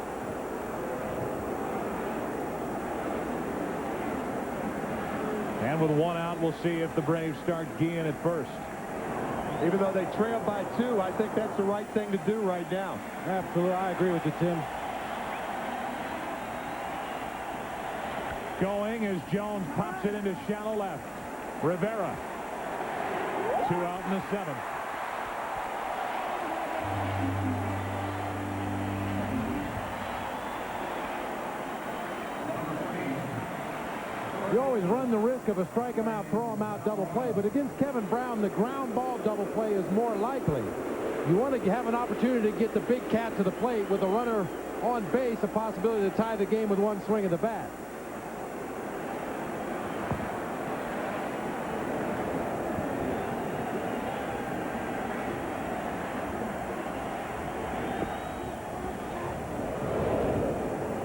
S3: And with 1 out, we'll see if the Braves start Guillen at first.
S16: Even though they trail by 2, I think that's the right thing to do right now.
S8: Absolutely. I agree with you, Tim.
S3: Going as Jones pops it into shallow left. Rivera. 2 out in the 7th.
S8: You always run the risk of a strike him out, throw him out double play, but against Kevin Brown, the ground ball double play is more likely. You want to have an opportunity to get the big cat to the plate with a runner on base, a possibility to tie the game with 1 swing of the bat.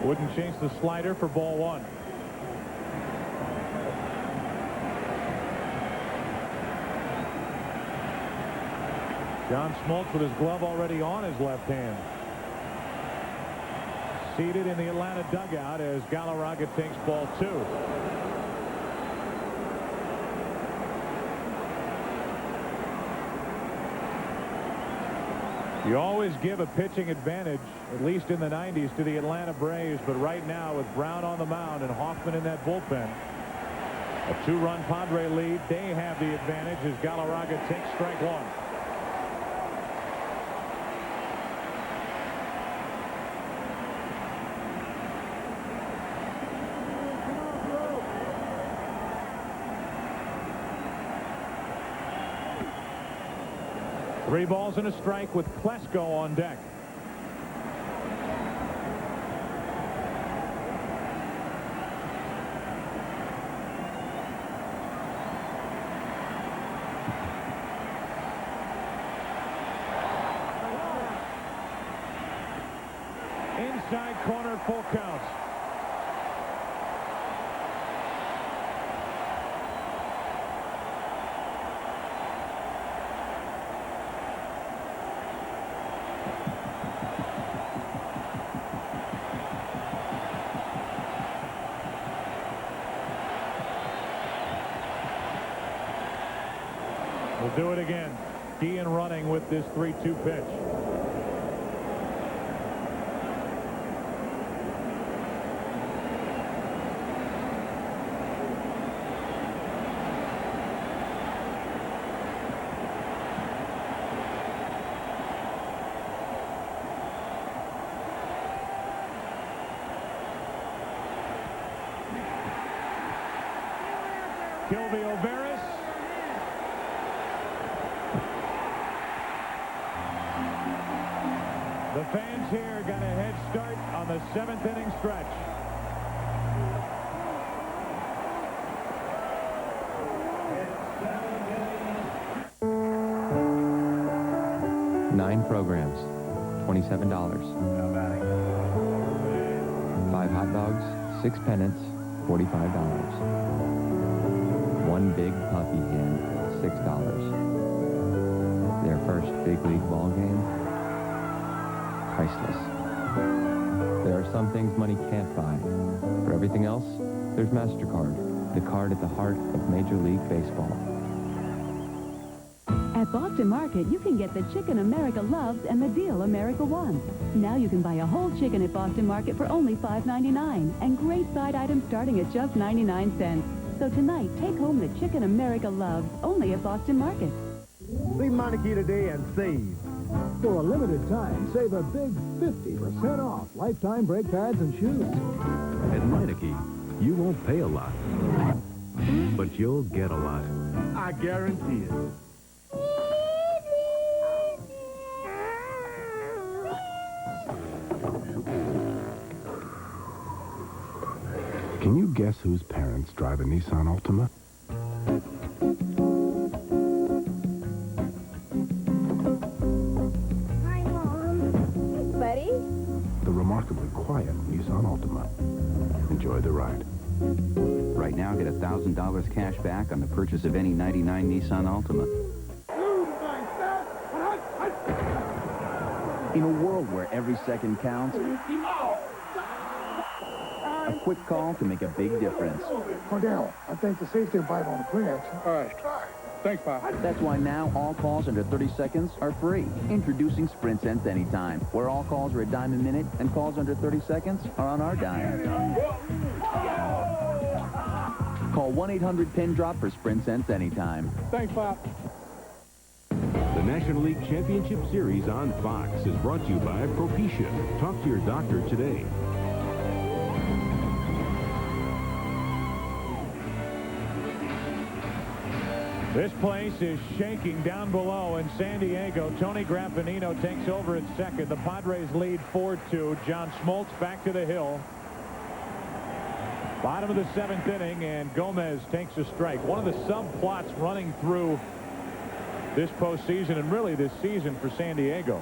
S3: Wouldn't chase the slider for ball 1. John Smoltz with his glove already on his left hand. Seated in the Atlanta dugout as Galarraga takes ball 2. You always give a pitching advantage, at least in the 90s, to the Atlanta Braves, but right now with Brown on the mound and Hoffman in that bullpen, a 2-run Padre lead, they have the advantage as Galarraga takes strike 1. Three balls and a strike with Klesko on deck. Inside corner, full count. We'll do it again. Guillen running with this 3-2 pitch. Kilvio Veras. The fans here got a head start on the 7th inning stretch.
S1: programs, $27. 5 hot dogs, 6 pennants, $45. 1 big puppy hen, $6. Their first big league ball game, priceless. There are some things money can't buy. For everything else, there's MasterCard, the card at the heart of Major League Baseball.
S4: At Boston Market, you can get the chicken America loves and the deal America wants. Now you can buy a whole chicken at Boston Market for only $5.99 and great side items starting at just 99 cents. So tonight, take home the chicken America loves only at Boston Market.
S5: See Meineke today and save. For a limited time, save a big 50% off lifetime brake pads and shoes.
S23: At Meineke, you won't pay a lot, but you'll get a lot.
S5: I guarantee it.
S23: Can you guess whose parents drive a Nissan Altima?
S15: Hi, Mom. Buddy?
S23: The remarkably quiet Nissan Altima. Enjoy the ride.
S22: Right now, get $1,000 cash back on the purchase of any '99 Nissan Altima.
S24: In a world where every second counts, a quick call can make a big difference.
S5: Cordell, I think the safety valve on the bridge. All right. Thanks, Pop.
S24: That's why now all calls under 30 seconds are free. Introducing Sprint Sense Anytime, where all calls are a dime a minute and calls under 30 seconds are on our dime. Call 1-800-PIN-DROP for Sprint Sense Anytime.
S5: Thanks, Pop.
S23: The National League Championship Series on Fox is brought to you by Propecia. Talk to your doctor today.
S3: This place is shaking down below in San Diego. Tony Graffinino takes over at second. The Padres lead 4-2. John Smoltz back to the hill. Bottom of the 7th inning, and Gomez takes a strike. One of the subplots running through this postseason and really this season for San Diego,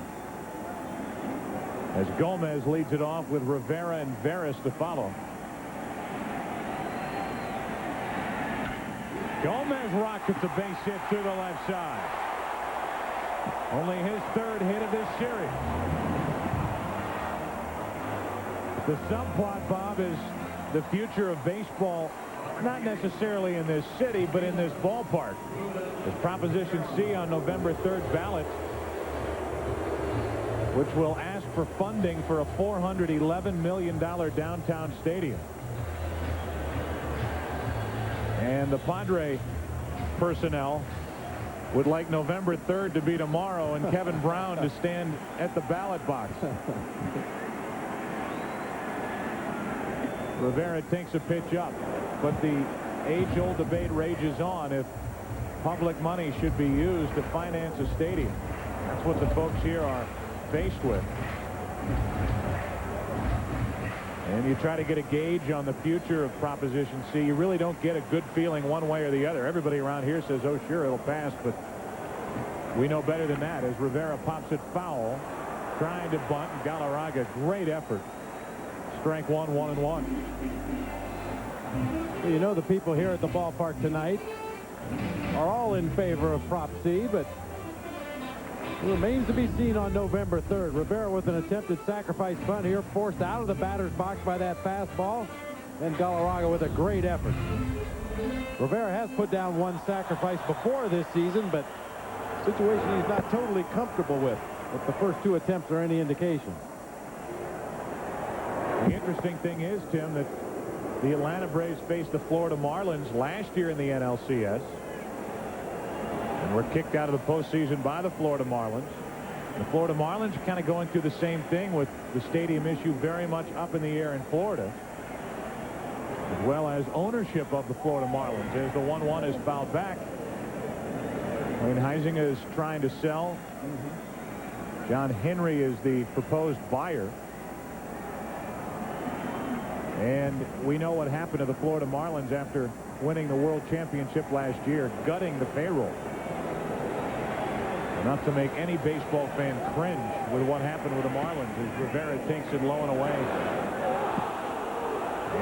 S3: as Gomez leads it off with Rivera and Veras to follow. Gomez rockets a base hit to the left side. Only his 3rd hit of this series. The subplot, Bob, is the future of baseball, not necessarily in this city, but in this ballpark. As Proposition C on November 3rd ballot, which will ask for funding for a $411 million downtown stadium. And the Padre personnel would like November 3rd to be tomorrow and Kevin Brown to stand at the ballot box. Rivera takes a pitch up, but the age-old debate rages on if public money should be used to finance a stadium. That's what the folks here are faced with. And you try to get a gauge on the future of Proposition C. You really don't get a good feeling one way or the other. Everybody around here says, oh, sure, it'll pass, but we know better than that as Rivera pops it foul, trying to bunt, and Galarraga, great effort. Strike one, 1-1.
S8: Well, you know, the people here at the ballpark tonight are all in favor of Prop C, but it remains to be seen on November 3rd. Rivera with an attempted sacrifice bunt here, forced out of the batter's box by that fastball. And Galarraga with a great effort. Rivera has put down one sacrifice before this season, but a situation he's not totally comfortable with, if the first 2 attempts are any indication.
S3: The interesting thing is, Tim, that the Atlanta Braves faced the Florida Marlins last year in the NLCS. And were kicked out of the postseason by the Florida Marlins. The Florida Marlins are kind of going through the same thing with the stadium issue very much up in the air in Florida, as well as ownership of the Florida Marlins, as the 1-1 is fouled back. Wayne Huizinga is trying to sell. John Henry is the proposed buyer. And we know what happened to the Florida Marlins after winning the World Championship last year, gutting the payroll. Enough to make any baseball fan cringe with what happened with the Marlins as Rivera takes it low and away.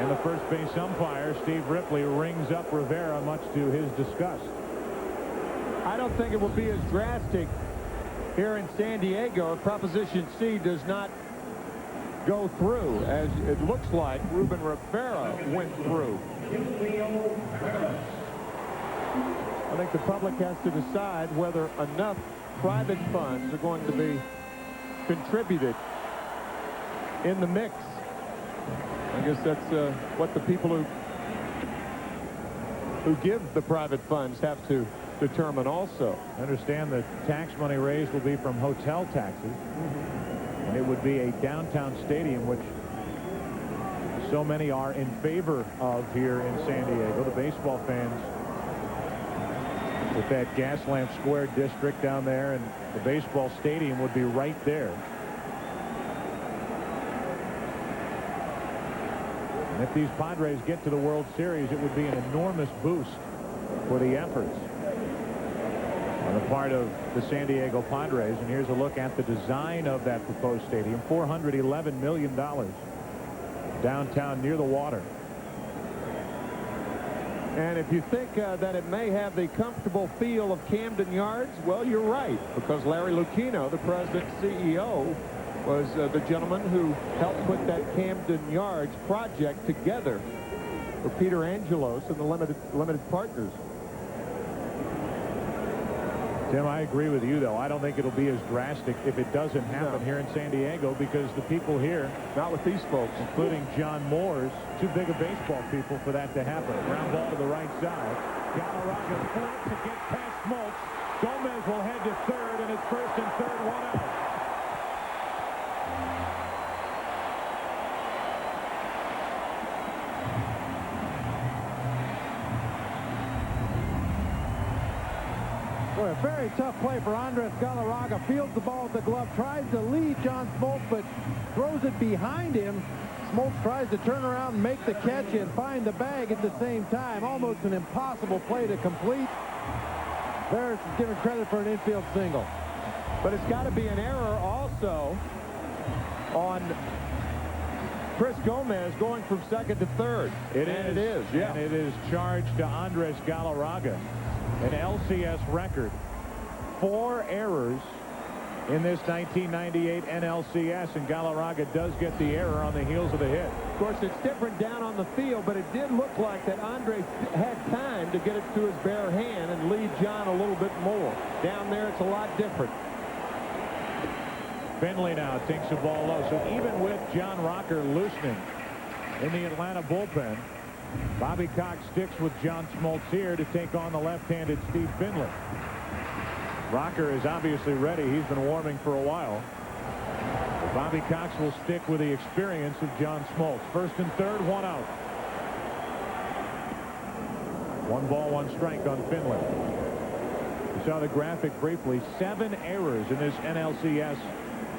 S3: And the first base umpire, Steve Ripley, rings up Rivera, much to his disgust.
S16: I don't think it will be as drastic here in San Diego if Proposition C does not go through, as it looks like Ruben Rivera went through. I think the public has to decide whether enough private funds are going to be contributed in the mix. I guess that's what the people who give the private funds have to determine also.
S3: I understand the tax money raised will be from hotel taxes. And it would be a downtown stadium, which so many are in favor of here in San Diego. The baseball fans with that Gaslamp Square district down there, and the baseball stadium would be right there. And if these Padres get to the World Series, it would be an enormous boost for the efforts on the part of the San Diego Padres. And here's a look at the design of that proposed stadium. $411 million downtown near the water.
S16: And if you think that it may have the comfortable feel of Camden Yards, well, you're right, because Larry Lucchino, the president CEO, was the gentleman who helped put that Camden Yards project together for Peter Angelos and the limited partners.
S3: Tim, I agree with you, though. I don't think it'll be as drastic if it doesn't happen here in San Diego, because the people here,
S16: not with these folks,
S3: including John Moores, too big of baseball people for that to happen. Ground ball to the right side. Galarraga flips to get past Smoltz. Gomez will head to third, and it's first and third, one out.
S8: Boy, a very tough play for Andres Galarraga. Fields the ball with the glove, tries to lead John Smoltz, but throws it behind him. Smoltz tries to turn around and make the catch and find the bag at the same time. Almost an impossible play to complete. Barris is given credit for an infield single.
S16: But it's got to be an error also on Chris Gomez going from second to third.
S3: It is, yeah. And it is charged to Andres Galarraga. An LCS record. 4 errors in this 1998 NLCS, and Galarraga does get the error on the heels of the hit.
S16: Of course, it's different down on the field, but it did look like that Andres had time to get it to his bare hand and lead John a little bit more. Down there, it's a lot different.
S3: Finley now takes the ball low. So even with John Rocker loosening in the Atlanta bullpen, Bobby Cox sticks with John Smoltz here to take on the left-handed Steve Finley. Rocker is obviously ready. He's been warming for a while. But Bobby Cox will stick with the experience of John Smoltz. First and third, one out. 1 ball, 1 strike on Finley. You saw the graphic briefly. 7 errors in this NLCS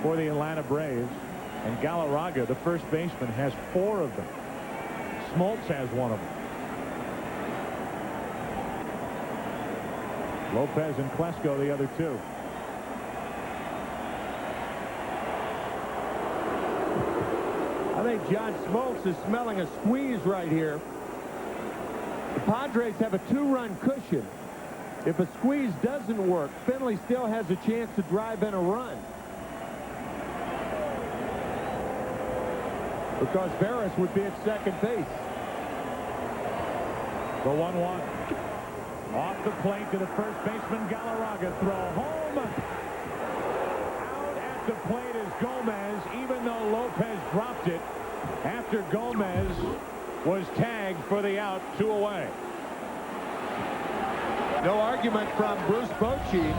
S3: for the Atlanta Braves. And Galarraga, the first baseman, has 4 of them. Smoltz has 1 of them. Lopez and Klesko the other 2.
S16: I think John Smoltz is smelling a squeeze right here. The Padres have a 2-run cushion. If a squeeze doesn't work, Finley still has a chance to drive in a run. Because Barris would be at second base.
S3: The 1-1. Off the plate to the first baseman, Galarraga. Throw home. Out at the plate is Gomez, even though Lopez dropped it after Gomez was tagged for the out, 2 away.
S16: No argument from Bruce Bochy.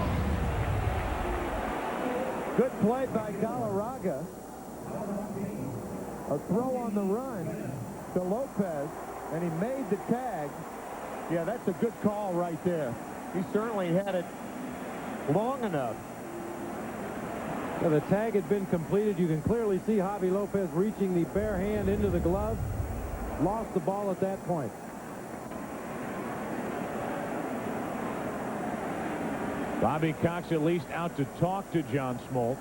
S16: Good play by Galarraga. A throw on the run to Lopez, and he made the tag. Yeah, that's a good call right there. He certainly had it long enough.
S8: Yeah, the tag had been completed. You can clearly see Javi Lopez reaching the bare hand into the glove. Lost the ball at that point.
S3: Bobby Cox at least out to talk to John Smoltz.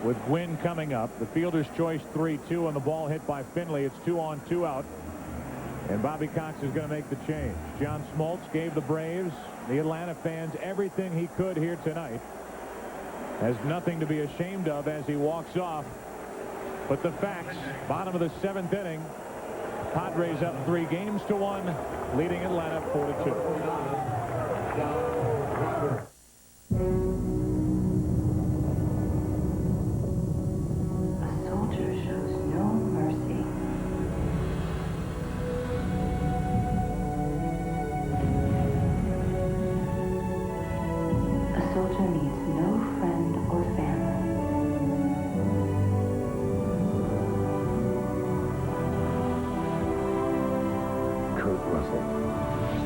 S3: With Gwynn coming up, the fielder's choice 3-2 on the ball hit by Finley. It's 2 on, 2 out. And Bobby Cox is going to make the change. John Smoltz gave the Braves, the Atlanta fans, everything he could here tonight. Has nothing to be ashamed of as he walks off. But the facts, bottom of the 7th inning, Padres up 3 games to 1, leading Atlanta 4-2.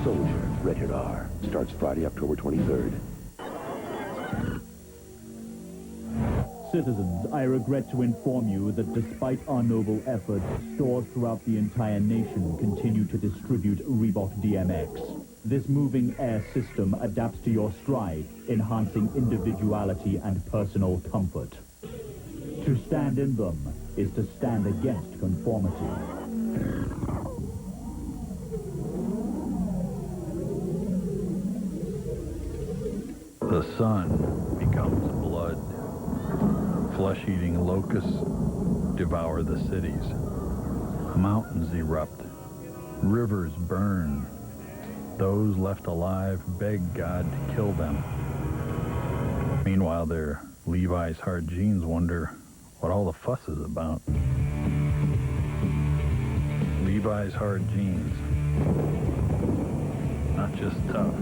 S7: Soldier, rated R. Starts Friday, October 23rd.
S10: Citizens, I regret to inform you that despite our noble efforts, stores throughout the entire nation continue to distribute Reebok DMX. This moving air system adapts to your stride, enhancing individuality and personal comfort. To stand in them is to stand against conformity.
S18: The sun becomes blood. Flesh-eating locusts devour the cities. Mountains erupt. Rivers burn. Those left alive beg God to kill them. Meanwhile, their Levi's hard jeans wonder what all the fuss is about. Levi's hard jeans. Not just tough.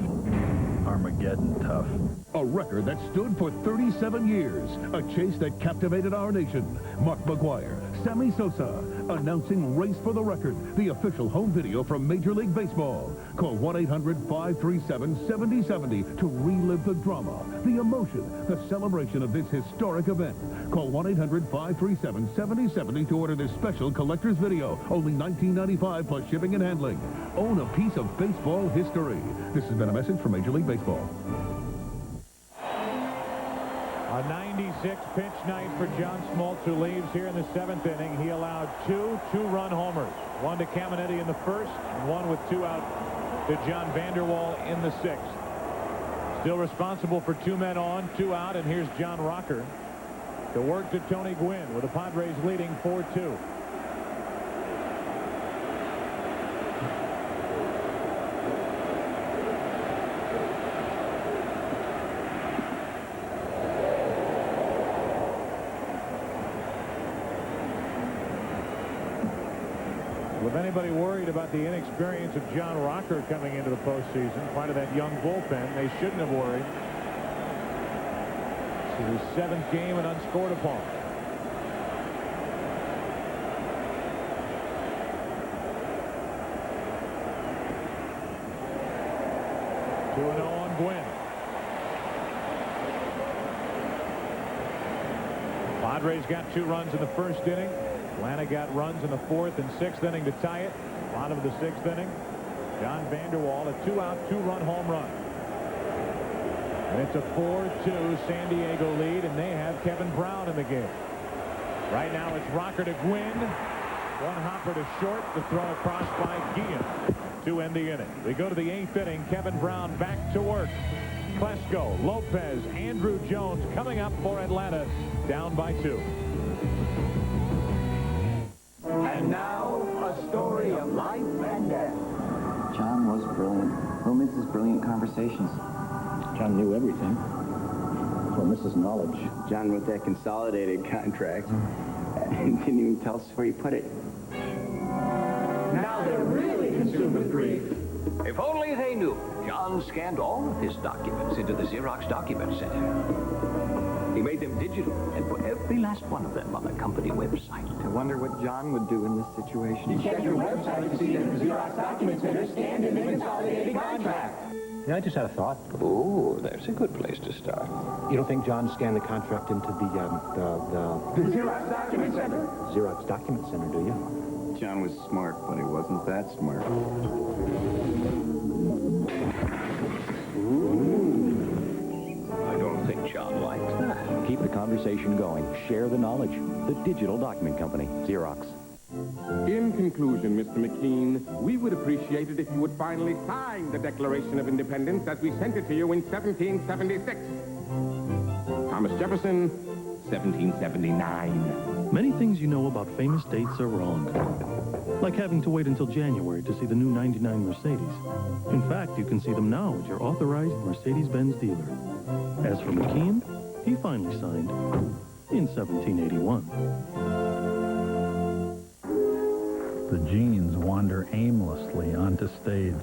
S18: Armageddon tough.
S14: A record that stood for 37 years. A chase that captivated our nation. Mark McGwire, Sammy Sosa, announcing Race for the Record, the official home video from Major League Baseball. Call 1-800-537-7070 to relive the drama, the emotion, the celebration of this historic event. Call 1-800-537-7070 to order this special collector's video. Only $19.95 plus shipping and handling. Own a piece of baseball history. This has been a message from Major League Baseball.
S3: A 96-pitch night for John Smoltz, who leaves here in the 7th inning. He allowed 2 two-run homers. One to Caminetti in the 1st, and one with 2 out to John Vanderwall in the 6th. Still responsible for 2 men on, 2 out, and here's John Rocker to work to Tony Gwynn with the Padres leading 4-2. With anybody worried about the inexperience of John Rocker coming into the postseason, part of that young bullpen, they shouldn't have worried. This is his 7th game and unscored upon. Two 2-0 on Gwynn. Padres got 2 runs in the 1st inning. Atlanta got runs in the 4th and 6th inning to tie it. Bottom of the 6th inning, John Vanderwall, a 2-out, 2-run home run. And it's a 4-2 San Diego lead, and they have Kevin Brown in the game. Right now it's Rocker to Gwynn. One hopper to short, the throw across by Guillen to end the inning. We go to the 8th inning. Kevin Brown back to work. Klesko, Lopez, Andrew Jones coming up for Atlanta, down by 2.
S13: And now, a story of life and death.
S24: John was brilliant. Who misses brilliant conversations?
S21: John knew everything. Well, Mrs. Knowledge.
S24: John wrote that consolidated contract and didn't even tell us where he put it.
S13: Now they're really consumed with grief.
S25: If only they knew. John scanned all of his documents into the Xerox Document Center. He made them digital and put every last one of them on the company website.
S24: I wonder what John would do in this situation.
S13: You check your website to see that the Xerox Document Center scanned in the consolidated contract.
S21: Yeah, I just had a thought.
S25: Oh, there's a good place to start.
S21: You don't think John scanned the contract into the
S13: Xerox Document Center?
S21: Xerox Document Center, do you?
S24: John was smart, but he wasn't that smart.
S7: conversation going. Share the knowledge. The Digital Document Company, Xerox.
S2: In conclusion, Mr. McKean, we would appreciate it if you would finally sign the Declaration of Independence as we sent it to you in 1776. Thomas Jefferson, 1779.
S6: Many things you know about famous dates are wrong. Like having to wait until January to see the new 99 Mercedes. In fact, you can see them now at your authorized Mercedes-Benz dealer. As for McKean, he finally signed in 1781.
S18: The Genes wander aimlessly onto stage.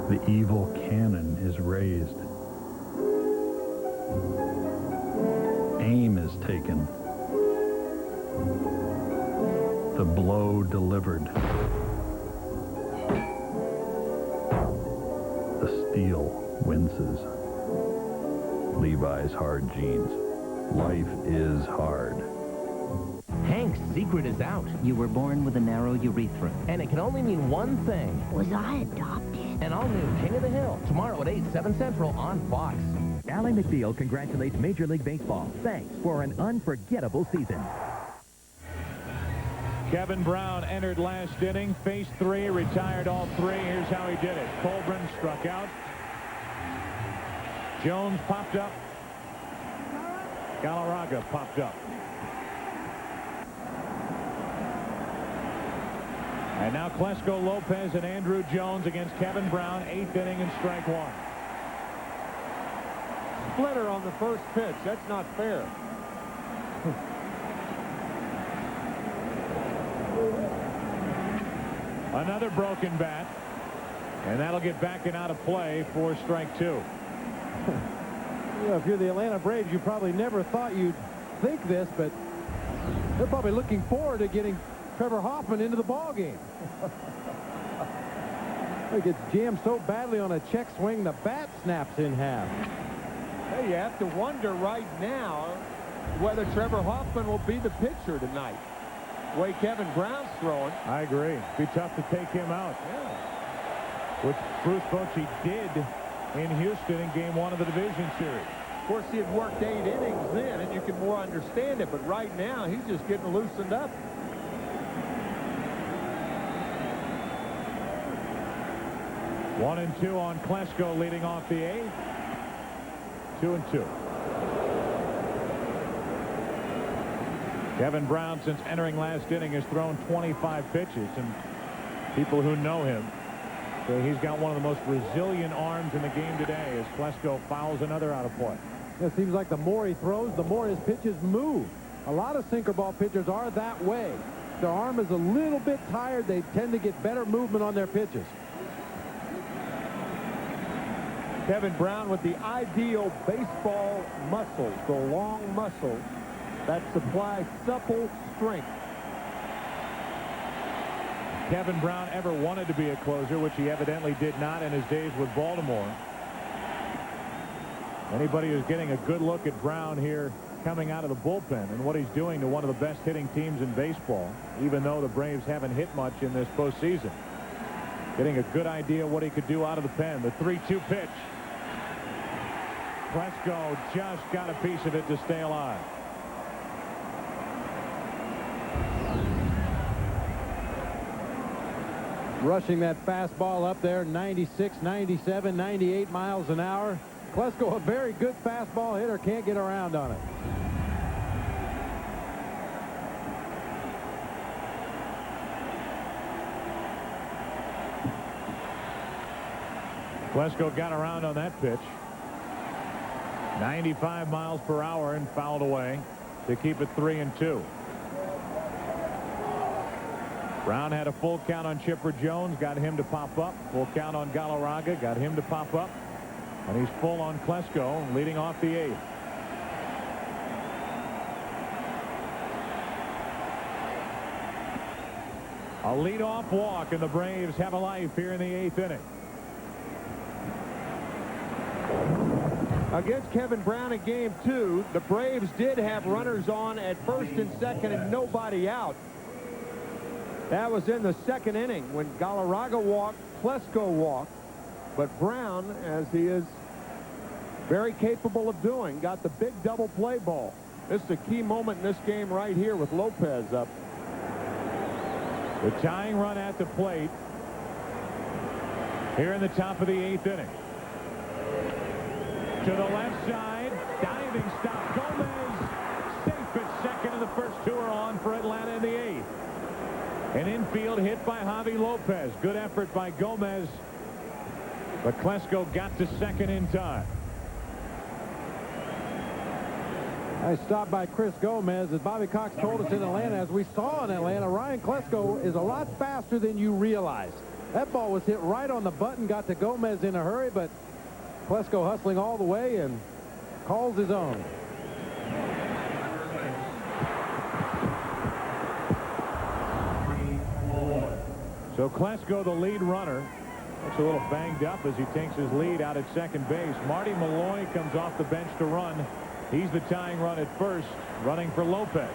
S18: The evil cannon is raised. Aim is taken. The blow delivered. The steel winces. Levi's hard jeans. Life is hard.
S9: Hank's secret is out.
S20: You were born with a narrow urethra.
S9: And it can only mean one thing.
S20: Was I adopted?
S9: An all-new King of the Hill. Tomorrow at 8, 7 Central on Fox.
S12: Ally McBeal congratulates Major League Baseball. Thanks for an unforgettable season.
S3: Kevin Brown entered last inning, faced 3, retired all 3. Here's how he did it. Colburn struck out. Jones popped up. Galarraga popped up. And now Klesko Lopez and Andrew Jones against Kevin Brown, 8th inning and strike 1.
S16: Splitter on the first pitch. That's not fair.
S3: Another broken bat. And that'll get back and out of play for strike 2.
S8: You know, if you're the Atlanta Braves, you probably never thought you'd think this, but they're probably looking forward to getting Trevor Hoffman into the ballgame. He gets jammed so badly on a check swing, the bat snaps in half.
S16: Hey, you have to wonder right now whether Trevor Hoffman will be the pitcher tonight. The way Kevin Brown's throwing.
S3: I agree. It'd be tough to take him out.
S16: Yeah.
S3: Which Bruce Bochy did in Houston in Game 1 of the division series.
S16: Of course, he had worked 8 innings then, and you can more understand it. But right now, he's just getting loosened up.
S3: One and 2 on Klesko leading off the 8th. 2-2. Kevin Brown, since entering last inning, has thrown 25 pitches, and people who know him say he's got one of the most resilient arms in the game today as Klesko fouls another out of play.
S8: It seems like the more he throws, the more his pitches move. A lot of sinker ball pitchers are that way. Their arm is a little bit tired. They tend to get better movement on their pitches.
S16: Kevin Brown with the ideal baseball muscles, the long muscles that supply supple strength.
S3: Kevin Brown ever wanted to be a closer, which he evidently did not in his days with Baltimore. Anybody who's getting a good look at Brown here coming out of the bullpen and what he's doing to one of the best hitting teams in baseball, even though the Braves haven't hit much in this postseason. Getting a good idea of what he could do out of the pen. The 3-2 pitch. Klesko just got a piece of it to stay alive.
S8: Rushing that fastball up there, 96, 97, 98 miles an hour. Klesko, a very good fastball hitter, can't get around on it.
S3: Klesko got around on that pitch. 95 miles per hour and fouled away to keep it 3-2. Brown had a full count on Chipper Jones, got him to pop up. Full count on Galarraga, got him to pop up. And he's full on Klesko, leading off the 8th. A leadoff walk, and the Braves have a life here in the 8th inning.
S16: Against Kevin Brown in Game 2, the Braves did have runners on at first and second and nobody out. That was in the 2nd inning when Galarraga walked, Klesko walked. But Brown, as he is very capable of doing. Got the big double play ball. This is a key moment in this game right here with Lopez up.
S3: The tying run at the plate here in the top of the 8th inning. To the left side, diving stop. Gomez safe at second, and the first two are on for Atlanta in the 8th. An infield hit by Javi Lopez. Good effort by Gomez, but Klesko got to second in time.
S8: Nice stop by Chris Gomez. As Bobby Cox told us in Atlanta, as we saw in Atlanta, Ryan Klesko is a lot faster than you realize. That ball was hit right on the button, got to Gomez in a hurry, but Klesko hustling all the way and calls his own.
S3: So Klesko, the lead runner, looks a little banged up as he takes his lead out at second base. Marty Malloy comes off the bench to run. He's the tying run at first, running for Lopez.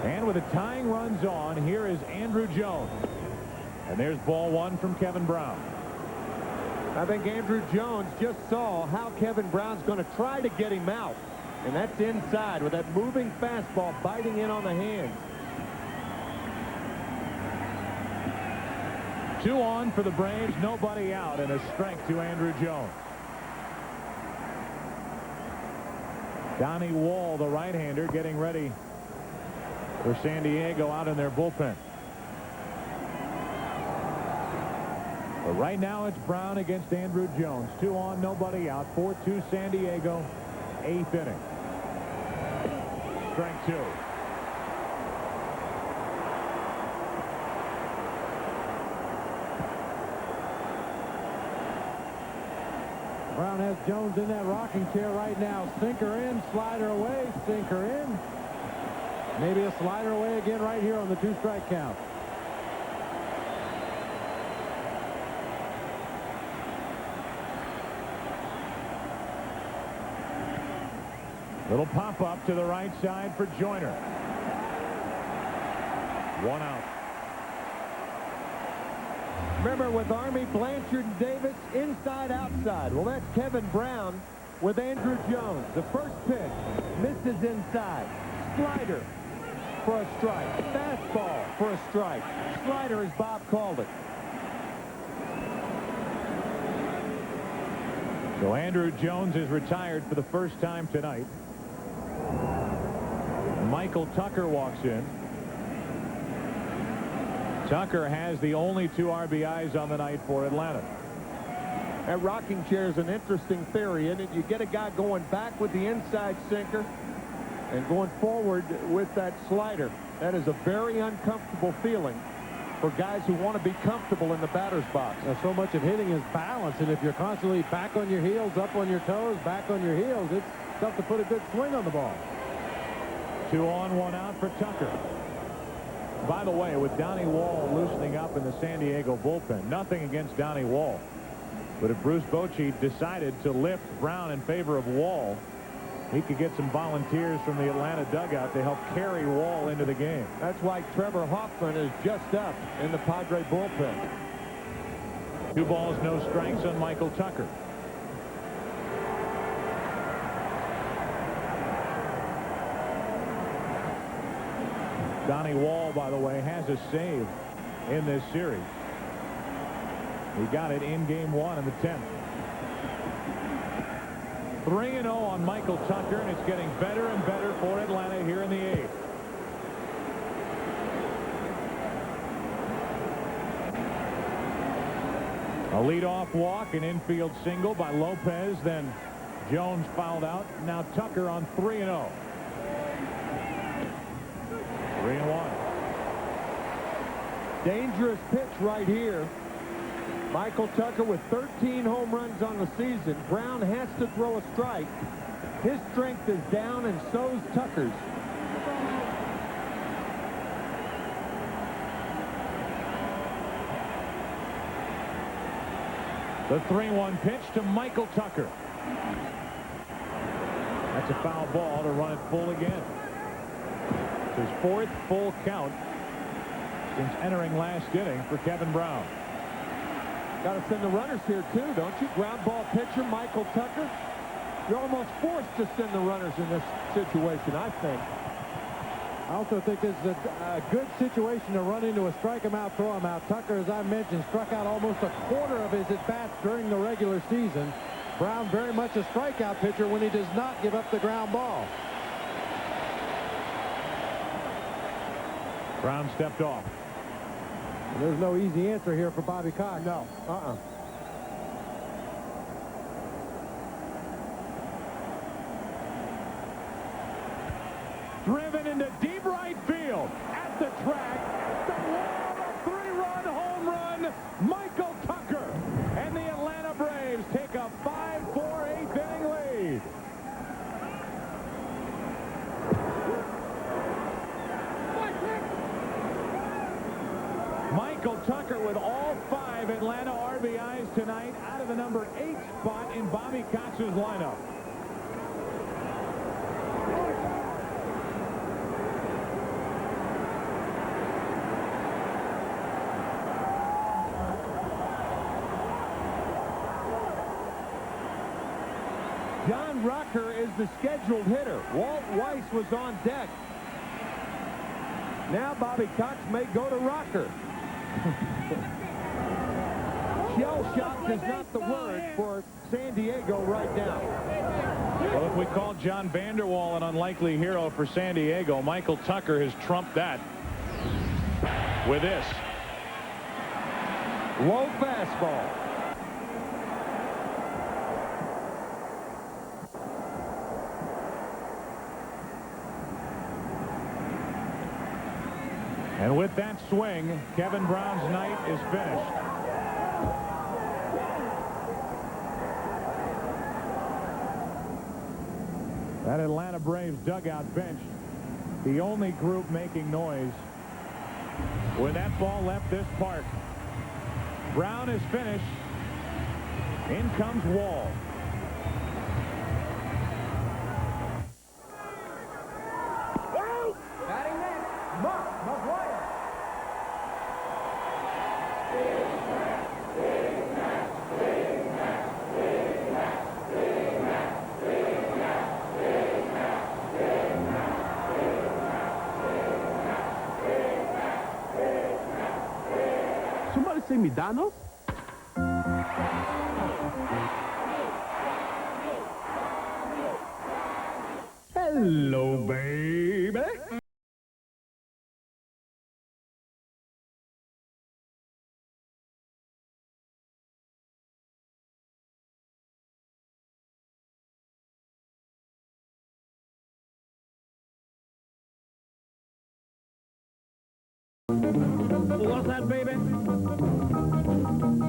S3: And with the tying runs on, here is Andrew Jones. And there's ball one from Kevin Brown.
S16: I think Andrew Jones just saw how Kevin Brown's going to try to get him out. And that's inside with that moving fastball biting in on the hands.
S3: 2 on for the Braves, nobody out, and a strike to Andrew Jones. Donnie Wall, the right-hander, getting ready for San Diego out in their bullpen. But right now it's Brown against Andrew Jones. 2 on, nobody out. 4-2 San Diego, 8th inning. Strike 2.
S8: Brown has Jones in that rocking chair right now. Sinker in, slider away, sinker in. Maybe a slider away again right here on the 2-strike count.
S3: Little pop-up to the right side for Joyner. 1 out.
S16: Remember with Army, Blanchard, and Davis, inside, outside. Well, that's Kevin Brown with Andrew Jones. The first pitch misses inside. Slider for a strike. Fastball for a strike. Slider, as Bob called it.
S3: So Andrew Jones is retired for the first time tonight. Michael Tucker walks in. Tucker has the only 2 RBIs on the night for Atlanta.
S16: That rocking chair is an interesting theory, isn't it? You get a guy going back with the inside sinker and going forward with that slider. That is a very uncomfortable feeling for guys who want to be comfortable in the batter's box.
S8: Now, so much of hitting is balance, and if you're constantly back on your heels, up on your toes, back on your heels, it's tough to put a good swing on the ball.
S3: 2 on, 1 out for Tucker. By the way, with Donnie Wall loosening up in the San Diego bullpen, nothing against Donnie Wall. But if Bruce Bochy decided to lift Brown in favor of Wall, he could get some volunteers from the Atlanta dugout to help carry Wall into the game.
S16: That's why Trevor Hoffman is just up in the Padre bullpen.
S3: 2 balls, no strikes on Michael Tucker. Donnie Wall, by the way, has a save in this series. He got it in game 1 in the 10th. 3-0 on Michael Tucker, and it's getting better and better for Atlanta here in the 8th. A leadoff walk, an infield single by Lopez, then Jones fouled out. Now Tucker on 3-0. 3-1.
S16: Dangerous pitch right here. Michael Tucker with 13 home runs on the season. Brown has to throw a strike. His strength is down, and so's Tucker's.
S3: The 3-1 pitch to Michael Tucker. That's a foul ball to run it full again. It's his 4th full count since entering last inning for Kevin Brown.
S16: Got to send the runners here, too, don't you? Ground ball pitcher, Michael Tucker. You're almost forced to send the runners in this situation, I think.
S8: I also think this is a good situation to run into a strike him out, throw him out. Tucker, as I mentioned, struck out almost a quarter of his at-bats during the regular season. Brown very much a strikeout pitcher when he does not give up the ground ball.
S3: Brown stepped off.
S8: And there's no easy answer here for Bobby Cox.
S16: No.
S3: Driven into deep right field. At the track, at the wall, a three-run home run, Michael Tucker. And the Atlanta Braves take a 5-4 eighth-inning lead. Michael Tucker with all 5 Atlanta RBIs tonight out of the number 8 spot in Bobby Cox's lineup.
S16: John Rucker is the scheduled hitter. Walt Weiss was on deck. Now Bobby Cox may go to Rucker. Shell-shocked is not the word for San Diego right now.
S3: Well, if we call John Vanderwall an unlikely hero for San Diego, Michael Tucker has trumped that with this.
S16: Low fastball.
S3: And with that swing, Kevin Brown's night is finished. That Atlanta Braves dugout bench, the only group making noise when that ball left this park. Brown is finished. In comes Wall.
S13: Batting next, Mark McGuire.
S1: Somebody say Midano? Hello, baby.
S13: What's that, baby?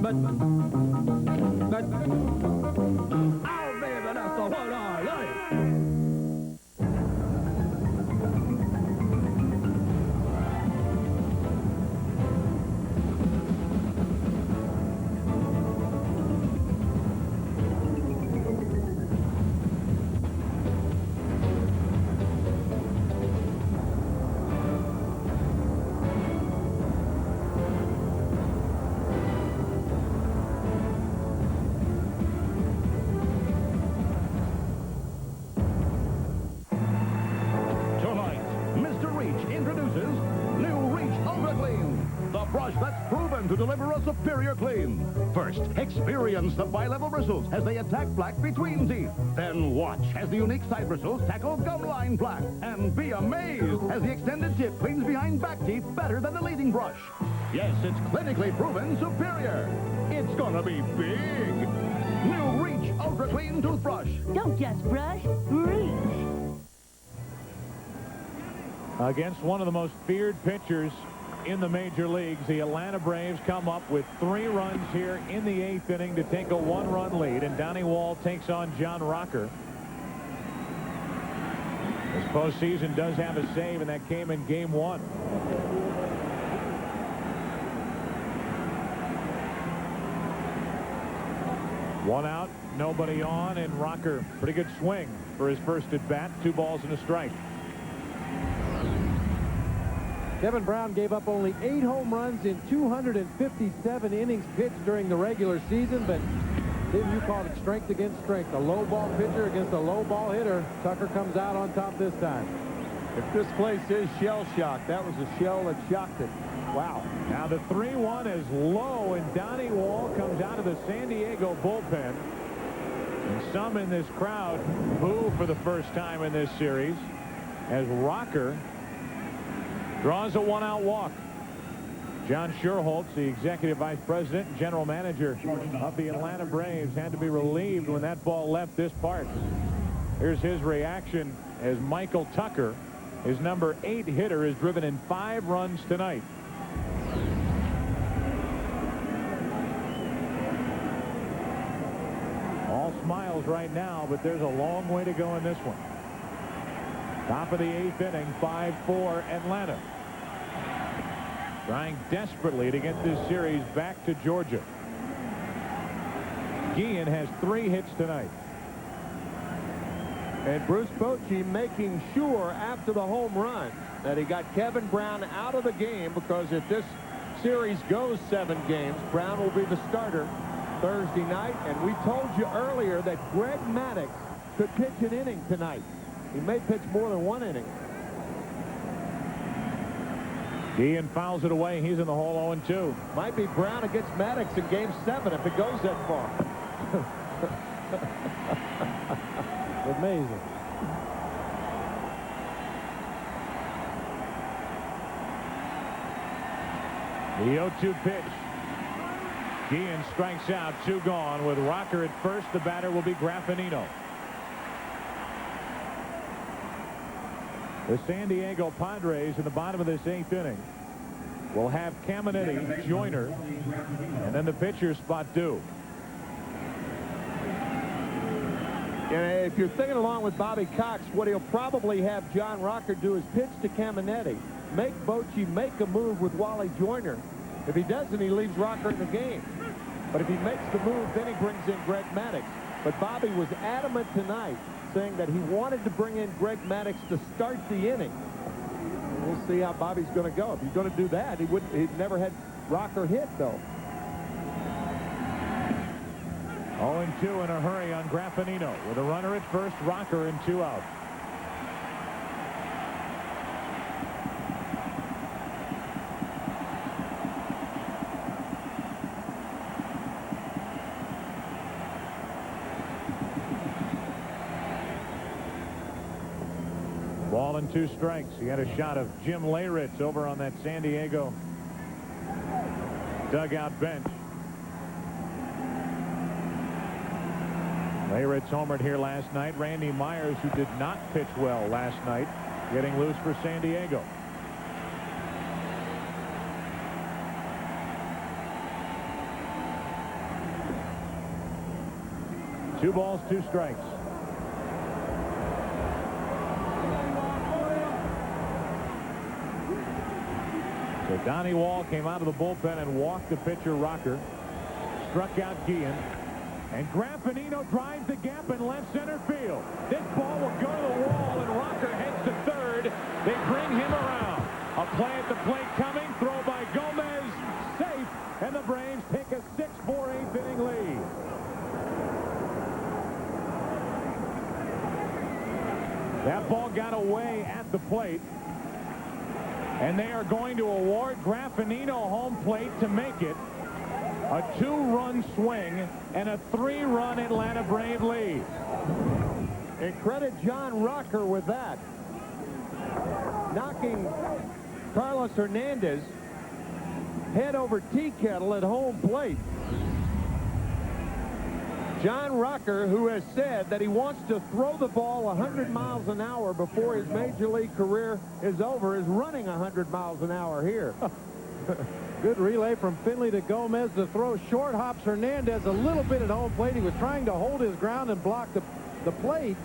S13: But, oh, baby, that's the one I like.
S4: To deliver a superior clean. First, experience the bi-level bristles as they attack plaque between teeth. Then watch as the unique side bristles tackle gum line plaque. And be amazed as the extended tip cleans behind back teeth better than the leading brush. Yes, it's clinically proven superior. It's gonna be big. New Reach Ultra Clean Toothbrush.
S11: Don't just brush, reach.
S3: Against one of the most feared pitchers in the major leagues, the Atlanta Braves come up with 3 runs here in the 8th inning to take a 1-run lead, and Donnie Wall takes on John Rocker. This postseason does have a save, and that came in Game 1. One out, nobody on, and Rocker, pretty good swing for his first at bat. 2 balls and a strike.
S8: Kevin Brown gave up only 8 home runs in 257 innings pitched during the regular season, but Tim, you called it strength against strength. A low ball pitcher against a low ball hitter. Tucker comes out on top this time.
S16: If this place is shell shocked, that was a shell that shocked it. Wow.
S3: Now the 3-1 is low, and Donnie Wall comes out of the San Diego bullpen. And some in this crowd boo for the first time in this series as Rocker draws a 1-out walk. John Sherholtz, the executive vice president and general manager of the Atlanta Braves, had to be relieved when that ball left this park. Here's his reaction as Michael Tucker, his number 8 hitter, is driven in 5 runs tonight. All smiles right now, but there's a long way to go in this one. Top of the 8th inning, 5-4 Atlanta. Trying desperately to get this series back to Georgia. Guillen has 3 hits tonight.
S16: And Bruce Bochy making sure after the home run that he got Kevin Brown out of the game, because if this series goes 7 games, Brown will be the starter Thursday night. And we told you earlier that Greg Maddux could pitch an inning tonight. He may pitch more than 1 inning.
S3: Guillen fouls it away. He's in the hole 0-2.
S16: Might be Brown against Maddux in Game 7 if it goes that far.
S8: Amazing.
S3: The 0-2 pitch. Guillen strikes out, 2 gone. With Rocker at first, the batter will be Graffinino. The San Diego Padres in the bottom of this 8th inning will have Caminetti, Joyner, and then the pitcher's spot due.
S16: And if you're thinking along with Bobby Cox, what he'll probably have John Rocker do is pitch to Caminetti, make Bochy make a move with Wally Joyner. If he doesn't, he leaves Rocker in the game. But if he makes the move, then he brings in Greg Maddux. But Bobby was adamant tonight, saying that he wanted to bring in Greg Maddux to start the inning. We'll see how Bobby's going to go. If he's going to do that, he'd never had Rocker hit, though.
S3: 0-2 in a hurry on Graffinino. With a runner at first, Rocker, and 2 out. Ball and 2 strikes. He had a shot of Jim Leyritz over on that San Diego dugout bench. Leyritz homered here last night. Randy Myers, who did not pitch well last night, getting loose for San Diego. Two balls, 2 strikes. So Donnie Wall came out of the bullpen and walked the pitcher Rocker. Struck out Guillen. And Graffinino drives the gap in left center field. This ball will go to the wall, and Rocker heads to third. They bring him around. A play at the plate coming. Throw by Gomez. Safe. And the Braves take a 6-4 8th inning lead. That ball got away at the plate. And they are going to award Graffinino home plate to make it a 2-run swing and a 3-run Atlanta Brave lead.
S16: And credit John Rocker with that. Knocking Carlos Hernandez head over tea kettle at home plate. John Rocker, who has said that he wants to throw the ball 100 miles an hour before his major league career is over, is running 100 miles an hour here.
S8: Good relay from Finley to Gomez. The throw short hops Hernandez a little bit at home plate. He was trying to hold his ground and block the plate.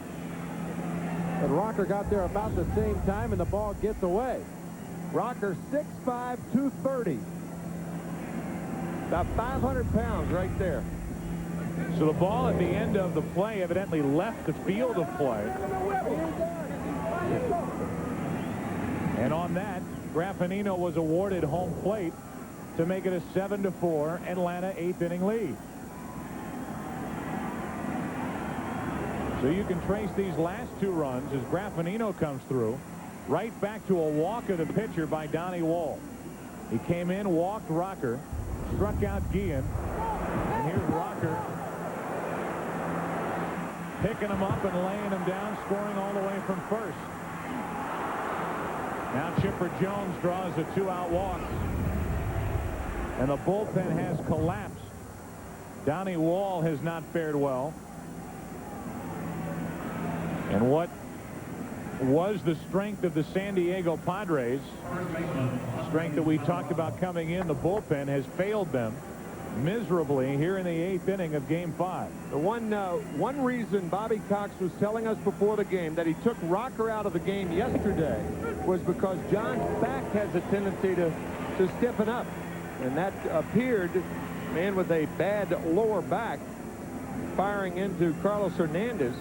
S8: But Rocker got there about the same time, and the ball gets away.
S16: Rocker 6'5", 230. About 500 pounds right there.
S3: So the ball at the end of the play evidently left the field of play. And on that, Graffinino was awarded home plate to make it a 7-4 Atlanta 8th inning lead. So you can trace these last two runs as Graffinino comes through right back to a walk of the pitcher by Donnie Wall. He came in, walked Rocker, struck out Guillen, and here's Rocker picking him up and laying him down, scoring all the way from first. Now Chipper Jones draws a 2-out walk, and the bullpen has collapsed. Donnie Wall has not fared well. And what was the strength of the San Diego Padres, strength that we talked about coming in, the bullpen has failed them miserably here in the 8th inning of Game 5.
S16: The one reason Bobby Cox was telling us before the game that he took Rocker out of the game yesterday was because John's back has a tendency to stiffen up, and that appeared, man with a bad lower back firing into Carlos Hernandez.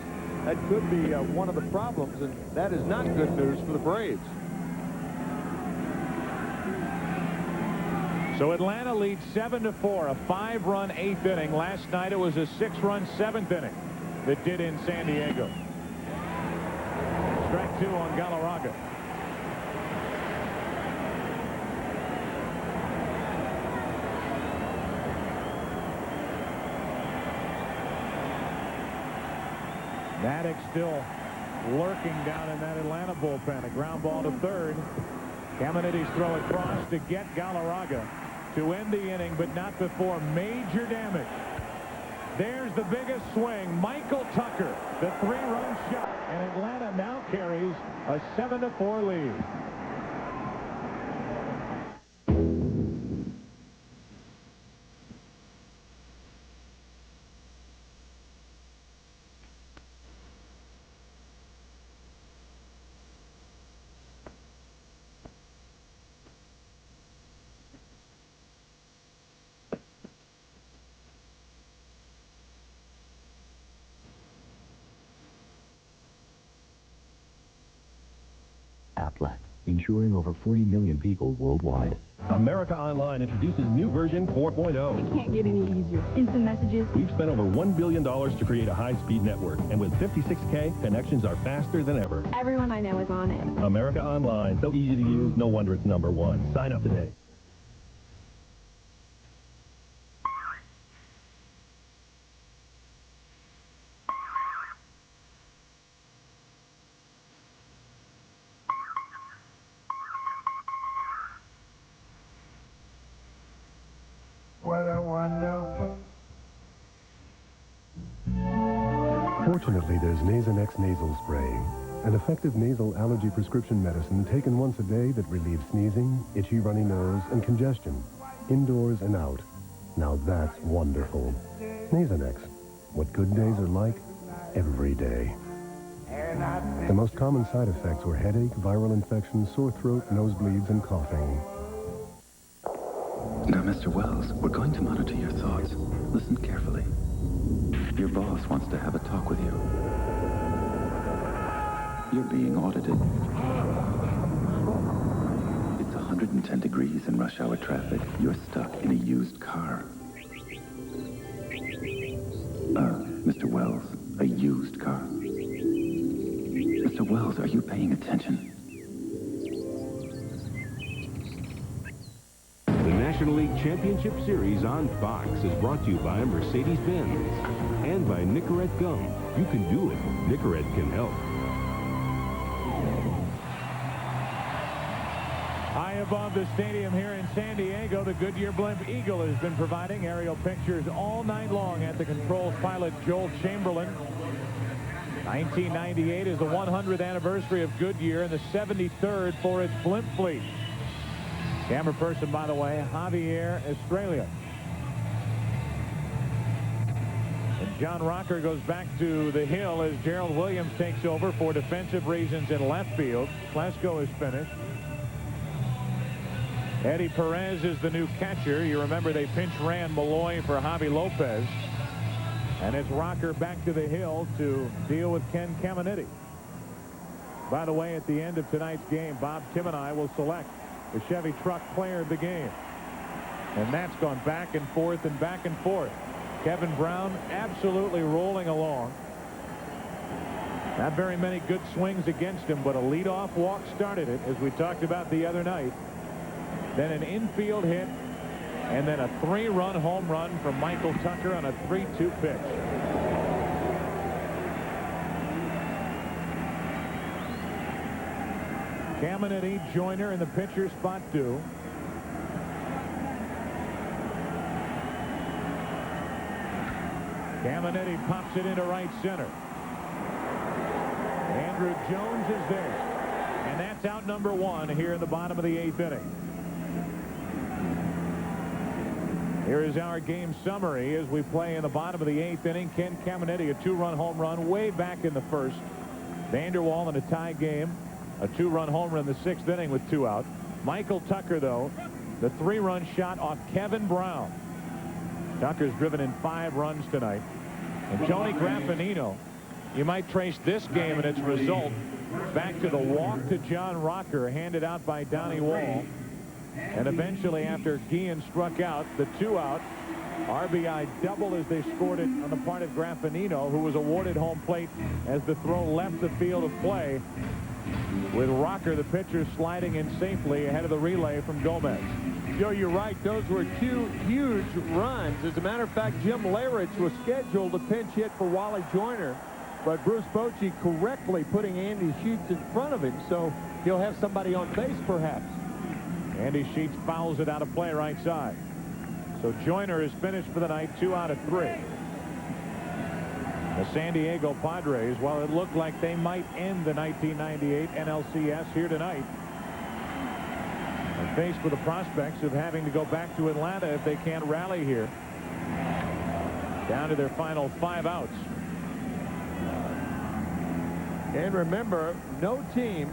S16: That could be one of the problems, and that is not good news for the Braves.
S3: So Atlanta leads 7-4, a 5-run 8th inning. Last night it was a 6-run 7th inning that did in San Diego. Strike 2 on Galarraga. Maddox still lurking down in that Atlanta bullpen. A ground ball to third. Caminiti's throw across to get Galarraga to end the inning, but not before major damage. There's the biggest swing. Michael Tucker, the 3-run shot, and Atlanta now carries a 7-4 lead.
S7: Aflac, insuring over 40 million people worldwide.
S5: America Online introduces new version 4.0.
S11: It can't get any easier. Instant messages.
S5: We've spent over $1 billion to create a high-speed network, and with 56K, connections are faster than ever.
S11: Everyone I know is on it.
S5: America Online, so easy to use, no wonder it's #1. Sign up today.
S15: What a wonderful.
S17: Fortunately, there's Nasonex nasal spray, an effective nasal allergy prescription medicine taken once a day that relieves sneezing, itchy runny nose, and congestion, indoors and out. Now that's wonderful. Nasonex, what good days are like every day. The most common side effects were headache, viral infection, sore throat, nosebleeds, and coughing.
S19: Now, Mr. Wells, we're going to monitor your thoughts. Listen carefully. Your boss wants to have a talk with you. You're being audited. It's 110 degrees in rush hour traffic. You're stuck in a used car. Mr. Wells, a used car. Mr. Wells, are you paying attention?
S23: National League Championship Series on Fox is brought to you by Mercedes-Benz and by Nicorette Gum. You can do it. Nicorette can help.
S3: High above the stadium here in San Diego, the Goodyear Blimp Eagle has been providing aerial pictures all night long at the controls pilot Joel Chamberlain. 1998 is the 100th anniversary of Goodyear and the 73rd for its blimp fleet. Camera person, by the way, Javier Estrella. And John Rocker goes back to the hill as Gerald Williams takes over for defensive reasons in left field. Klesko is finished. Eddie Perez is the new catcher. You remember they pinch ran Malloy for Javi Lopez. And it's Rocker back to the hill to deal with Ken Caminiti. By the way, at the end of tonight's game, Bob Tim and I will select the Chevy truck player of the game. And that's gone back and forth and back and forth. Kevin Brown absolutely rolling along. Not very many good swings against him, but a leadoff walk started it, as we talked about the other night. Then an infield hit, and then a 3-run home run from Michael Tucker on a 3-2 pitch. Caminiti, Joyner in the pitcher spot 2. Caminiti pops it into right center. Andrew Jones is there. And that's out number 1 here in the bottom of the 8th inning. Here is our game summary as we play in the bottom of the 8th inning. Ken Caminiti, a 2-run home run way back in the first. Vanderwall in a tie game. A 2-run home run in the 6th inning with 2 out. Michael Tucker, though, the 3-run shot off Kevin Brown. Tucker's driven in 5 runs tonight. And Tony Graffinino, you might trace this game and its result back to the walk to John Rocker handed out by Donnie Wall. And eventually, after Guillen struck out, the 2-out RBI double as they scored it on the part of Graffinino, who was awarded home plate as the throw left the field of play, with Rocker, the pitcher, sliding in safely ahead of the relay from Gomez.
S16: Joe, you're right. Those were 2 huge runs. As a matter of fact, Jim Lahrich was scheduled to pinch hit for Wally Joyner, but Bruce Bochy correctly putting Andy Sheets in front of him, so he'll have somebody on base perhaps.
S3: Andy Sheets fouls it out of play right side. So Joyner is finished for the night, 2 out of 3. The San Diego Padres, while it looked like they might end the 1998 NLCS here tonight, are faced with the prospects of having to go back to Atlanta if they can't rally here. Down to their final 5 outs.
S16: And remember, no team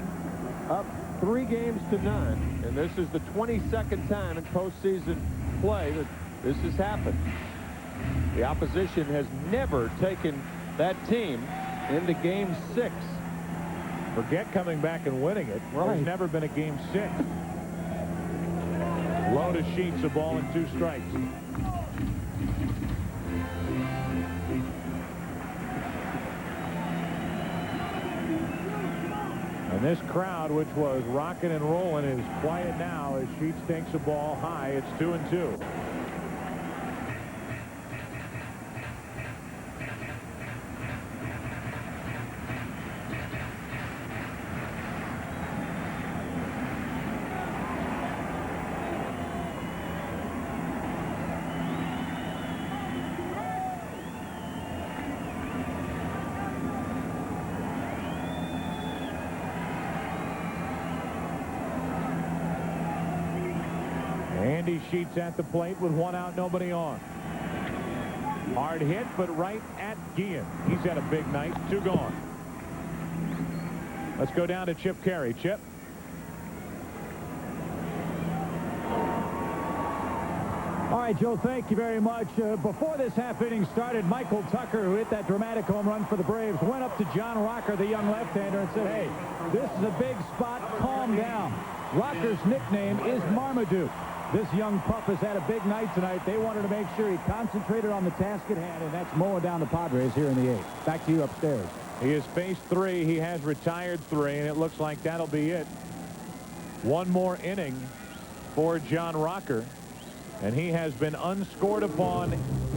S16: up 3 games to none. And this is the 22nd time in postseason play that this has happened. The opposition has never taken that team into Game 6.
S3: Forget coming back and winning it.
S16: Right.
S3: There's never been a Game 6. Low to Sheets, a ball and 2 strikes. And this crowd, which was rocking and rolling, is quiet now as Sheets takes a ball high. It's 2-2. Andy Sheets at the plate with 1 out, nobody on. Hard hit, but right at Guillen. He's had a big night. 2 gone. Let's go down to Chip Carey. Chip.
S10: All right, Joe, thank you very much. Before this half inning started, Michael Tucker, who hit that dramatic home run for the Braves, went up to John Rocker, the young left-hander, and said, hey, this is a big spot. Calm down. Rocker's nickname is Marmaduke. This young pup has had a big night tonight. They wanted to make sure he concentrated on the task at hand, and that's mowing down the Padres here in the 8th. Back to you upstairs.
S3: He has faced 3. He has retired 3, and it looks like that'll be it. 1 more inning for John Rocker, and he has been unscored upon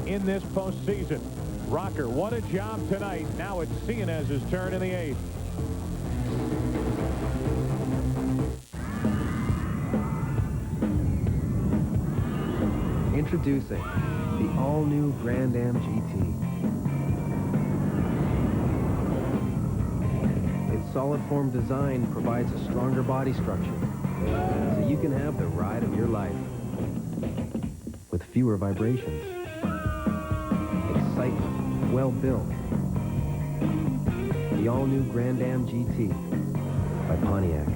S3: in this postseason. Rocker, what a job tonight. Now it's Cianez's turn in the 8th.
S14: Introducing the all-new Grand Am GT. Its solid form design provides a stronger body structure, so you can have the ride of your life with fewer vibrations. Excitement, well built. The all-new Grand Am GT by Pontiac.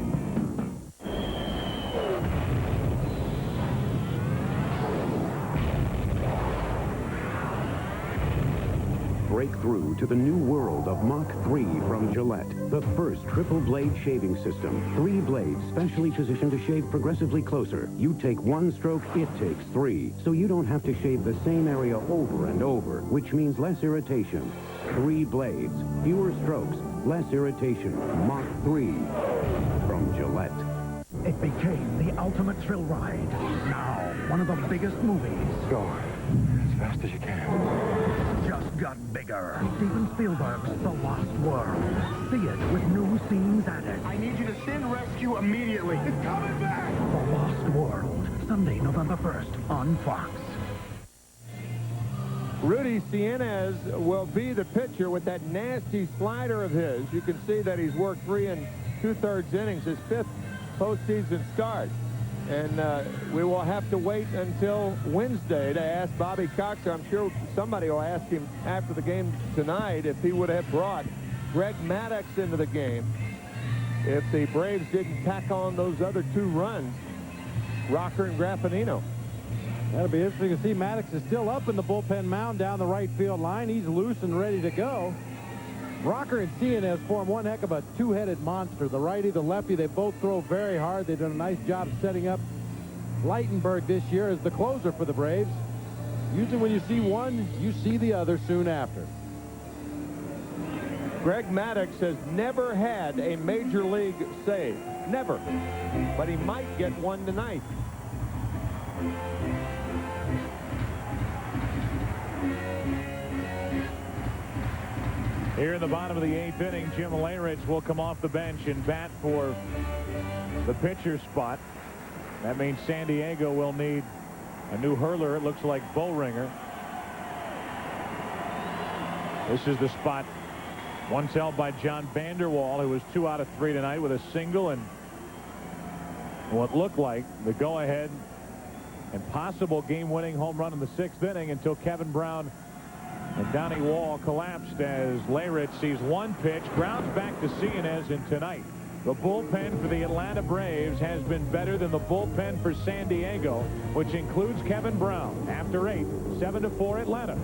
S23: break through to the new world of Mach 3 from Gillette. The first triple blade shaving system. 3 blades specially positioned to shave progressively closer. You take 1 stroke, it takes 3. So you don't have to shave the same area over and over, which means less irritation. 3 blades, fewer strokes, less irritation. Mach 3 from Gillette.
S2: It became the ultimate thrill ride. Now, one of the biggest movies.
S7: Go as fast as you can.
S2: Just got bigger. Steven Spielberg's The Lost World. See it with new scenes added.
S15: I need you to send rescue immediately. It's coming back!
S2: The Lost World. Sunday, November 1st on Fox.
S16: Rudy Cienez will be the pitcher with that nasty slider of his. You can see that he's worked 3 2/3 innings, his 5th postseason start. And we will have to wait until Wednesday to ask Bobby Cox. I'm sure somebody will ask him after the game tonight if he would have brought Greg Maddux into the game if the Braves didn't tack on those other 2 runs, Rocker and Graffinino.
S8: That'll be interesting to see. Maddux is still up in the bullpen mound down the right field line. He's loose and ready to go. Rocker and Cienez form one heck of a 2-headed monster. The righty, the lefty, they both throw very hard. They've done a nice job setting up Leitenberg this year as the closer for the Braves. Usually when you see one, you see the other soon after.
S16: Greg Maddux has never had a major league save. Never. But he might get one tonight.
S3: Here in the bottom of the 8th inning, Jim Layrich will come off the bench and bat for the pitcher spot. That means San Diego will need a new hurler. It looks like Boehringer. This is the spot once held by John Vanderwall, who was 2 out of 3 tonight with a single and what looked like the go-ahead and possible game-winning home run in the 6th inning until Kevin Brown and Donnie Wall collapsed as Layrich sees one pitch, grounds back to Cienez, and tonight the bullpen for the Atlanta Braves has been better than the bullpen for San Diego, which includes Kevin Brown. After 8, 7-4 Atlanta.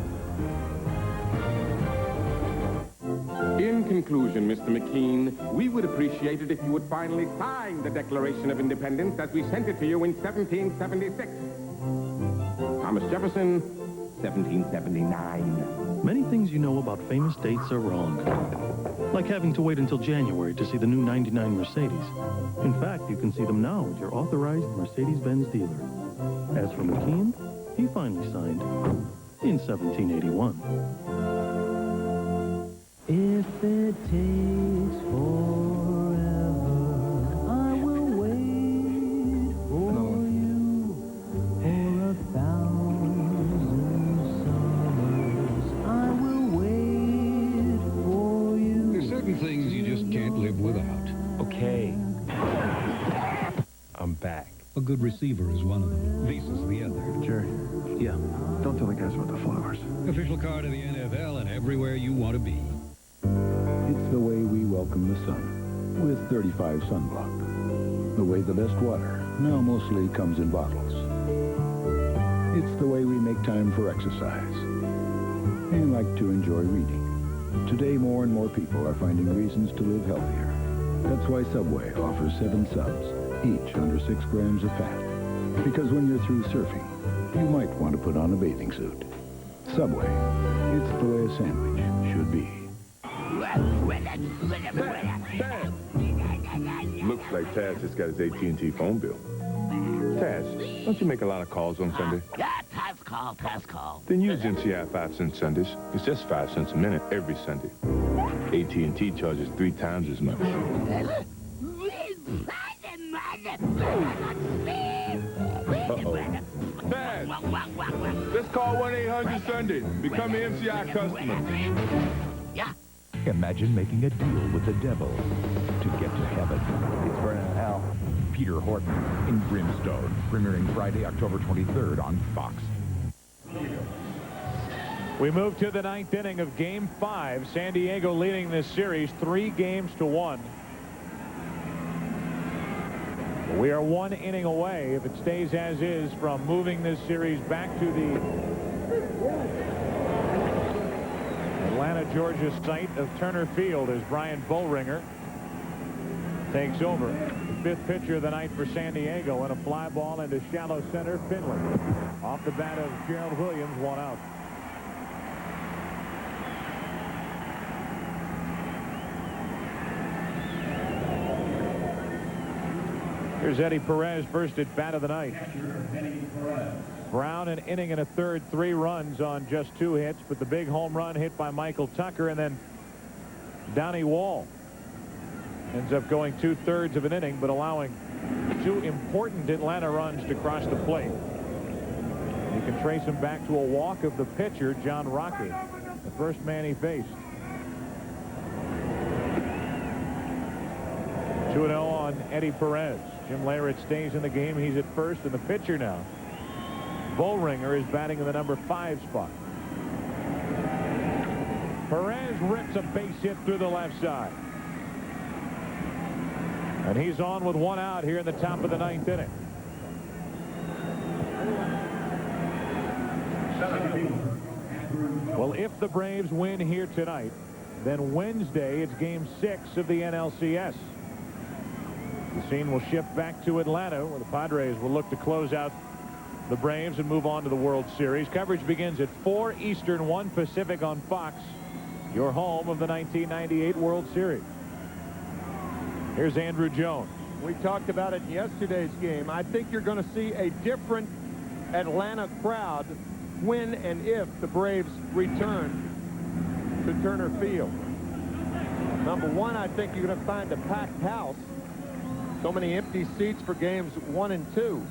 S21: In conclusion, Mr. McKean, we would appreciate it if you would finally sign the Declaration of Independence as we sent it to you in 1776. Thomas Jefferson, 1779.
S6: Many things you know about famous dates are wrong. Like having to wait until January to see the new 99 Mercedes. In fact, you can see them now at your authorized Mercedes-Benz dealer. As for McKean, he finally signed in 1781.
S22: If it takes forever, I will wait for you for 1,000 summers. I will wait for you.
S24: There's certain things you just can't live without.
S25: Okay. I'm back.
S24: A good receiver is one of them. Visa's the other.
S7: Jerry. Yeah. Don't tell the guys about the flowers.
S24: Official card of the NFL and everywhere you want to be.
S26: It's the way we welcome the sun with 35 sunblock. The way the best water now mostly comes in bottles. It's the way we make time for exercise and like to enjoy reading. Today, more and more people are finding reasons to live healthier. That's why Subway offers 7 subs, each under 6 grams of fat. Because when you're through surfing, you might want to put on a bathing suit. Subway, it's the way a sandwich should be.
S27: Looks like Taz just got his AT&T phone bill. Taz, don't you make a lot of calls on Sunday?
S28: Yeah, Taz call.
S27: Then use MCI 5 cent Sundays. It's just 5 cents a minute every Sunday. AT&T charges 3 times as much. Uh-oh. Taz, let's call 1-800-SUNDAY. Become an MCI customer.
S28: Yeah.
S12: Imagine making a deal with the devil to get to heaven. It's burning in hell. Peter Horton in Brimstone, premiering Friday, October 23rd on Fox.
S3: We move to the 9th inning of Game 5. San Diego leading this series 3-1. We are 1 inning away, if it stays as is, from moving this series back to the Atlanta, Georgia site of Turner Field as Brian Bollringer takes over. The fifth pitcher of the night for San Diego, and a fly ball into shallow center. Finley off the bat of Gerald Williams, 1 out. Here's Eddie Perez, first at bat of the night. Brown, an inning and a third, 3 runs on just 2 hits, but the big home run hit by Michael Tucker, and then Donnie Wall ends up going 2/3 of an inning, but allowing 2 important Atlanta runs to cross the plate. You can trace him back to a walk of the pitcher, John Rocker, the first man he faced. 2-0 on Eddie Perez. Jim Leyrit stays in the game. He's at first, and the pitcher now, Bollringer, is batting in the number 5 spot. Perez rips a base hit through the left side. And he's on with 1 out here in the top of the 9th inning. Well, if the Braves win here tonight, then Wednesday it's Game 6 of the NLCS. The scene will shift back to Atlanta, where the Padres will look to close out the Braves and move on to the World Series. Coverage begins at 4 Eastern, 1 Pacific on Fox, your home of the 1998 World Series. Here's Andrew Jones.
S16: We talked about it in yesterday's game. I think you're going to see a different Atlanta crowd when and if the Braves return to Turner Field. Number one, I think you're going to find a packed house. So many empty seats for games 1 and 2.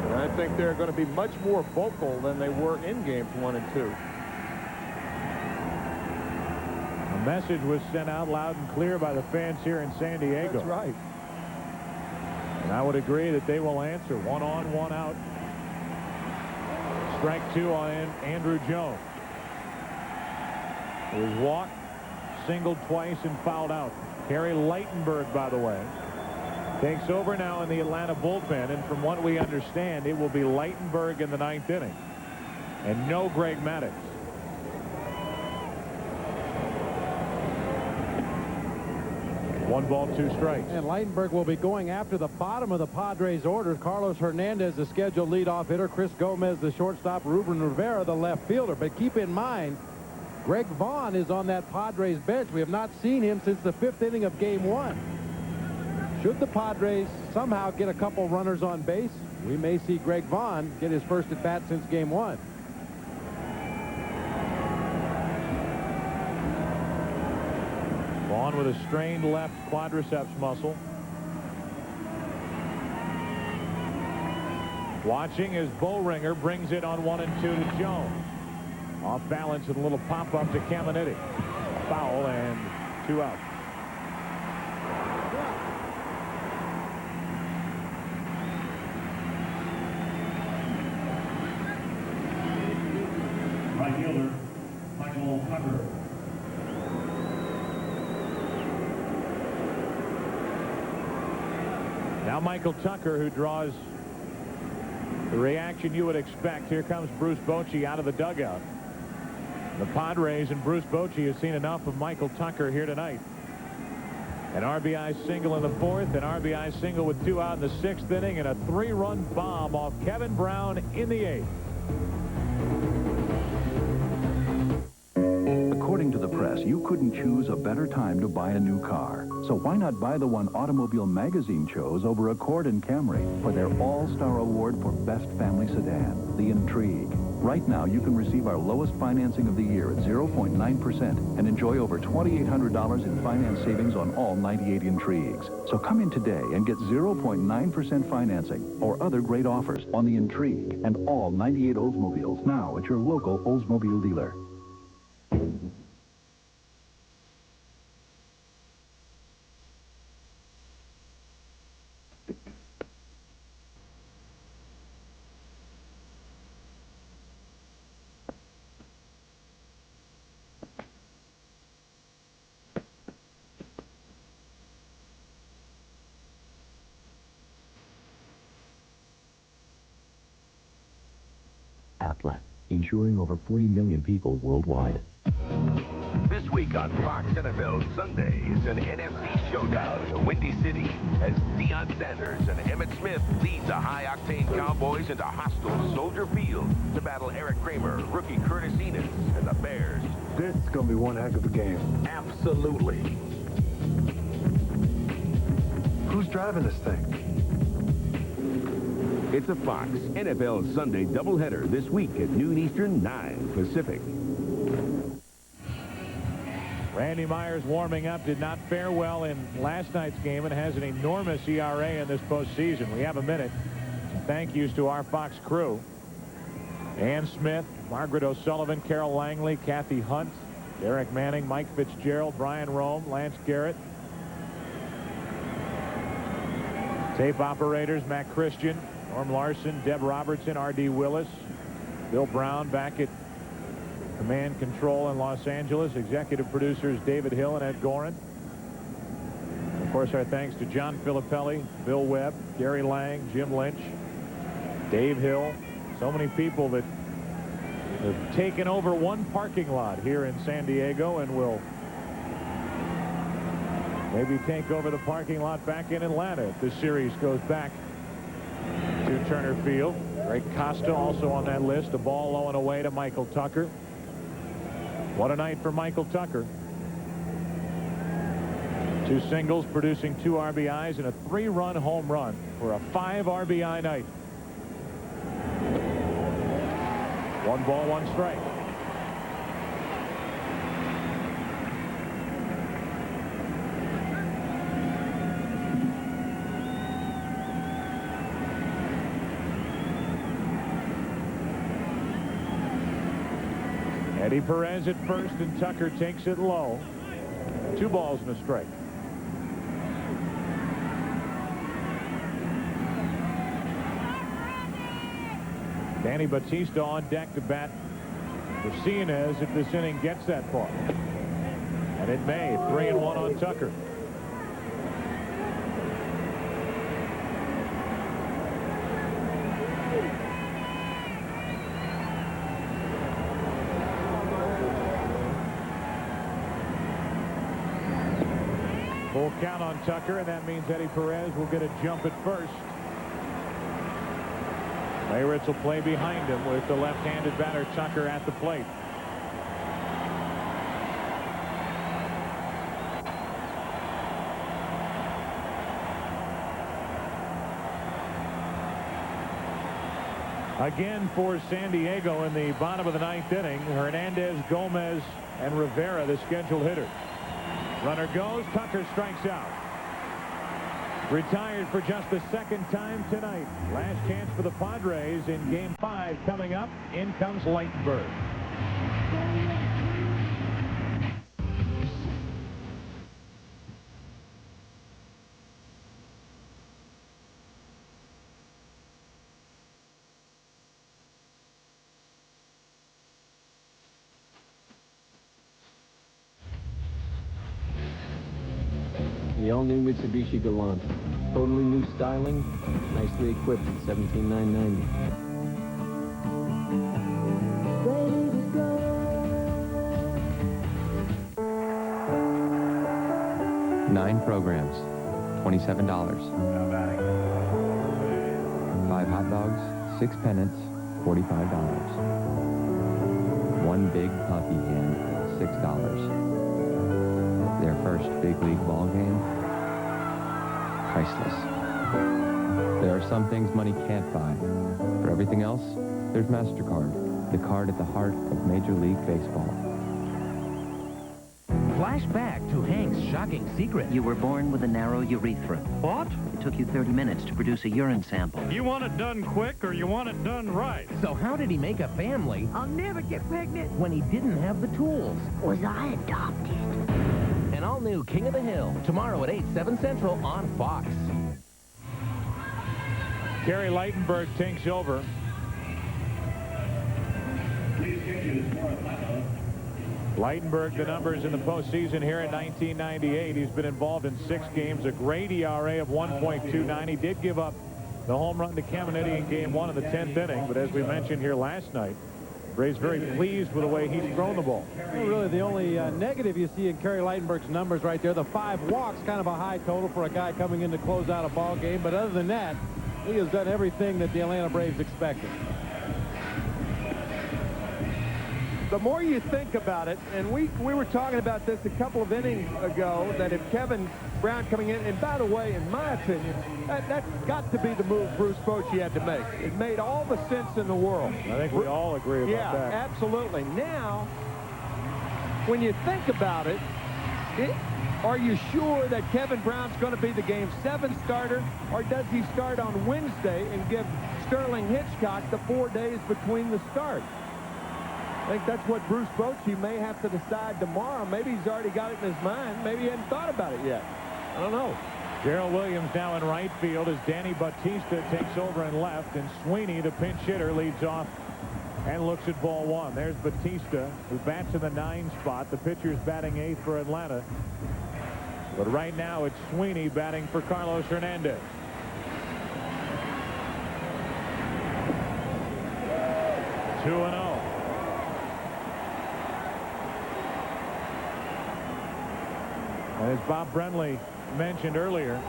S16: And I think they're going to be much more vocal than they were in games 1 and 2.
S3: A message was sent out loud and clear by the fans here in San Diego.
S16: That's right.
S3: And I would agree that they will answer. 1 on, 1 out. Strike 2 on Andrew Jones. He was walked, singled twice, and fouled out. Harry Lightenberg, by the way, takes over now in the Atlanta bullpen, and from what we understand, it will be Lightenberg in the 9th inning, and no Greg Maddux. One ball, 2 strikes.
S8: And Lightenberg will be going after the bottom of the Padres orders. Carlos Hernandez, the scheduled leadoff hitter. Chris Gomez, the shortstop. Ruben Rivera, the left fielder. But keep in mind, Greg Vaughn is on that Padres bench. We have not seen him since the 5th inning of Game 1. Should the Padres somehow get a couple runners on base, we may see Greg Vaughn get his first at bat since Game 1.
S3: Vaughn with a strained left quadriceps muscle. Watching as Bollringer brings it on 1 and 2 to Jones. Off balance and a little pop-up to Caminiti. Foul and 2 out.
S1: Right fielder, Michael Tucker.
S3: Now Michael Tucker, who draws the reaction you would expect. Here comes Bruce Bochy out of the dugout. The Padres and Bruce Bochy have seen enough of Michael Tucker here tonight. An RBI single in the 4th, an RBI single with 2 out in the 6th inning, and a 3-run bomb off Kevin Brown in the 8th.
S4: According to the press, you couldn't choose a better time to buy a new car. So why not buy the one Automobile Magazine chose over Accord and Camry for their All-Star Award for Best Family Sedan, the Intrigue. Right now, you can receive our lowest financing of the year at 0.9% and enjoy over $2,800 in finance savings on all 98 Intrigues. So come in today and get 0.9% financing or other great offers on the Intrigue and all 98 Oldsmobiles now at your local Oldsmobile dealer.
S28: Outlet.
S7: insuring over 40 million people worldwide.
S5: This week on Fox NFL Sunday, it's an NFC showdown in the Windy City as Deion Sanders and Emmitt Smith lead the high-octane Cowboys into hostile Soldier Field to battle Eric Kramer, rookie Curtis Enos, and the Bears.
S15: This is going to be one heck of a game.
S5: Absolutely.
S15: Who's driving this thing?
S23: It's a Fox NFL Sunday doubleheader this week at noon Eastern, 9 Pacific.
S3: Randy Myers warming up, did not fare well in last night's game and has an enormous ERA in this postseason. We have a minute. Thank yous to our Fox crew. Ann Smith, Margaret O'Sullivan, Carol Langley, Kathy Hunt, Derek Manning, Mike Fitzgerald, Brian Rome, Lance Garrett. Tape operators, Matt Christian, Norm Larson, Deb Robertson, R.D. Willis, Bill Brown back at command control in Los Angeles. Executive producers David Hill and Ed Gorin. Of course, our thanks to John Filippelli, Bill Webb, Gary Lang, Jim Lynch, Dave Hill. So many people that have taken over one parking lot here in San Diego and will maybe take over the parking lot back in Atlanta if this series goes back to Turner Field. Greg Costa also on that list. The ball low and away to Michael Tucker. What a night for Michael Tucker. 2 singles producing 2 RBIs and a 3-run home run for a 5 RBI night. 1 ball, 1 strike. Eddie Perez at first, and Tucker takes it low. 2 balls and a strike. Danny Batista on deck to bat for Cienez if this inning gets that far. And it may. 3-1 on Tucker. Full count on Tucker, and that means Eddie Perez will get a jump at first. Mayritz will play behind him with the left-handed batter Tucker at the plate. Again for San Diego in the bottom of the 9th inning, Hernandez, Gomez, and Rivera, the scheduled hitters. Runner goes, Tucker strikes out. Retired for just the 2nd time tonight. Last chance for the Padres in Game 5 coming up. In comes Lightberg.
S14: The all-new Mitsubishi Galant. Totally new styling, nicely equipped at $17,990.
S9: 9 programs, $27. 5 hot dogs, 6 pennants, $45. 1 big puppy hand, $6. Their first big league ball game, priceless. There are some things money can't buy. For everything else, there's MasterCard, the card at the heart of Major League Baseball.
S11: Flashback to Hank's shocking secret.
S13: You were born with a narrow urethra.
S11: What?
S13: It took you 30 minutes to produce a urine sample.
S10: You want it done quick or you want it done right?
S11: So how did he make a family?
S13: I'll never get pregnant.
S11: When he didn't have the tools.
S13: Was I adopted?
S11: An all-new King of the Hill, tomorrow at 8, 7 Central on Fox.
S3: Gary Lightenberg takes over. Lightenberg, the numbers in the postseason here in 1998. He's been involved in 6 games, a great ERA of 1.29. He did give up the home run to Caminiti in Game 1 of the 10th inning, but as we mentioned here last night, Braves very pleased with the way he's thrown the ball.
S8: Well, really, the only negative you see in Kerry Leitenberg's numbers right there, the 5 walks, kind of a high total for a guy coming in to close out a ball game. But other than that, he has done everything that the Atlanta Braves expected.
S16: The more you think about it, and we were talking about this a couple of innings ago, that if Kevin Brown coming in, and by the way, in my opinion, that's got to be the move Bruce Bochy had to make. It made all the sense in the world.
S3: I think we all agree about that.
S16: Yeah, absolutely. Now, when you think about it, are you sure that Kevin Brown's going to be the Game 7 starter, or does he start on Wednesday and give Sterling Hitchcock the 4 days between the starts? I think that's what Bruce Bochy may have to decide tomorrow. Maybe he's already got it in his mind. Maybe he hadn't thought about it yet. I don't know.
S3: Gerald Williams now in right field as Danny Bautista takes over in left, and Sweeney, the pinch hitter, leads off and looks at ball 1. There's Bautista, who bats in the 9 spot. The pitcher's batting 8th for Atlanta. But right now it's Sweeney batting for Carlos Hernandez. Two and 0. As Bob Brenly mentioned earlier,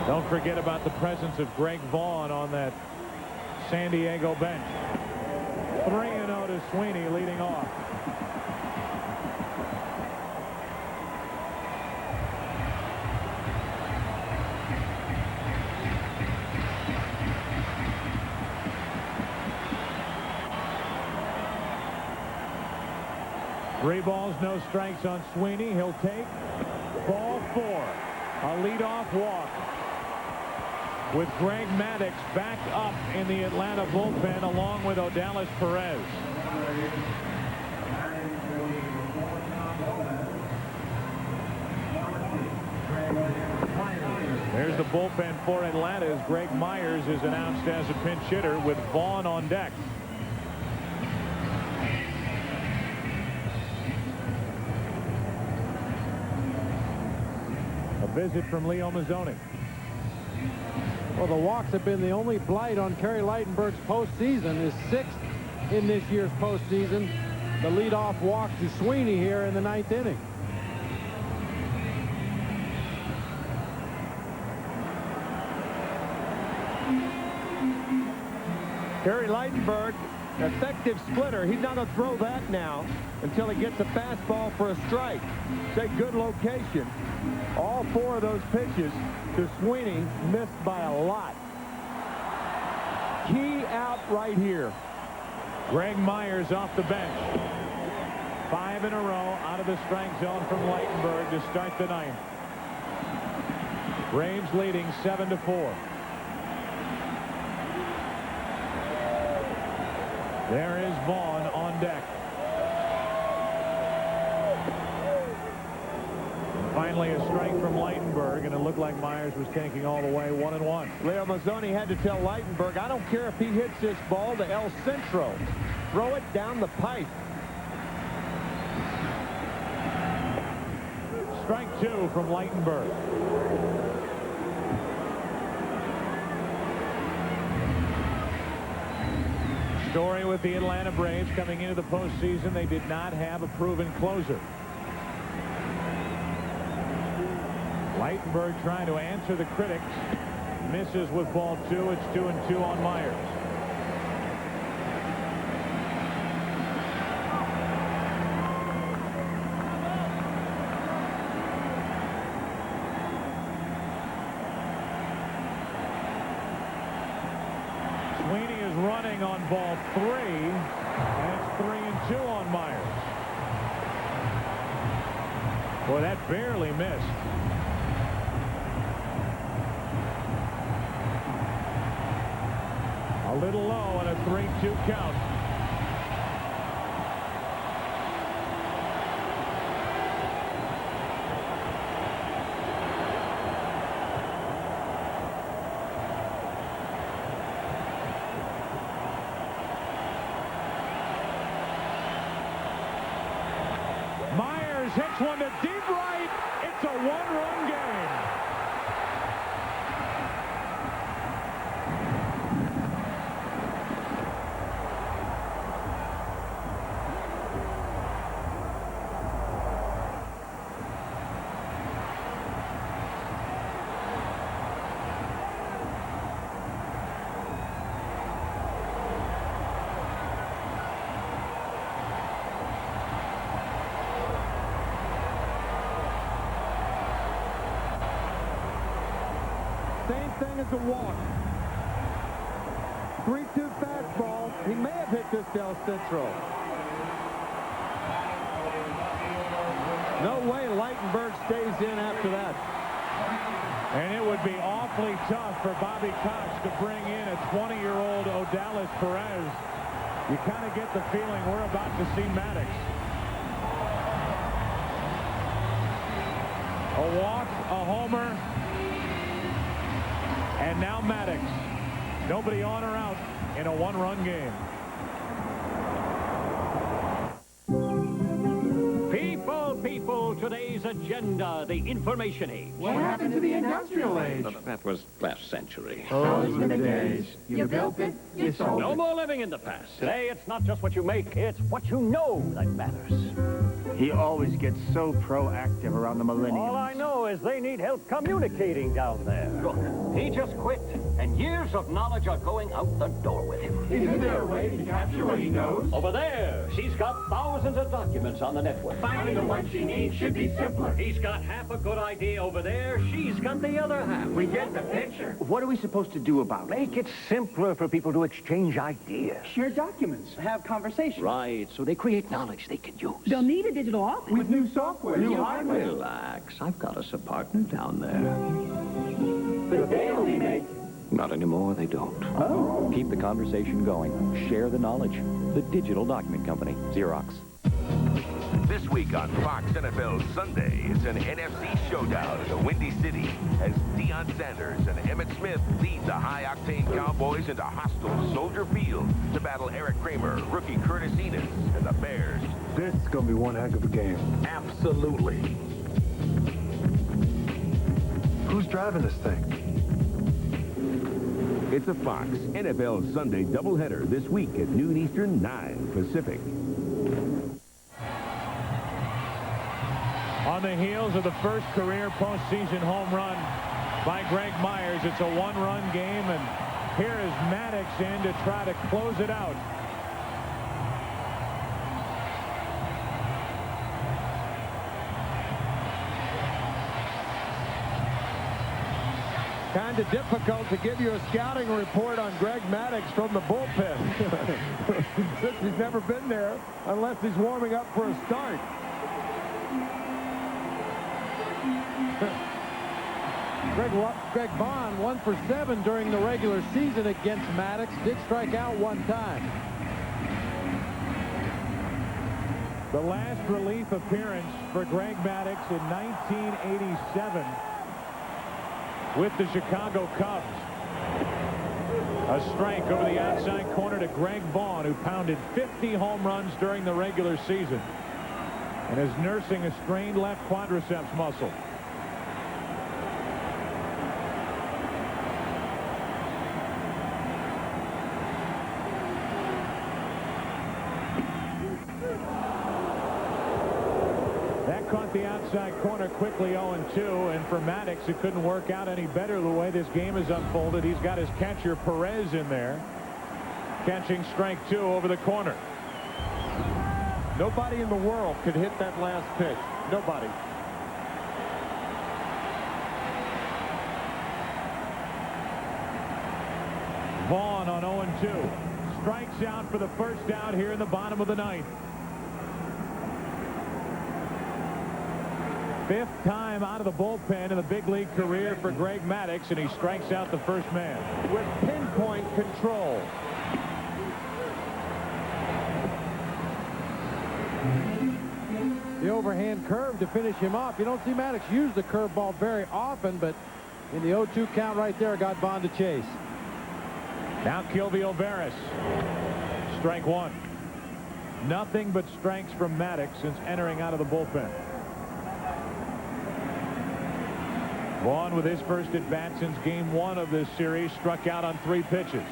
S3: don't forget about the presence of Greg Vaughn on that San Diego bench. 3-0 to Sweeney leading off. Three balls, no strikes on Sweeney. He'll take ball 4. A leadoff walk with Greg Maddux back up in the Atlanta bullpen along with Odalis Perez. There's the bullpen for Atlanta as Greg Myers is announced as a pinch hitter with Vaughn on deck. Visit from Leo Mazzoni.
S8: Well, the walks have been the only blight on Kerry Leitenberg's postseason. His 6th in this year's postseason. The leadoff walk to Sweeney here in the 9th inning.
S16: Kerry Leitenberg, effective splitter. He's not going to throw that now until he gets a fastball for a strike. It's a good location. All 4 of those pitches to Sweeney missed by a lot. Key out right here.
S3: Greg Myers off the bench. 5 in a row out of the strike zone from Leitenberg to start the 9th. Braves leading 7-4. There is Vaughn on deck. And finally a strike from Leitenberg, and it looked like Myers was taking all the way 1-1.
S16: Leo Mazzoni had to tell Leitenberg, I don't care if he hits this ball to El Centro. Throw it down the pipe.
S3: Strike 2 from Leitenberg. Story with the Atlanta Braves coming into the postseason. They did not have a proven closer. Leitenberg trying to answer the critics. Misses with ball 2. It's 2-2 on Myers. Sweeney is running on ball 3, and it's 3-2 on Myers. Boy, that barely missed. A little low and a 3-2 count. Myers hits one to deep right. It's a one-run game.
S16: same thing as a walk. 3-2 fastball. He may have hit this Del Centro. No way Lightenberg stays in after that.
S3: And it would be awfully tough for Bobby Cox to bring in a 20-year-old Odalis Perez. You kind of get the feeling we're about to see Maddox. A walk, a homer, and now Maddox. Nobody on or out in a one-run game.
S2: People, today's agenda, the information age.
S22: What happened to the industrial age?
S2: That was last century.
S22: Those were the days. You built it, you sold it.
S2: No more living in the past. Today, it's not just what you make, it's what you know that matters.
S6: He always gets so proactive around the millennials.
S2: All I know is they need help communicating down there. Look, he just quit, and years of knowledge are going out the door with him.
S22: Isn't there a way to capture what he knows?
S2: Over there, she's got thousands of documents on the network.
S22: Finding the one she needs should be simpler.
S2: He's got half a good idea over there. She's got the other half.
S22: We get the picture.
S6: What are we supposed to do about it?
S2: Make it simpler for people to exchange ideas.
S22: Share documents. Have conversations.
S2: Right, so they create knowledge they can use.
S22: They'll need a digital office. With new software. New hardware.
S2: Relax. I've got us a partner down there.
S22: But they only make...
S2: Not anymore, they don't.
S22: Oh.
S9: Keep the conversation going. Share the knowledge. The Digital Document Company, Xerox.
S5: This week on Fox NFL Sunday, it's an NFC showdown in the Windy City as Deion Sanders and Emmitt Smith lead the high-octane Cowboys into hostile Soldier Field to battle Eric Kramer, rookie Curtis Enos, and the Bears.
S15: This is going to be one heck of a game.
S5: Absolutely.
S15: Who's driving this thing?
S23: It's a Fox NFL Sunday doubleheader this week at noon Eastern, 9 Pacific.
S3: On the heels of the first career postseason home run by Greg Myers, it's a one-run game, and here is Maddox in to try to close it out.
S16: Kind of difficult to give you a scouting report on Greg Maddox from the bullpen. Since he's never been there unless he's warming up for a start. Greg Vaughn 1 for 7 during the regular season against Maddox. Did strike out one time.
S3: The last relief appearance for Greg Maddox in 1987 with the Chicago Cubs. A strike over the outside corner to Greg Vaughn, who pounded 50 home runs during the regular season and is nursing a strained left quadriceps muscle. Caught the outside corner quickly, 0-2, and for Maddox it couldn't work out any better the way this game has unfolded. He's got his catcher Perez in there catching strike 2 over the corner.
S16: Nobody in the world could hit that last pitch. Nobody.
S3: Vaughn on 0-2 strikes out for the first out here in the bottom of the ninth. Fifth time out of the bullpen in the big league career for Greg Maddox, and he strikes out the first man.
S16: With pinpoint control. The overhand curve to finish him off. You don't see Maddox use the curveball very often, but in the 0-2 count right there, got Vaughn to chase.
S3: Now Kilby O'Veras. Strike 1. Nothing but strikes from Maddox since entering out of the bullpen. Vaughn, with his first at-bat since game 1 of this series, struck out on 3 pitches.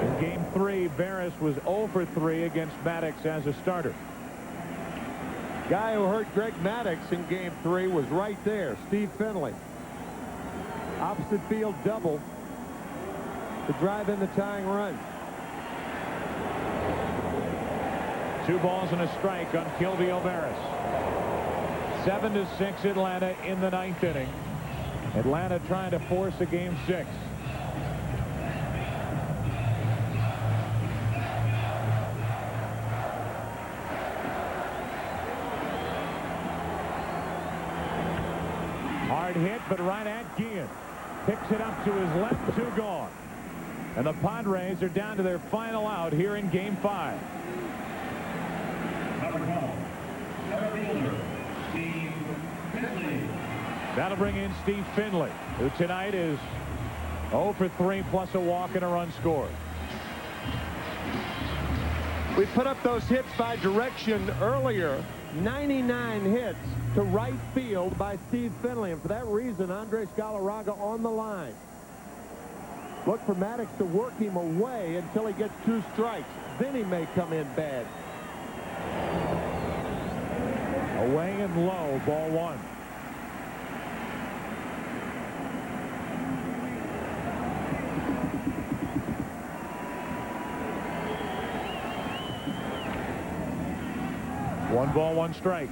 S3: In game 3, Veras was 0 for 3 against Maddox as a starter.
S16: Guy who hurt Greg Maddox in game 3 was right there, Steve Finley. Opposite field double to drive in the tying run.
S3: 2 balls and a strike on Kilby O'Maris. 7-6 Atlanta in the 9th inning. Atlanta trying to force a game 6. Hard hit, but right at Guillen. Picks it up to his left, 2 gone. And the Padres are down to their final out here in Game 5. That'll bring in Steve Finley, who tonight is 0 for 3 plus a walk and a run scored.
S16: We put up those hits by direction earlier. 99 hits to right field by Steve Finley. And for that reason, Andres Galarraga on the line. Look for Maddox to work him away until he gets 2 strikes. Then he may come in bad.
S3: Away and low, ball 1. One ball, 1 strike.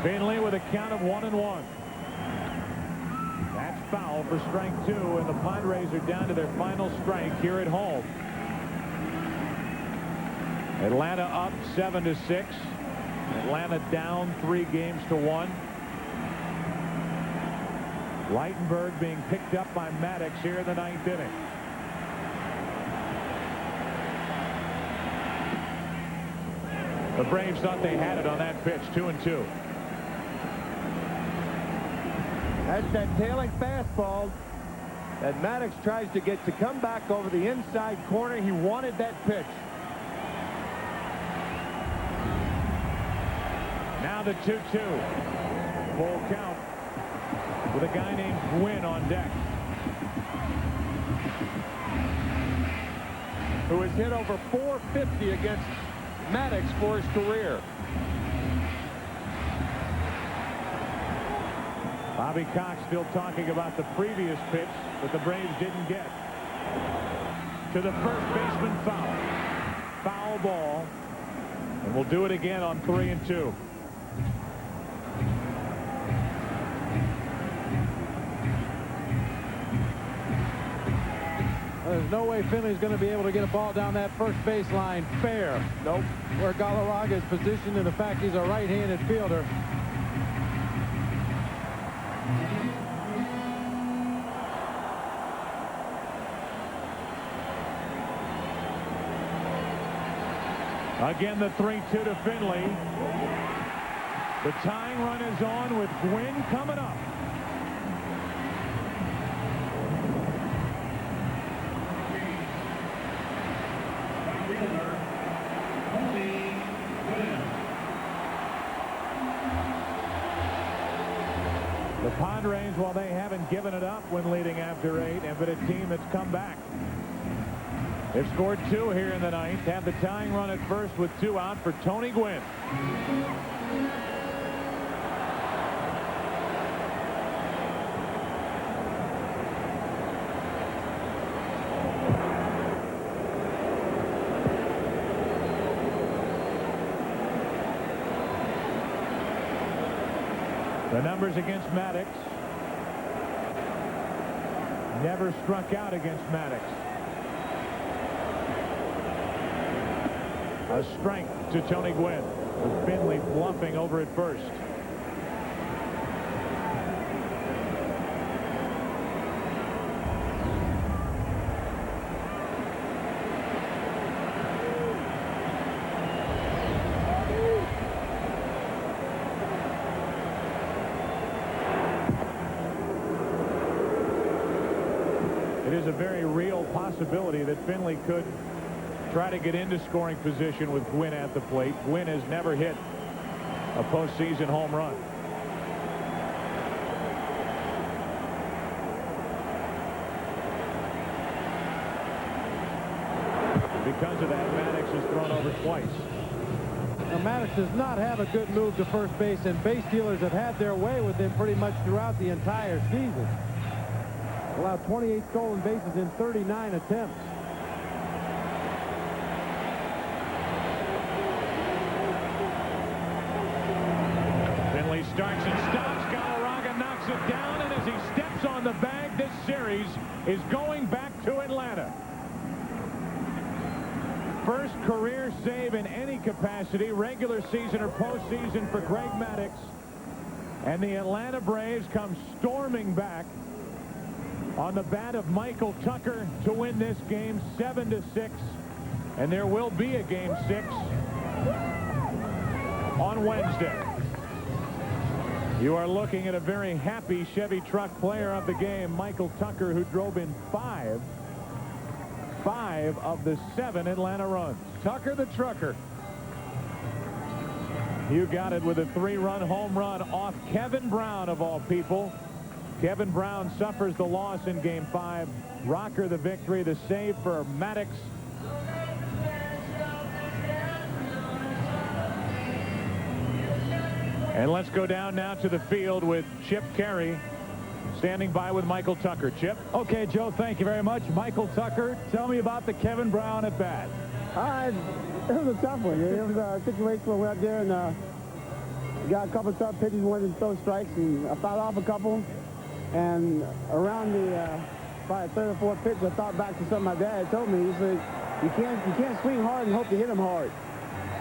S3: Finley with a count of 1-1. That's foul for strike 2, and the Padres are down to their final strike here at home. Atlanta up 7-6. Atlanta down 3 games to 1. Lightenberg being picked up by Maddox here in the 9th inning. The Braves thought they had it on that pitch, 2-2.
S16: That's that tailing fastball that Maddox tries to get to come back over the inside corner. He wanted that pitch.
S3: Now the 2-2. Full count with a guy named Gwynn on deck,
S16: who has hit over 450 against Maddox for his career.
S3: Bobby Cox still talking about the previous pitch that the Braves didn't get. To the first baseman, foul. Foul ball. And we'll do it again on 3-2.
S8: There's no way Finley's going to be able to get a ball down that first baseline fair.
S16: Nope.
S8: Where Galarraga is positioned, and the fact he's a right-handed fielder.
S3: Again, the 3-2 to Finley. The tying run is on with Gwynn coming up. The Padres, while they haven't given it up when leading after 8, have been a team that's come back. They've scored 2 here in the 9th. Have the tying run at first with 2 out for Tony Gwynn. The numbers against Maddox. Never struck out against Maddox. A strike to Tony Gwynn, with Finley bluffing over at first. It is a very real possibility that Finley could try to get into scoring position with Gwynn at the plate. Gwynn has never hit a postseason home run. because of that, Maddox has thrown over twice.
S8: Now, Maddox does not have a good move to first base, and base stealers have had their way with him pretty much throughout the entire season. Allowed 28 stolen bases in 39 attempts.
S3: Finley starts and stops. Galarraga knocks it down, and as he steps on the bag, this series is going back to Atlanta. First career save in any capacity, regular season or postseason, for Greg Maddux. And the Atlanta Braves come storming back on the bat of Michael Tucker to win this game 7-6. And there will be a game 6 on Wednesday. You are looking at a very happy Chevy truck player of the game, Michael Tucker, who drove in 5 of the 7 Atlanta runs. Tucker the trucker. You got it with a 3-run home run off Kevin Brown, of all people. Kevin Brown suffers the loss in game 5. Rocker the victory, the save for Maddux. And let's go down now to the field with Chip Carey standing by with Michael Tucker. Chip?
S10: Okay, Joe, thank you very much. Michael Tucker, tell me about the Kevin Brown at bat.
S17: It was a tough one. It was a situation where we went out there and got a couple of tough pitches, wanted to throw strikes, and I fouled off a couple. And around the probably third or fourth pitch, I thought back to something my dad told me. He said, you can't swing hard and hope to hit him hard.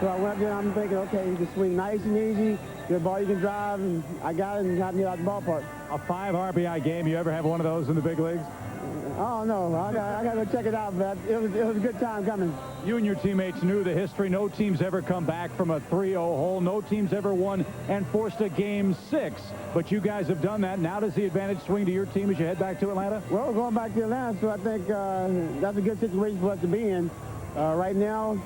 S17: So I went up there and I'm thinking, okay, you can swing nice and easy, get a ball you can drive, and I got it and got me out the ballpark.
S10: A 5 RBI game. You ever have one of those in the big leagues?
S17: Oh, no. I got to go check it out, but it was a good time coming.
S10: You and your teammates knew the history. No team's ever come back from a 3-0 hole. No team's ever won and forced a game 6. But you guys have done that. Now does the advantage swing to your team as you head back to Atlanta?
S17: Well, we're going back to Atlanta, so I think that's a good situation for us to be in. Right now,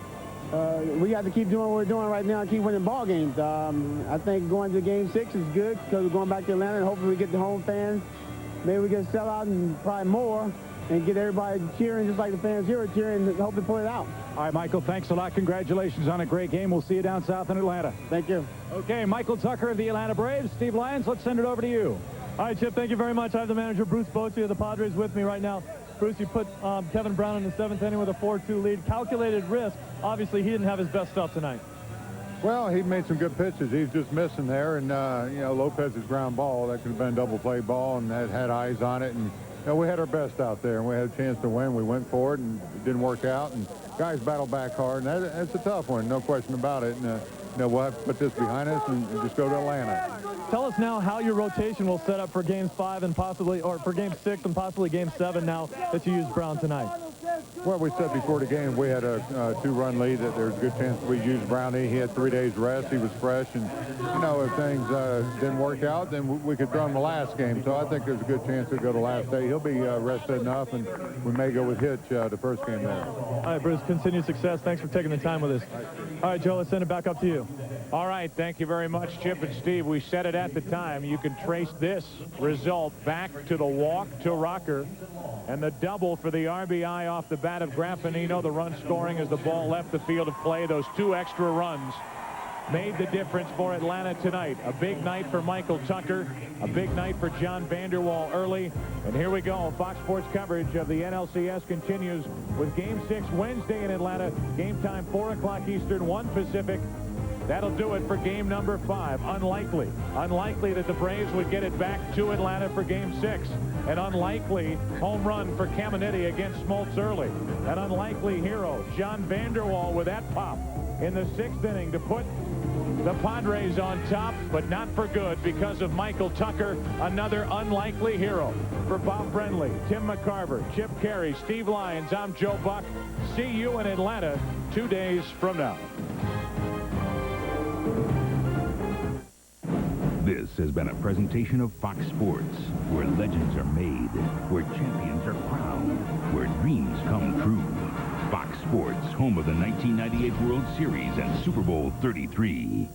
S17: we got to keep doing what we're doing right now and keep winning ball games. I think going to game 6 is good because we're going back to Atlanta, and hopefully we get the home fans. Maybe we get a sellout and probably more and get everybody cheering just like the fans here are cheering and hopefully pull it out.
S10: All right, Michael, thanks a lot. Congratulations on a great game. We'll see you down south in Atlanta.
S17: Thank you.
S10: Okay, Michael Tucker of the Atlanta Braves. Steve Lyons, let's send it over to you.
S18: All right, Chip, thank you very much. I have the manager, Bruce Bochy of the Padres, with me right now. Bruce, you put Kevin Brown in the 7th inning with a 4-2 lead. Calculated risk. Obviously, he didn't have his best stuff tonight.
S15: Well, he made some good pitches. He's just missing there, and Lopez's ground ball, that could have been a double play ball, and that had eyes on it, and we had our best out there, and we had a chance to win. We went for it, and it didn't work out, and guys battled back hard, and that's a tough one, no question about it. And we'll have to put this behind us and just go to Atlanta.
S18: Tell us now how your rotation will set up for games 5 and possibly, or for game 6 and possibly game 7 now that you used Brown tonight.
S15: Well, we said before the game we had a 2-run lead that there's a good chance we used Brownie. He had 3 days rest. He was fresh, and if things didn't work out, then we could throw him the last game. So I think there's a good chance he'll go to last day. He'll be rested enough, and we may go with Hitch the first game there.
S18: All right, Bruce, continued success. Thanks for taking the time with us. All right, Joe, let's send it back up to you.
S3: All right, thank you very much, Chip and Steve. We said it at the time. You can trace this result back to the walk to Rocker and the double for the RBI off the bat of Graffinino. The run scoring as the ball left the field of play. Those 2 extra runs made the difference for Atlanta tonight. A big night for Michael Tucker, a big night for John Vanderwall early. And here we go. Fox Sports coverage of the NLCS continues with Game 6 Wednesday in Atlanta. Game time 4 o'clock Eastern, 1 Pacific. That'll do it for game number 5. Unlikely that the Braves would get it back to Atlanta for game 6. An unlikely home run for Caminiti against Smoltz early. An unlikely hero, John Vanderwall, with that pop in the 6th inning to put the Padres on top, but not for good because of Michael Tucker, another unlikely hero. For Bob Brenly, Tim McCarver, Chip Carey, Steve Lyons, I'm Joe Buck. See you in Atlanta 2 days from now.
S12: This has been a presentation of Fox Sports, where legends are made, where champions are crowned, where dreams come true. Fox Sports, home of the 1998 World Series and Super Bowl 33.